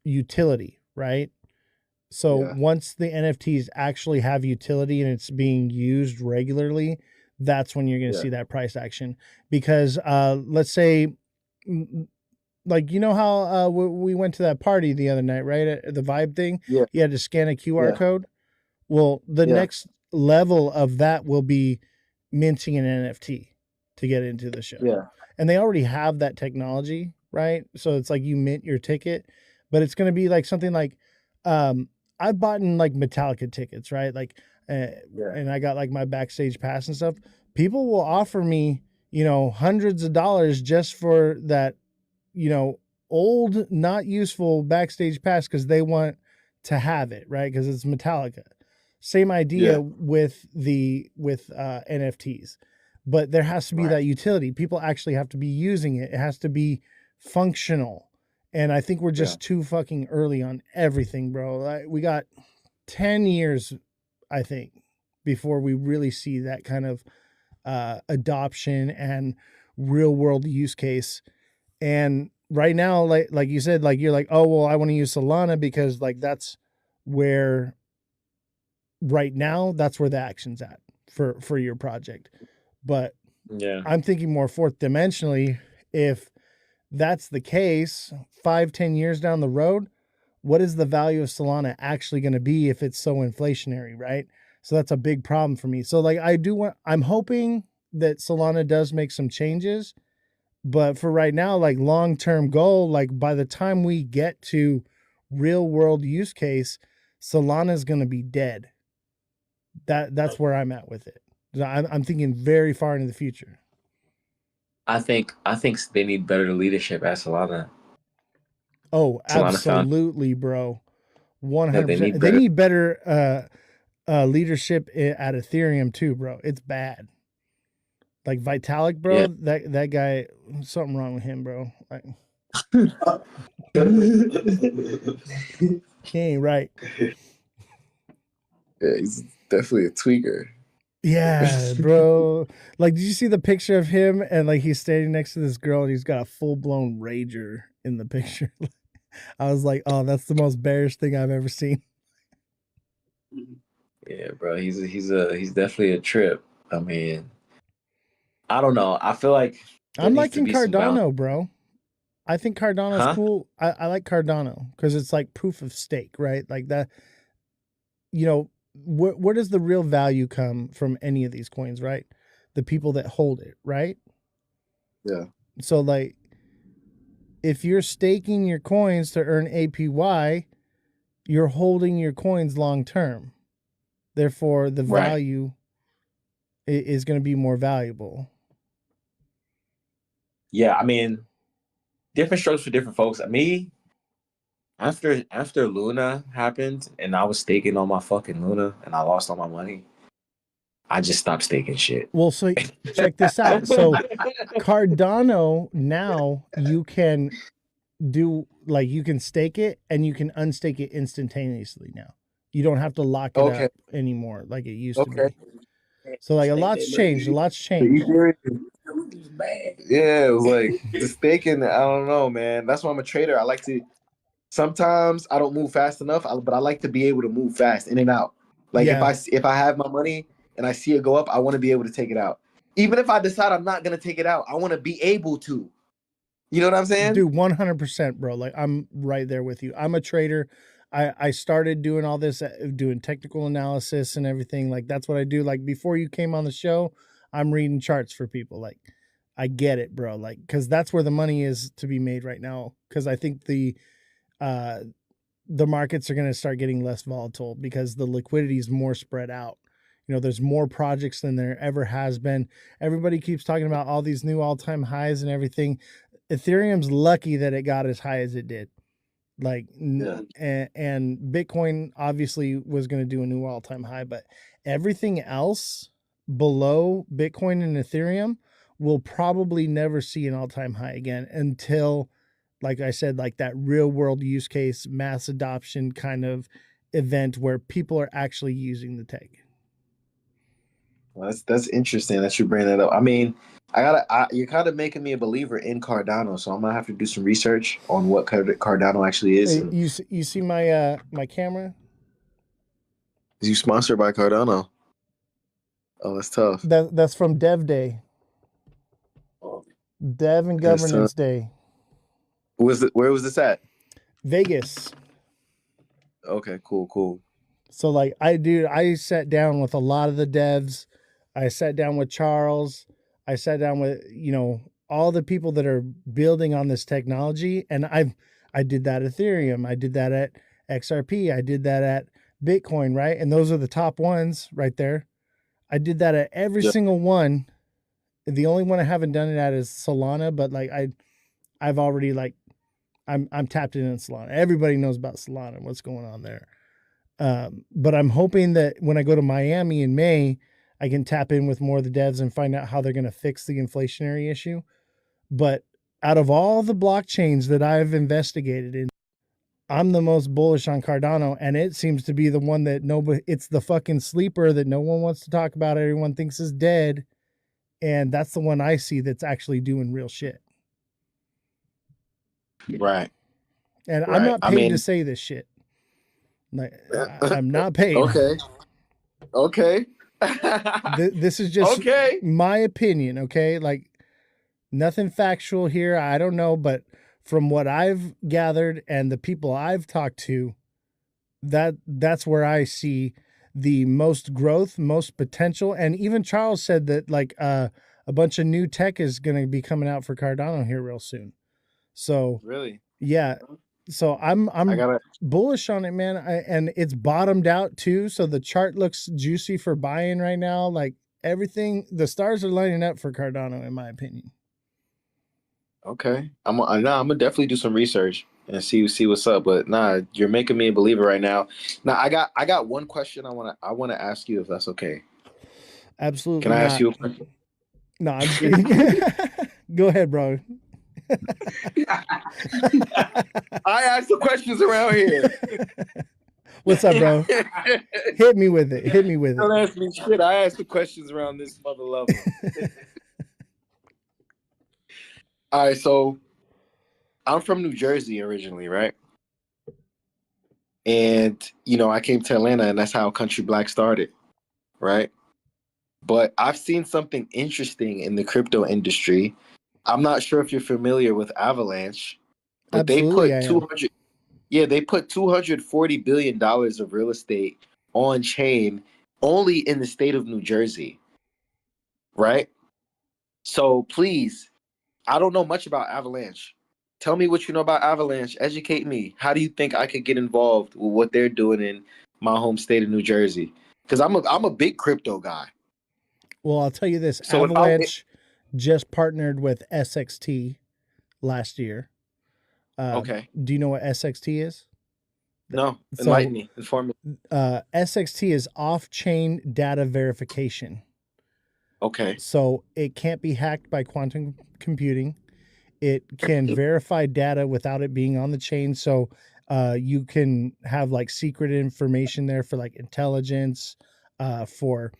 utility, right? So once the NFTs actually have utility and it's being used regularly, that's when you're going to see that price action. Because let's say, like, you know how we went to that party the other night, right? The Vibe thing? Yeah. You had to scan a QR code. Well, the next level of that will be minting an NFT to get into the show. Yeah. and they already have that technology, right? So it's like you mint your ticket, but it's going to be like something like, I've bought in like Metallica tickets, right? Like, and I got like my backstage pass and stuff. People will offer me, hundreds of dollars just for that, old, not useful backstage pass because they want to have it, right? Because it's Metallica. Same idea with NFTs, but there has to be that utility. People actually have to be using it. It has to be functional. And I think we're just too fucking early on everything, bro. We got 10 years, I think, before we really see that kind of adoption and real world use case. And right now, like you said, like you're like, oh, well, I want to use Solana because like that's where right now, that's where the action's at for your project. But I'm thinking more fourth dimensionally. If that's the case, 5-10 years down the road, what is the value of Solana actually going to be if it's so inflationary, right? So that's a big problem for me. So like I'm hoping that Solana does make some changes, but for right now, like long-term goal, like by the time we get to real world use case, Solana is going to be dead. That's where I'm at with it. I'm thinking very far into the future. I think they need better leadership at Solana. Oh, absolutely, bro. 100%. They need better leadership at Ethereum too, bro. It's bad. Like Vitalik, bro. That guy, something wrong with him, bro. Like, he ain't right. Yeah, he's definitely a tweaker. Yeah, bro. Like, did you see the picture of him and like he's standing next to this girl and he's got a full blown rager in the picture? I was like, oh, that's the most bearish thing I've ever seen. Yeah, bro. He's definitely a trip. I mean, I don't know. I feel like I'm liking Cardano, bro. I think Cardano's cool. I like Cardano because it's like proof of stake, right? Like that, where does the real value come from any of these coins, right? The people that hold it, right? Yeah. So like, if you're staking your coins to earn APY, you're holding your coins long term. Therefore, the value is going to be more valuable. Yeah, I mean, different strokes for different folks. Me, after Luna happened and I was staking on my fucking Luna and I lost all my money, I just stopped staking shit. Well, so check this out. So Cardano, now you can do like you can stake it and you can unstake it instantaneously now. You don't have to lock it up anymore like it used to be. So like a lot's changed. Yeah, it was like the staking. I don't know, man. That's why I'm a trader. I like to. Sometimes I don't move fast enough, but I like to be able to move fast in and out. Like if I have my money and I see it go up, I want to be able to take it out. Even if I decide I'm not gonna take it out, I want to be able to. You know what I'm saying? Dude, 100%, bro. Like I'm right there with you. I'm a trader. I started doing all this, doing technical analysis and everything. Like that's what I do. Like before you came on the show, I'm reading charts for people. Like I get it, bro. Like, cause that's where the money is to be made right now. Cause I think the markets are going to start getting less volatile because the liquidity is more spread out. There's more projects than there ever has been. Everybody keeps talking about all these new all-time highs and everything. Ethereum's lucky that it got as high as it did. Like, and Bitcoin obviously was going to do a new all-time high, but everything else below Bitcoin and Ethereum will probably never see an all-time high again until, like I said, like that real world use case, mass adoption kind of event where people are actually using the tech. Well, that's interesting that you bring that up. I mean, you're kind of making me a believer in Cardano, so I'm gonna have to do some research on what Cardano actually is. Hey, you see my my camera? Is you sponsored by Cardano? Oh, that's tough. That's from Dev Day. Dev and Governance Day. Where was this at? Vegas. Okay, cool. So like I sat down with a lot of the devs. I sat down with Charles. I sat down with, all the people that are building on this technology, and I did that at Ethereum, I did that at XRP, I did that at Bitcoin, right? And those are the top ones right there. I did that at every single one. The only one I haven't done it at is Solana, but like I've already like I'm tapped in Solana. Everybody knows about Solana, what's going on there. But I'm hoping that when I go to Miami in May, I can tap in with more of the devs and find out how they're going to fix the inflationary issue. But out of all the blockchains that I've investigated in, I'm the most bullish on Cardano, and it seems to be the one that it's the fucking sleeper that no one wants to talk about. Everyone thinks is dead. And that's the one I see that's actually doing real shit. Right. And I'm not paid to say this shit. Like, I'm not paid. Okay. This is just my opinion. Okay. Like, nothing factual here. I don't know, but from what I've gathered and the people I've talked to, that's where I see the most growth, most potential. And even Charles said that like a bunch of new tech is going to be coming out for Cardano here real soon. So really, yeah. So I'm bullish on it, man. And it's bottomed out too. So the chart looks juicy for buying right now. Like everything, the stars are lining up for Cardano, in my opinion. Okay, I'm gonna definitely do some research and see what's up. But nah, you're making me a believer right now. Now I got one question I wanna ask you, if that's okay. Absolutely. Can I ask you a question? No, I'm just kidding. Go ahead, bro. I ask the questions around here. What's up, bro? Hit me with it. Don't ask me shit. I ask the questions around this mother level. All right, so I'm from New Jersey originally, right? And, I came to Atlanta, and that's how Country Black started, right? But I've seen something interesting in the crypto industry. I'm not sure if you're familiar with Avalanche, but Absolutely, they put $240 billion of real estate on chain only in the state of New Jersey, right? So please, I don't know much about Avalanche. Tell me what you know about Avalanche. Educate me. How do you think I could get involved with what they're doing in my home state of New Jersey? Because I'm a big crypto guy. Well, I'll tell you this. So Avalanche just partnered with SXT last year. Okay. Do you know what SXT is? No. Enlighten me. Inform me. SXT is off-chain data verification. Okay. So it can't be hacked by quantum computing. It can verify data without it being on the chain. So you can have like secret information there for like intelligence, for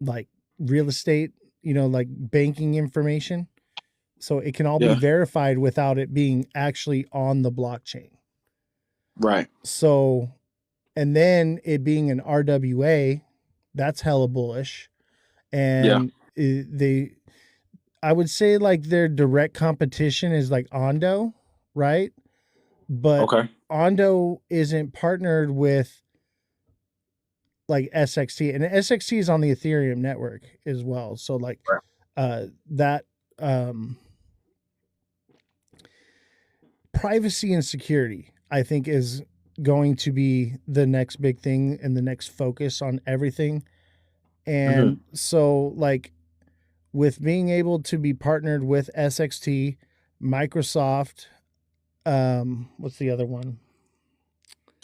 like real estate, like banking information. So it can all be verified without it being actually on the blockchain. Right. So, and then it being an RWA, that's hella bullish. And I would say like their direct competition is like Ondo, right? But Ondo isn't partnered with like SXT, and SXT is on the Ethereum network as well. So like that privacy and security, I think, is going to be the next big thing and the next focus on everything. And so like with being able to be partnered with SXT, Microsoft, what's the other one?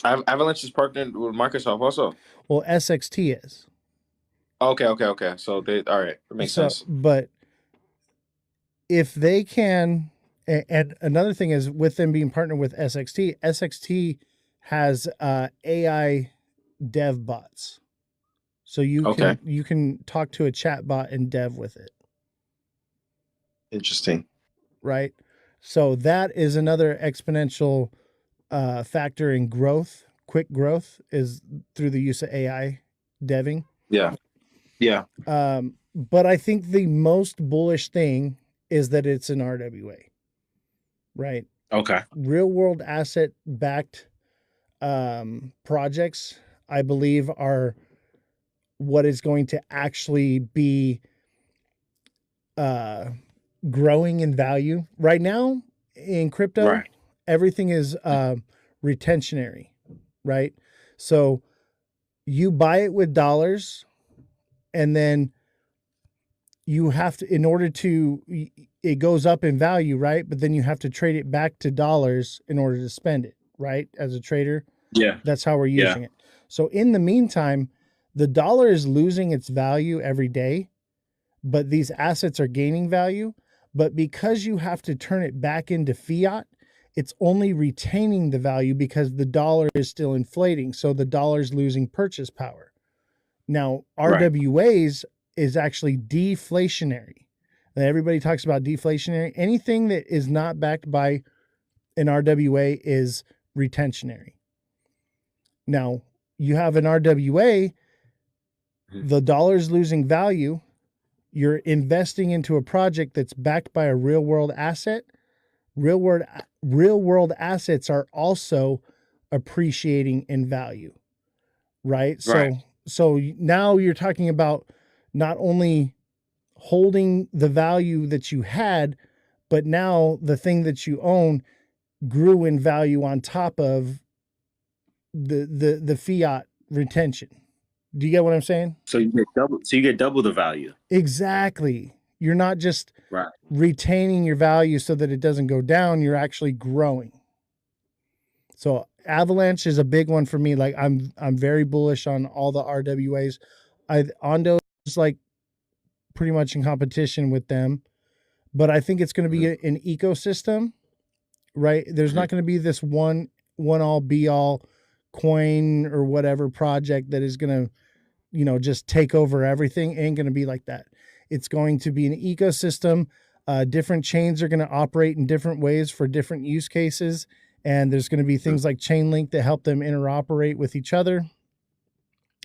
Avalanche is partnered with Microsoft also. Well, SXT is. Okay. So all right, that makes sense. But if they can, and another thing is with them being partnered with SXT has AI dev bots. So you can talk to a chat bot and dev with it. Interesting. Right. So that is another exponential factor in growth. Quick growth is through the use of AI deving. Yeah. But I think the most bullish thing is that it's an RWA. Right. Okay. Real world asset backed projects, I believe, are what is going to actually be growing in value. Right now in crypto, Right. everything is retentionary, right? So you buy it with dollars, and then you have to, in order to, it goes up in value, right? But then you have to trade it back to dollars in order to spend it, right? As a trader, Yeah. that's how we're Yeah. using it. So in the meantime, the dollar is losing its value every day, but these assets are gaining value. But because you have to turn it back into fiat, it's only retaining the value because the dollar is still inflating. So the dollar's losing purchase power. Now, Right. RWAs is actually deflationary. And everybody talks about deflationary. Anything that is not backed by an RWA is retentionary. Now, you have an RWA, the dollar's losing value. You're investing into a project that's backed by a real world asset. Real world assets are also appreciating in value, right? Right. So now you're talking about not only holding the value that you had, but now the thing that you own grew in value on top of the fiat retention. Do you get what I'm saying? So you get double. So you get double the value. Exactly. You're not just Right. retaining your value so that it doesn't go down. You're actually growing. So Avalanche is a big one for me. Like I'm very bullish on all the RWAs. Ondo is like pretty much in competition with them, but I think it's going to be an ecosystem, right? There's not going to be this one all be all coin or whatever project that is going to, just take over everything. It ain't going to be like that. It's going to be an ecosystem. Different chains are going to operate in different ways for different use cases. And there's going to be things like Chainlink that help them interoperate with each other.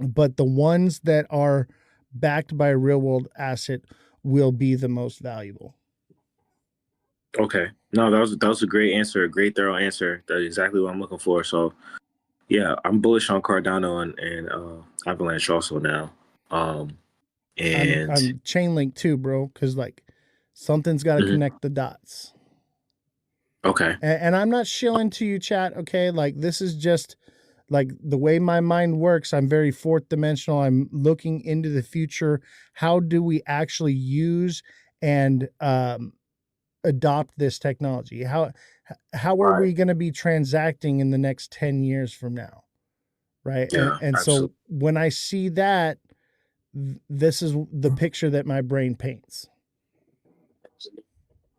But the ones that are backed by a real world asset will be the most valuable. Okay. No, that was a great answer, a great thorough answer. That's exactly what I'm looking for. So yeah, I'm bullish on Cardano and Avalanche also now. And I'm Chainlink too, bro, because like something's got to connect the dots. Okay. And I'm not shilling to you, chat. Okay, like this is just like the way my mind works. I'm very fourth dimensional. I'm looking into the future. How do we actually use and adopt this technology? How are we going to be transacting in the next 10 years from now? Right. Yeah, and so when I see that, this is the picture that my brain paints.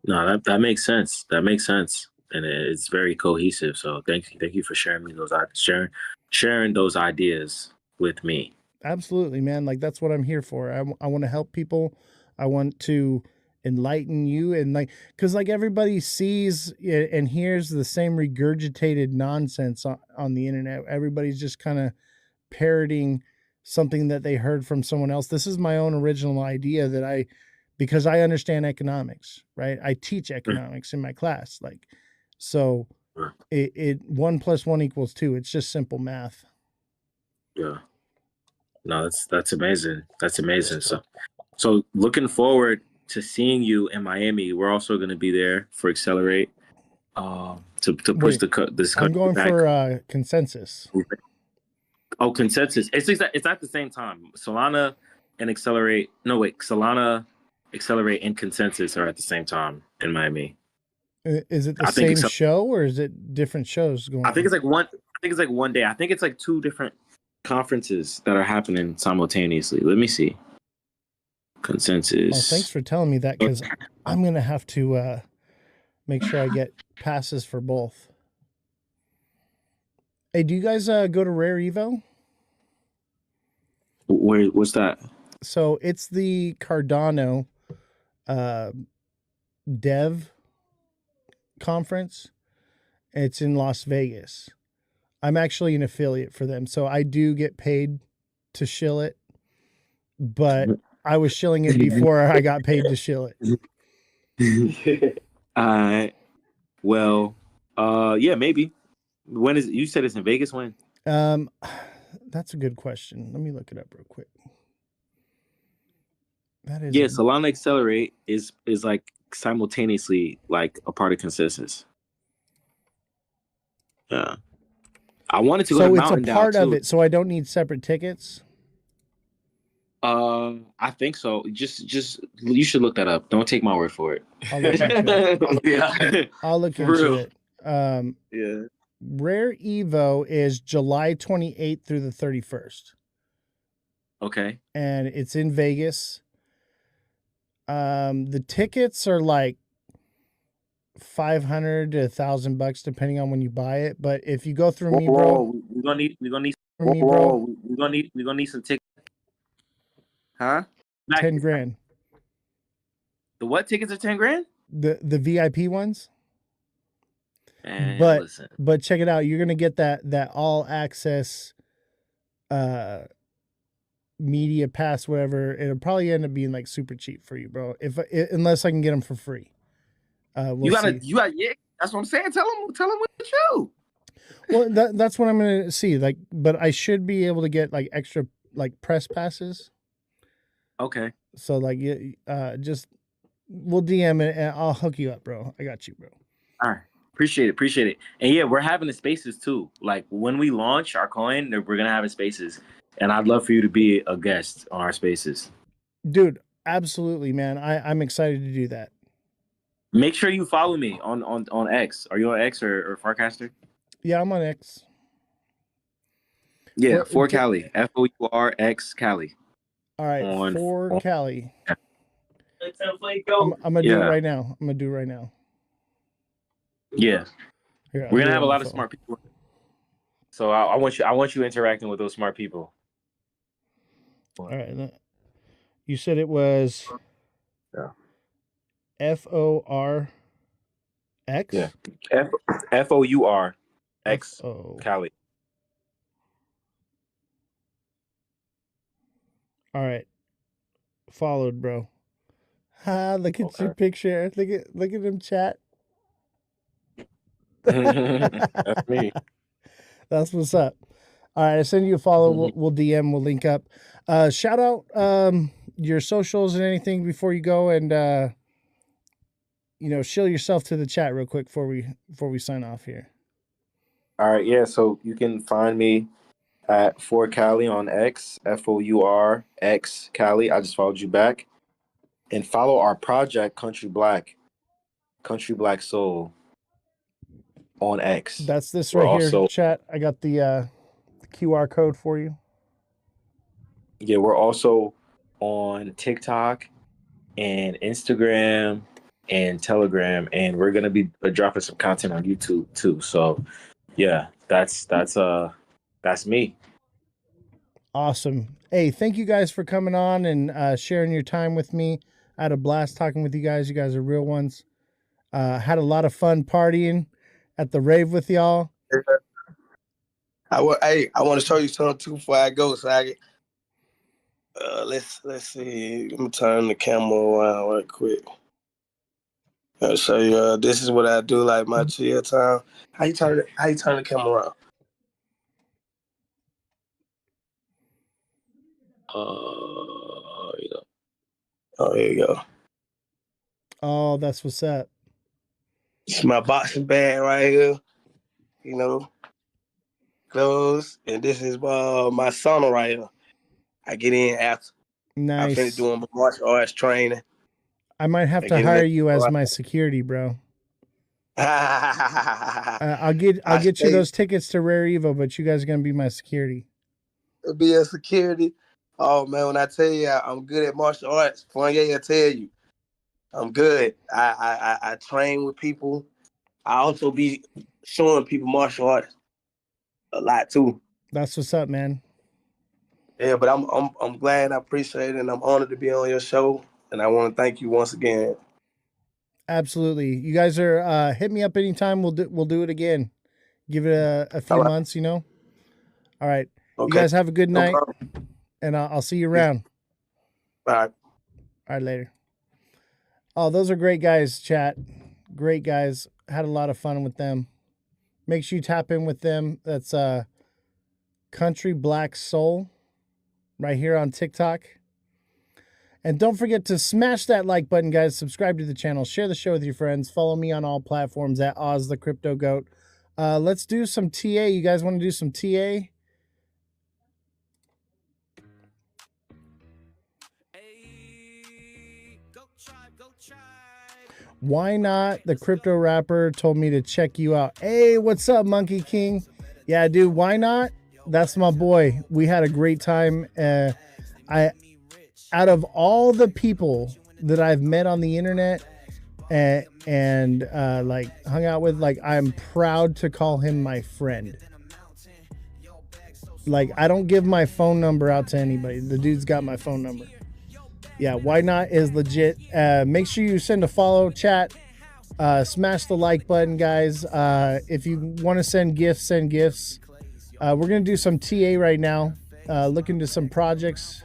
No, that makes sense. That makes sense. And it's very cohesive. So thank you for sharing me sharing those ideas with me. Absolutely, man. Like that's what I'm here for. I want to help people. I want to enlighten you, and like, cause like everybody sees and hears the same regurgitated nonsense on the internet. Everybody's just kind of parroting something that they heard from someone else. This is my own original idea that because I understand economics, right? I teach economics in my class. Like, so it 1 + 1 = 2. It's just simple math. Yeah. No, that's amazing. That's amazing. So looking forward to seeing you in Miami. We're also going to be there for Accelerate. To push this. I'm going back. for consensus. Oh, consensus. It's at the same time. Solana and Accelerate. No, wait. Solana, Accelerate, and Consensus are at the same time in Miami. Is it the same show or is it different shows going on? I think it's like one day. I think it's like two different conferences that are happening simultaneously. Let me see. Consensus. Oh, thanks for telling me that, because I'm going to have to make sure I get passes for both. Hey, do you guys go to Rare Evo? What's that? So it's the Cardano dev conference. It's in Las Vegas. I'm actually an affiliate for them, so I do get paid to shill it, but I was shilling it before I got paid to shill it. Well, yeah, maybe. When is it? You said it's in Vegas? When? That's a good question. Let me look it up real quick. That is Solana Accelerate is like simultaneously like a part of consensus. Yeah. I wanted to go to So it's a Mountain Down part of too. it, so I don't need separate tickets. I think so. Just you should look that up. Don't take my word for it. I'll look into it. Yeah. I'll look For into real. it. Yeah. Rare Evo is July 28th through the 31st. Okay. And it's in Vegas. The tickets are like $500 to $1,000 depending on when you buy it. But if you go through me, bro, We're gonna need we're gonna need some tickets. Huh? 10 grand. The what tickets are 10 grand? The VIP ones. And But listen. but check it out. You're gonna get that all access media pass, whatever. It'll probably end up being like super cheap for you, bro. Unless I can get them for free. We'll see. Yeah, that's what I'm saying. Tell them what you. Well, that's what I'm gonna see. Like, but I should be able to get like extra like press passes. Okay. So like, just we'll DM it and I'll hook you up, bro. I got you, bro. All right. Appreciate it. And yeah, we're having the spaces too. Like when we launch our coin, we're gonna have the spaces. And I'd love for you to be a guest on our spaces. Dude, absolutely, man. I'm excited to do that. Make sure you follow me on X. Are you on X or Farcaster? Yeah, I'm on X. Yeah, for Cali. FOURX Cali. All right, for Cali. I'm gonna do it right now. Yeah. Here, we're gonna have a lot of smart people. So I want you interacting with those smart people. All right. You said it was FORX? Yeah. FOURX Cali. All right. Followed, bro. Look at your picture. Look at him chat. That's me. That's what's up. All right, I send you a follow. We'll DM. We'll link up. Shout out your socials and anything before you go, and shill yourself to the chat real quick before we sign off here. All right, yeah. So you can find me at For Cali on X, FOURX Cali. I just followed you back, and follow our project Country Black Soul on X. That's this right here, chat. I got the QR code for you. Yeah, we're also on TikTok and Instagram and Telegram, and we're gonna be dropping some content on YouTube too. So yeah, that's me. Awesome. Hey, thank you guys for coming on and sharing your time with me. I had a blast talking with you guys. You guys are real ones. Had a lot of fun partying at the rave with y'all. I want to show you something too before I go. So let's see. Let me turn the camera around real quick. I'll show you. This is what I do, like my chill time. How you turn the camera around? Here you go. Oh, that's what's up. It's my boxing bag right here. Clothes, and this is my sauna right here. I get in after. Nice. I finished doing my martial arts training. I might have to hire you as my security, bro. I'll get you those tickets to Rare Evo, but you guys are gonna be my security. Be a security. Oh man, when I tell you I'm good at martial arts, Fournier will tell you I'm good. I train with people. I also be showing people martial arts a lot too. That's what's up, man. Yeah, but I'm glad. I appreciate it, and I'm honored to be on your show. And I want to thank you once again. Absolutely. You guys are hit me up anytime. We'll do it again. Give it a few months, All right. Okay. You guys have a good night, and I'll see you around. All right. All right, later. Oh, those are great guys, chat. Great guys. Had a lot of fun with them. Make sure you tap in with them. That's Country Black Soul right here on TikTok. And don't forget to smash that like button, guys. Subscribe to the channel. Share the show with your friends. Follow me on all platforms at Ozthecryptogoat. Let's do some TA. You guys want to do some TA? Why not? The crypto rapper told me to check you out. Hey, what's up, Monkey King? Yeah, dude, why not? That's my boy. We had a great time. Out of all the people that I've met on the internet and like hung out with, like, I'm proud to call him my friend. Like, I don't give my phone number out to anybody. The dude's got my phone number. Yeah, why not is legit. Make sure you send a follow, chat. Smash the like button, guys. If you want to send gifts, send gifts. We're going to do some TA right now. Look into some projects.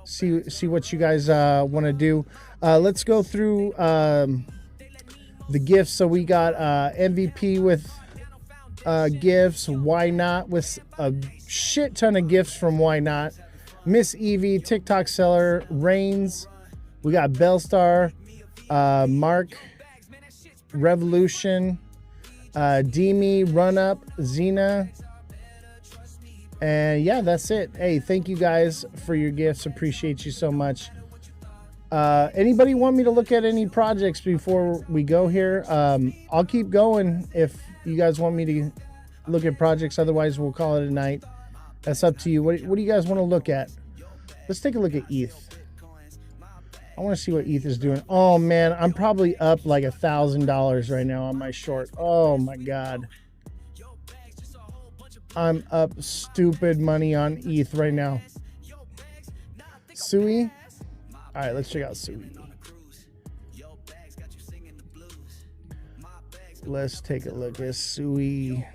See what you guys want to do. Let's go through the gifts. So we got MVP with gifts. Why not? With a shit ton of gifts from Why Not. Miss Evie, TikTok seller, Reigns. We got Bellstar, Mark, Revolution, Demi, Run Up, Xena. And yeah, that's it. Hey, thank you guys for your gifts. Appreciate you so much. Anybody want me to look at any projects before we go here? I'll keep going if you guys want me to look at projects. Otherwise, we'll call it a night. That's up to you. What do you guys want to look at? Let's take a look at ETH. I want to see what ETH is doing. Oh, man. I'm probably up like $1,000 right now on my short. Oh, my God. I'm up stupid money on ETH right now. Sui? All right, let's check out Sui. Let's take a look at Sui.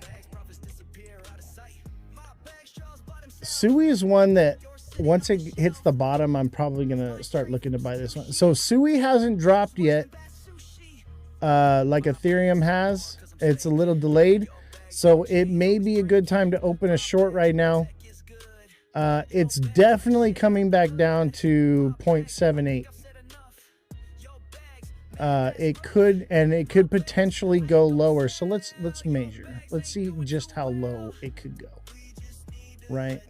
Sui is one that once it hits the bottom, I'm probably going to start looking to buy this one. So Sui hasn't dropped yet like Ethereum has. It's a little delayed. So it may be a good time to open a short right now. It's definitely coming back down to 0.78. It could potentially go lower. So let's measure. Let's see just how low it could go. Right.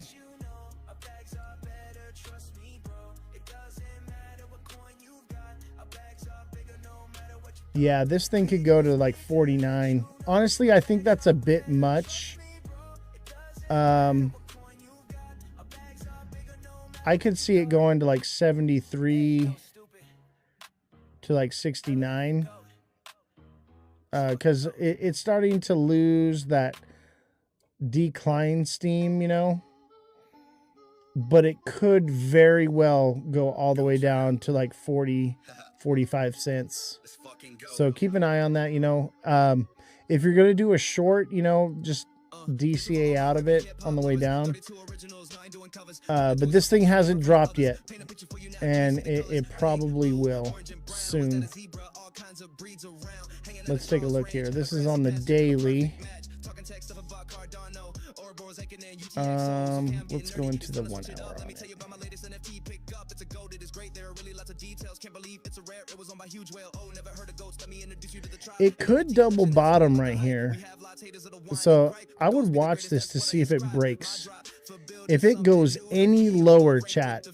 Yeah, this thing could go to like 49. Honestly, I think that's a bit much. I could see it going to like 73 to like 69. Because it's starting to lose that decline steam, you know. But it could very well go all the way down to like 40, 45 cents. So keep an eye on that, you know. If you're going to do a short, you know, just DCA out of it on the way down. But this thing hasn't dropped yet. And it probably will soon. Let's take a look here. This is on the daily. Let's go into the 1 hour on it. It could double bottom right here. So I would watch this to see if it breaks. If it goes any lower, chat.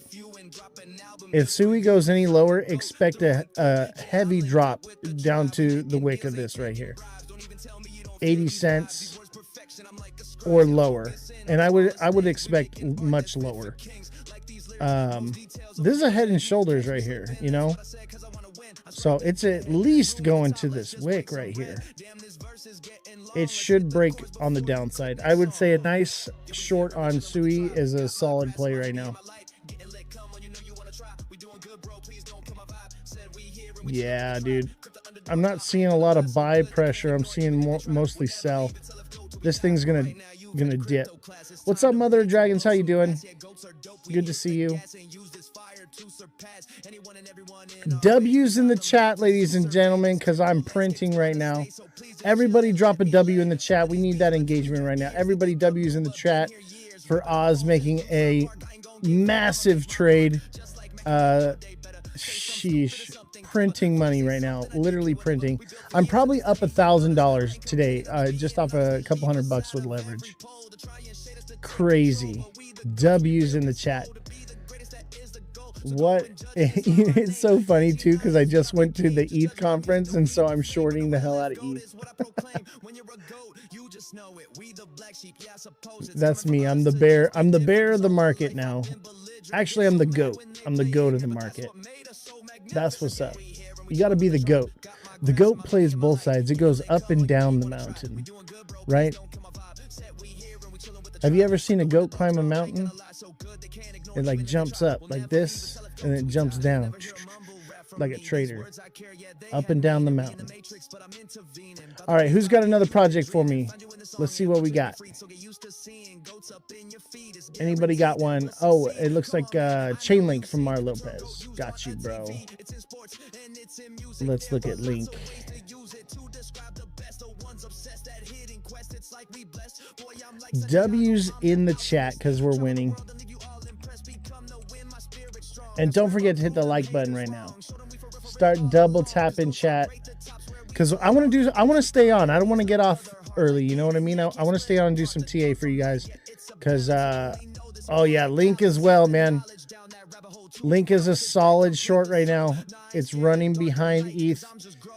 If Sui goes any lower, expect a heavy drop down to the wick of this right here. 80 cents or lower. And I would expect much lower. This is a head and shoulders right here, you know. So it's at least going to this wick right here. It should break on the downside. I would say a nice short on Sui is a solid play right now. Yeah, dude. I'm not seeing a lot of buy pressure. I'm seeing mostly sell. This thing's gonna dip. What's up, Mother of Dragons? How you doing? Good to see you. W's in the chat, ladies and gentlemen, because I'm printing right now. Everybody drop a W in the chat. We need that engagement right now. Everybody W's in the chat for Oz making a massive trade. Sheesh. Printing money right now. Literally printing. I'm probably up $1,000 today, just off a couple $100 with leverage. Crazy. W's in the chat. What? It's so funny too, because I just went to the ETH conference, and so I'm shorting the hell out of ETH. That's me. I'm the bear. I'm the bear of the market now. Actually, I'm the goat. I'm the goat of the market. That's what's up. You got to be the goat. The goat plays both sides. It goes up and down the mountain, right? Have you ever seen a goat climb a mountain? It like jumps up like this, and it jumps down like a trader, up and down the mountain. All right, who's got another project for me? Let's see what we got. Anybody got one? Oh, it looks like Chainlink from Mar Lopez. Got you, bro. Let's look at Link. W's in the chat because we're winning. And don't forget to hit the like button right now. Start double tapping chat. Because I want to stay on. I don't want to get off early. You know what I mean? I want to stay on and do some TA for you guys. Because, oh yeah, Link as well, man. Link is a solid short right now. It's running behind ETH.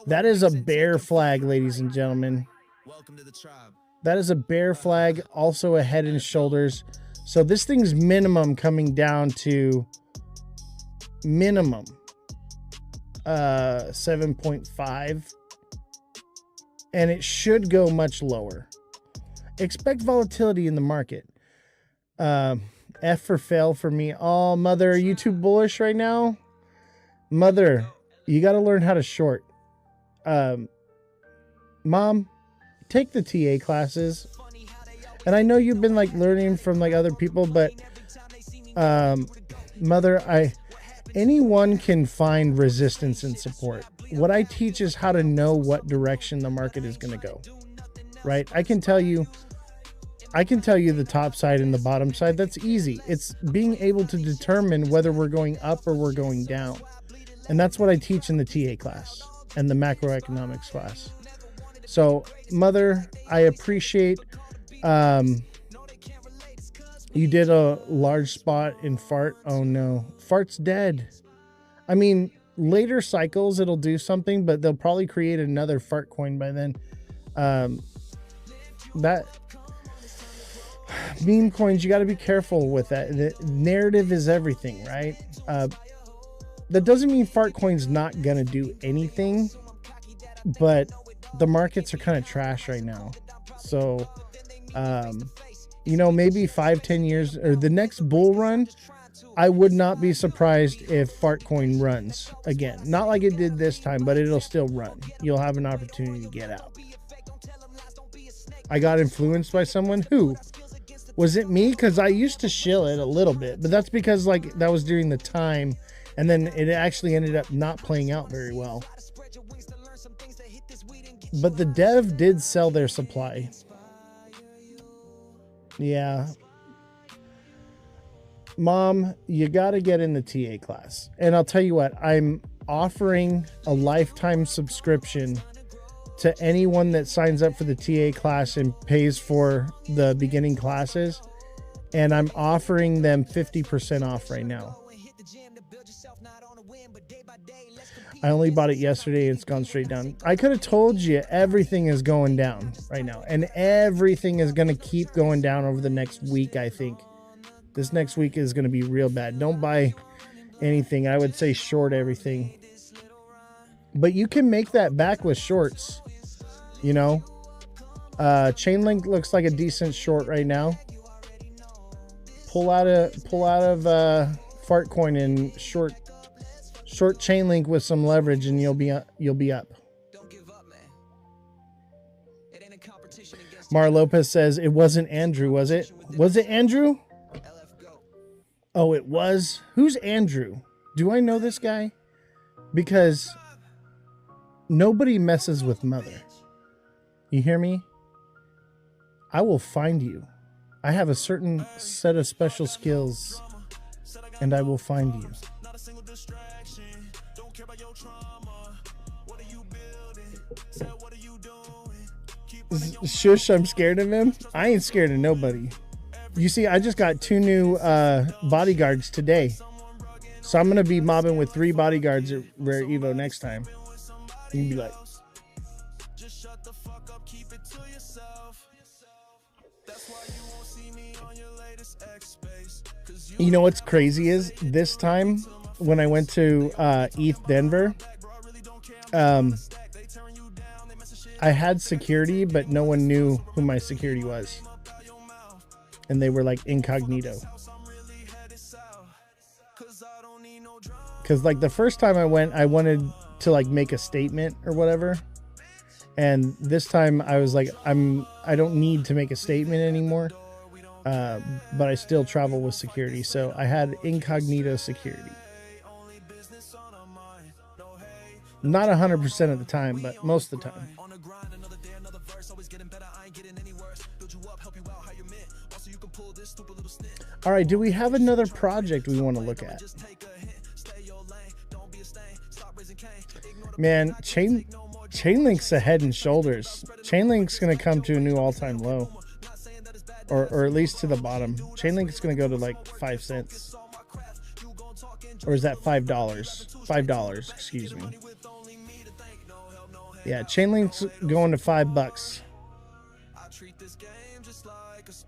That is a bear flag, ladies and gentlemen. That is a bear flag, also a head and shoulders. So this thing's minimum coming down to minimum 7.5. And it should go much lower. Expect volatility in the market. F for fail for me. Oh, mother, are you too bullish right now? Mother, you got to learn how to short. Mom, take the TA classes. And I know you've been like learning from like other people, but mother, anyone can find resistance and support. What I teach is how to know what direction the market is going to go. Right? I can tell you the top side and the bottom side. That's easy. It's being able to determine whether we're going up or we're going down. And that's what I teach in the TA class and the macroeconomics class. So, mother, I appreciate you did a large spot in Fart. Oh no, Fart's dead. I mean, later cycles it'll do something, but they'll probably create another Fart coin by then. That meme coins, you got to be careful with that. The narrative is everything, right? That doesn't mean Fart coin's not gonna do anything, but the markets are kind of trash right now. So you know, maybe 5-10 years or the next bull run, I would not be surprised if Fartcoin runs again. Not like it did this time, but it'll still run. You'll have an opportunity to get out. I got influenced by someone. Who? Was it me? Because I used to shill it a little bit, but that's because like that was during the time, and then it actually ended up not playing out very well. But the dev did sell their supply. Yeah. Mom, you got to get in the TA class. And I'll tell you what, I'm offering a lifetime subscription to anyone that signs up for the TA class and pays for the beginning classes. And I'm offering them 50% off right now. I only bought it yesterday and it's gone straight down. I could have told you everything is going down right now. And everything is going to keep going down over the next week, I think. This next week is going to be real bad. Don't buy anything. I would say short everything. But you can make that back with shorts. You know? Chainlink looks like a decent short right now. Pull out of Fartcoin and short Chainlink with some leverage, and you'll be up. Mar Lopez says it wasn't Andrew, was it? Was it Andrew? Oh, it was. Who's Andrew? Do I know this guy? Because nobody messes with mother. You hear me? I will find you. I have a certain set of special skills, and I will find you. Shush, I'm scared of him. I ain't scared of nobody. You see, I just got 2 new bodyguards today. So I'm going to be mobbing with 3 bodyguards at Rare Evo next time. You can be like, you know what's crazy is this time when I went to ETH Denver, I had security, but no one knew who my security was. And they were like incognito. Because like the first time I went, I wanted to like make a statement or whatever. And this time I was like, I don't need to make a statement anymore. But I still travel with security. So I had incognito security. Not 100% of the time, but most of the time. All right, do we have another project we want to look at? Man, Chainlink's a head and shoulders. Chainlink's going to come to a new all-time low. Or at least to the bottom. Chainlink's going to go to like 5 cents. Or is that $5? $5, excuse me. Yeah, Chainlink's going to $5.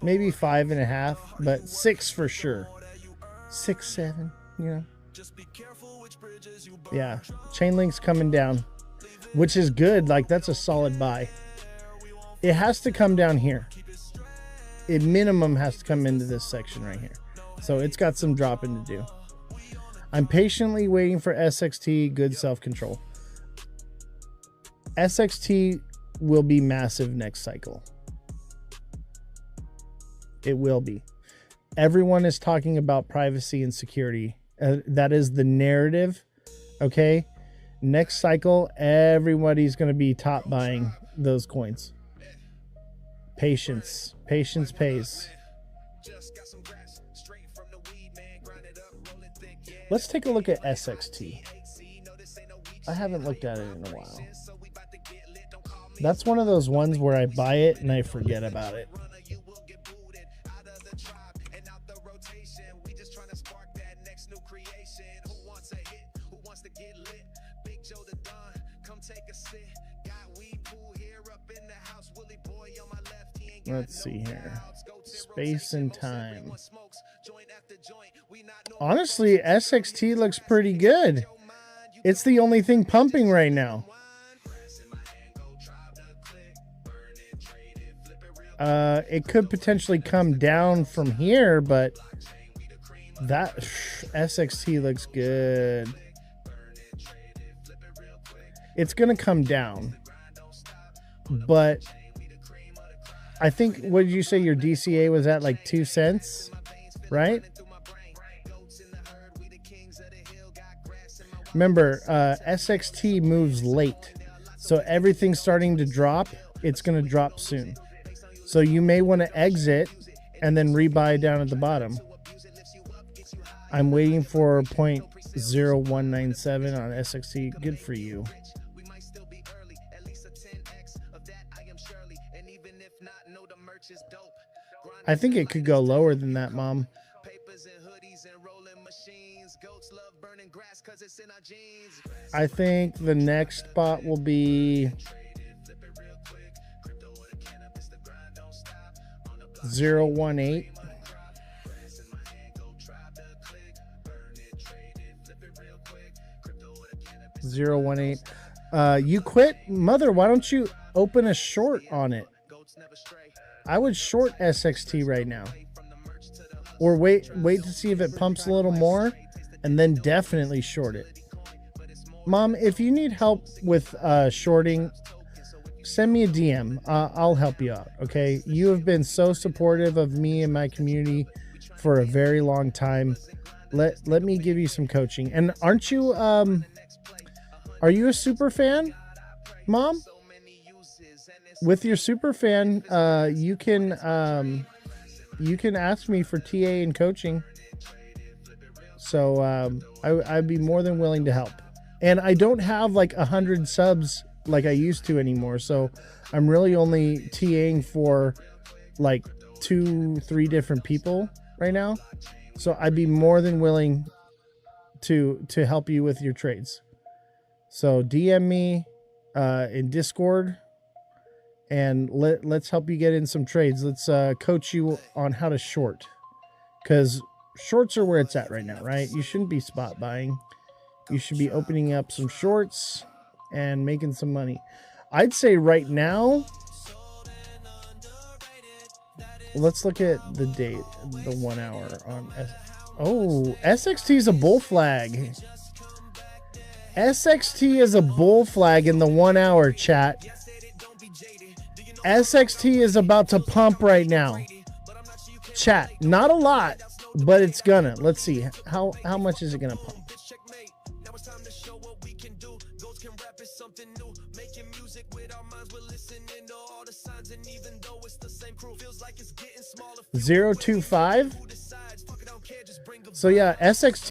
Maybe 5.5, but 6 for sure. 6, 7, you know. Yeah, Chainlink's coming down, which is good. Like, that's a solid buy. It has to come down here. It minimum has to come into this section right here. So it's got some dropping to do. I'm patiently waiting for SXT, good self-control. SXT will be massive next cycle. It will be. Everyone is talking about privacy and security. That is the narrative. Okay. Next cycle, everybody's going to be top buying those coins. Patience. Patience pays. Let's take a look at SXT. I haven't looked at it in a while. That's one of those ones where I buy it and I forget about it. Let's see here. Space and time. Honestly, SXT looks pretty good. It's the only thing pumping right now. It could potentially come down from here, but that SXT looks good. It's going to come down. But I think, what did you say your DCA was at, like 2 cents, right? Remember, SXT moves late. So everything's starting to drop. It's going to drop soon. So you may want to exit and then rebuy down at the bottom. I'm waiting for 0.0197 on SXT. Good for you. I think it could go lower than that, Mom. I think the next spot will be 0.18. 0.18. You quit? Mother, why don't you open a short on it? I would short SXT right now. Or wait to see if it pumps a little more, and then definitely short it. Mom, if you need help with shorting, send me a DM. I'll help you out, okay? You have been so supportive of me and my community for a very long time. Let me give you some coaching. And aren't you, are you a super fan, Mom? With your super fan, you can ask me for TA and coaching. So I'd be more than willing to help. And I don't have like 100 subs like I used to anymore. So I'm really only TAing for like 2-3 different people right now. So I'd be more than willing to help you with your trades. So DM me in Discord, and let's help you get in some trades. Let's coach you on how to short, because shorts are where it's at right now, right? You shouldn't be spot buying. You should be opening up some shorts and making some money. I'd say right now, let's look at the date, the 1 hour on SXT is a bull flag. SXT is a bull flag in the 1 hour, chat. SXT is about to pump right now. Chat, not a lot, but it's gonna. Let's see. How much is it gonna pump? Something new, making music with our minds, we're listening to all the signs, and even though it's the same crew, feels like it's getting smaller. 025. So yeah, SXT